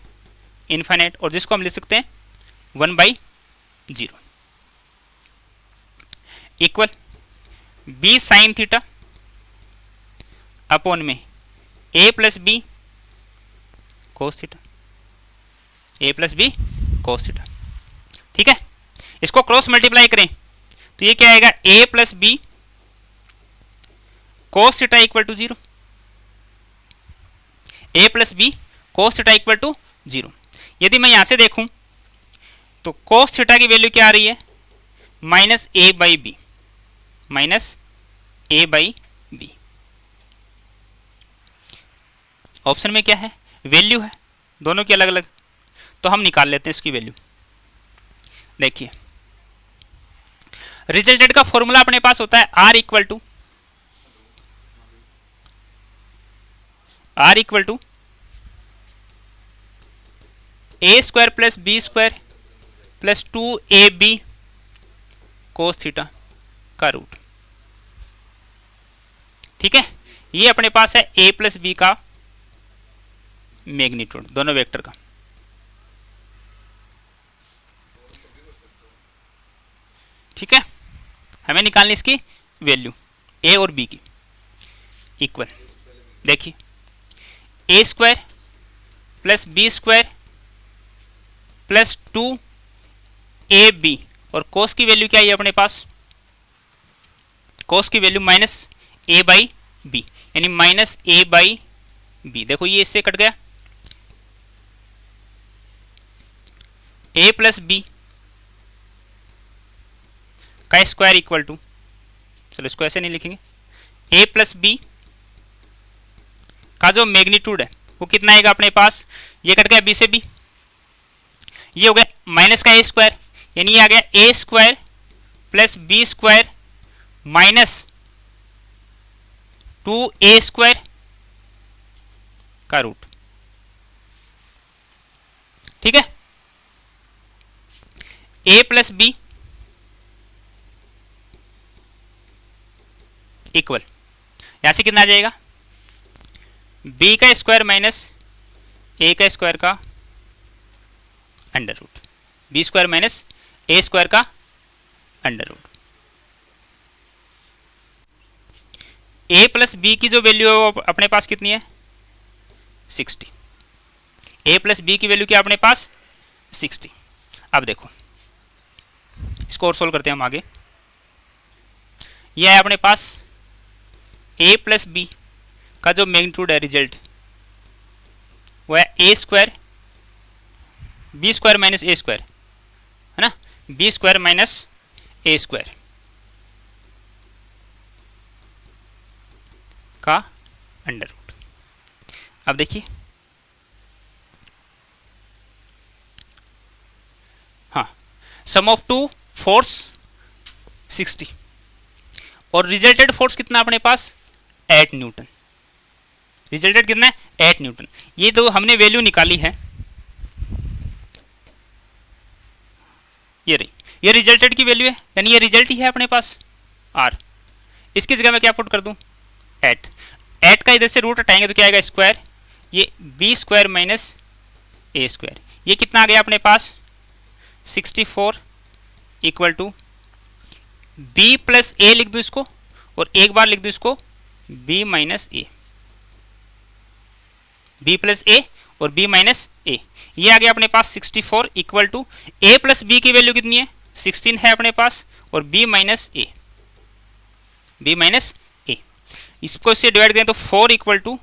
इनफाइनाइट, और जिसको हम लिख सकते हैं 1/0 equal B sine theta upon में A plus B cos theta, A plus B cos theta. ठीक है, इसको क्रॉस मल्टीप्लाई करें तो ये क्या आएगा, A plus B cos theta equal to 0, A plus B cos theta equal to 0। यदि मैं यहां से देखूं तो कोस थीटा की वैल्यू क्या आ रही है, minus a by b, minus a by b. Option में क्या है, वैल्यू है दोनों की अलग अलग, तो हम निकाल लेते हैं इसकी वैल्यू। देखिए रिजल्टेंट का फॉर्मूला अपने पास होता है R equal to A square plus B square plus 2ab cos theta का रूट। ठीक है, ये अपने पास है a प्लस बी का मैग्नीट्यूड, दोनों वेक्टर का। ठीक है, हमें निकालनी इसकी वैल्यू a और b की। इक्वल देखिए A square plus B square plus 2ab, और कोस की वैल्यू क्या है अपने पास, कोस की value minus a by b, यानी माइनस ए बाई बी। देखो ये इससे कट गया, ए प्लस बी का स्क्वायर इक्वल टू, चलो इसको ऐसे नहीं लिखेंगे, ए प्लस बी का जो मैग्नीट्यूड है वो कितना आएगा अपने पास, ये कट गया बी से बी, ये हो गया माइनस का ए स्क्वायर, यानी ये आ गया A square plus B square minus 2a square का रूट। ठीक है, a प्लस बी इक्वल, यहां से कितना आ जाएगा, b का स्क्वायर माइनस a का स्क्वायर का under root, B square minus ए स्क्वायर का under root. a plus B की जो वैल्यू है वो अपने पास कितनी है, 60। a प्लस बी की वैल्यू क्या अपने पास, 60। अब देखो इसको और सोल्व करते हैं हम आगे। यह है अपने पास a प्लस बी का जो मैग्नीट्यूड है रिजल्ट वो है ए स्क्वायर बी स्क्वायर माइनस ए स्क्वायर, है ना, बी स्क्वायर माइनस ए स्क्वायर का अंडर रूट। अब देखिए हाँ, सम ऑफ टू फोर्स 60 और रिजल्टेड फोर्स कितना अपने पास 8 न्यूटन। रिजल्टेड कितना है 8 न्यूटन। ये तो हमने वैल्यू निकाली है, ये रही, ये रिजल्टेड की वैल्यू है, यानी ये रिजल्ट ही है अपने पास आर। इसकी जगह मैं क्या पुट कर दूं 8। 8 का इधर से रूट हटाएंगे तो क्या आएगा स्क्वायर, ये बी स्क्वायर माइनस ए स्क्वायर, ये कितना आ गया अपने पास 64 equal to b plus a लिख दूं इसको, और एक बार लिख दूं इसको b minus a, b plus a और बी माइनस ए, ये आ गया अपने पास 64 equal to A plus B की वैल्यू कितनी है 16 है अपने पास, और b minus a, b minus a, इसको इससे डिवाइड करें तो 4 इक्वल टू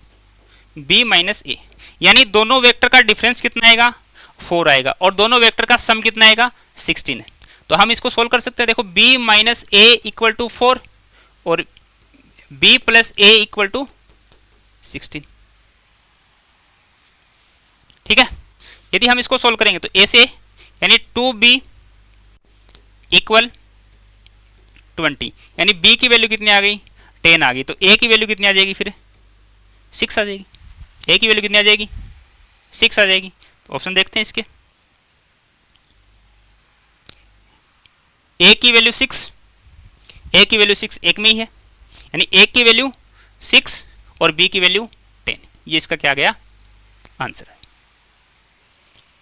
बी माइनस ए, यानी दोनों वेक्टर का डिफरेंस कितना आएगा 4 आएगा, और दोनों वेक्टर का सम कितना आएगा 16 है। तो हम इसको सोल्व कर सकते हैं, देखो b minus a equal to 4 और b plus a equal to 16, ठीक है। यदि हम इसको सोल्व करेंगे तो a से यानी 2b इक्वल 20, यानी b की वैल्यू कितनी आ गई 10 आ गई, तो a की वैल्यू कितनी आ जाएगी फिर 6 आ जाएगी, a की वैल्यू कितनी आ जाएगी 6 आ जाएगी। तो ऑप्शन देखते हैं इसके, a की वैल्यू 6, a की वैल्यू 6 एक में ही है, यानी a की वैल्यू 6 और b की वैल्यू 10, ये इसका क्या गया आंसर है,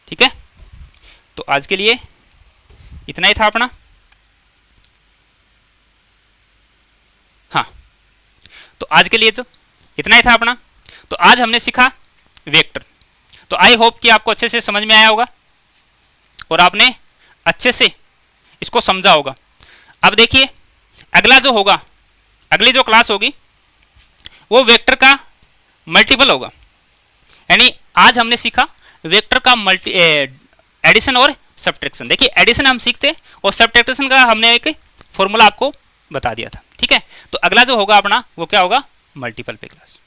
ठीक है। तो आज के लिए इतना ही था अपना, हाँ तो आज के लिए तो इतना ही था अपना। तो आज हमने सीखा वेक्टर, तो आई होप कि आपको अच्छे से समझ में आया होगा और आपने अच्छे से इसको समझा होगा। अब देखिए अगला जो होगा, अगली जो क्लास होगी वो वेक्टर का मल्टीपल होगा, यानी आज हमने सीखा वेक्टर का एडिशन और सब्ट्रैक्शन। देखिए एडिशन हम सीखते और सब्ट्रैक्शन का हमने एक फॉर्मूला आपको बता दिया था, ठीक है। तो अगला जो होगा अपना वो क्या होगा मल्टीपल पे क्लास।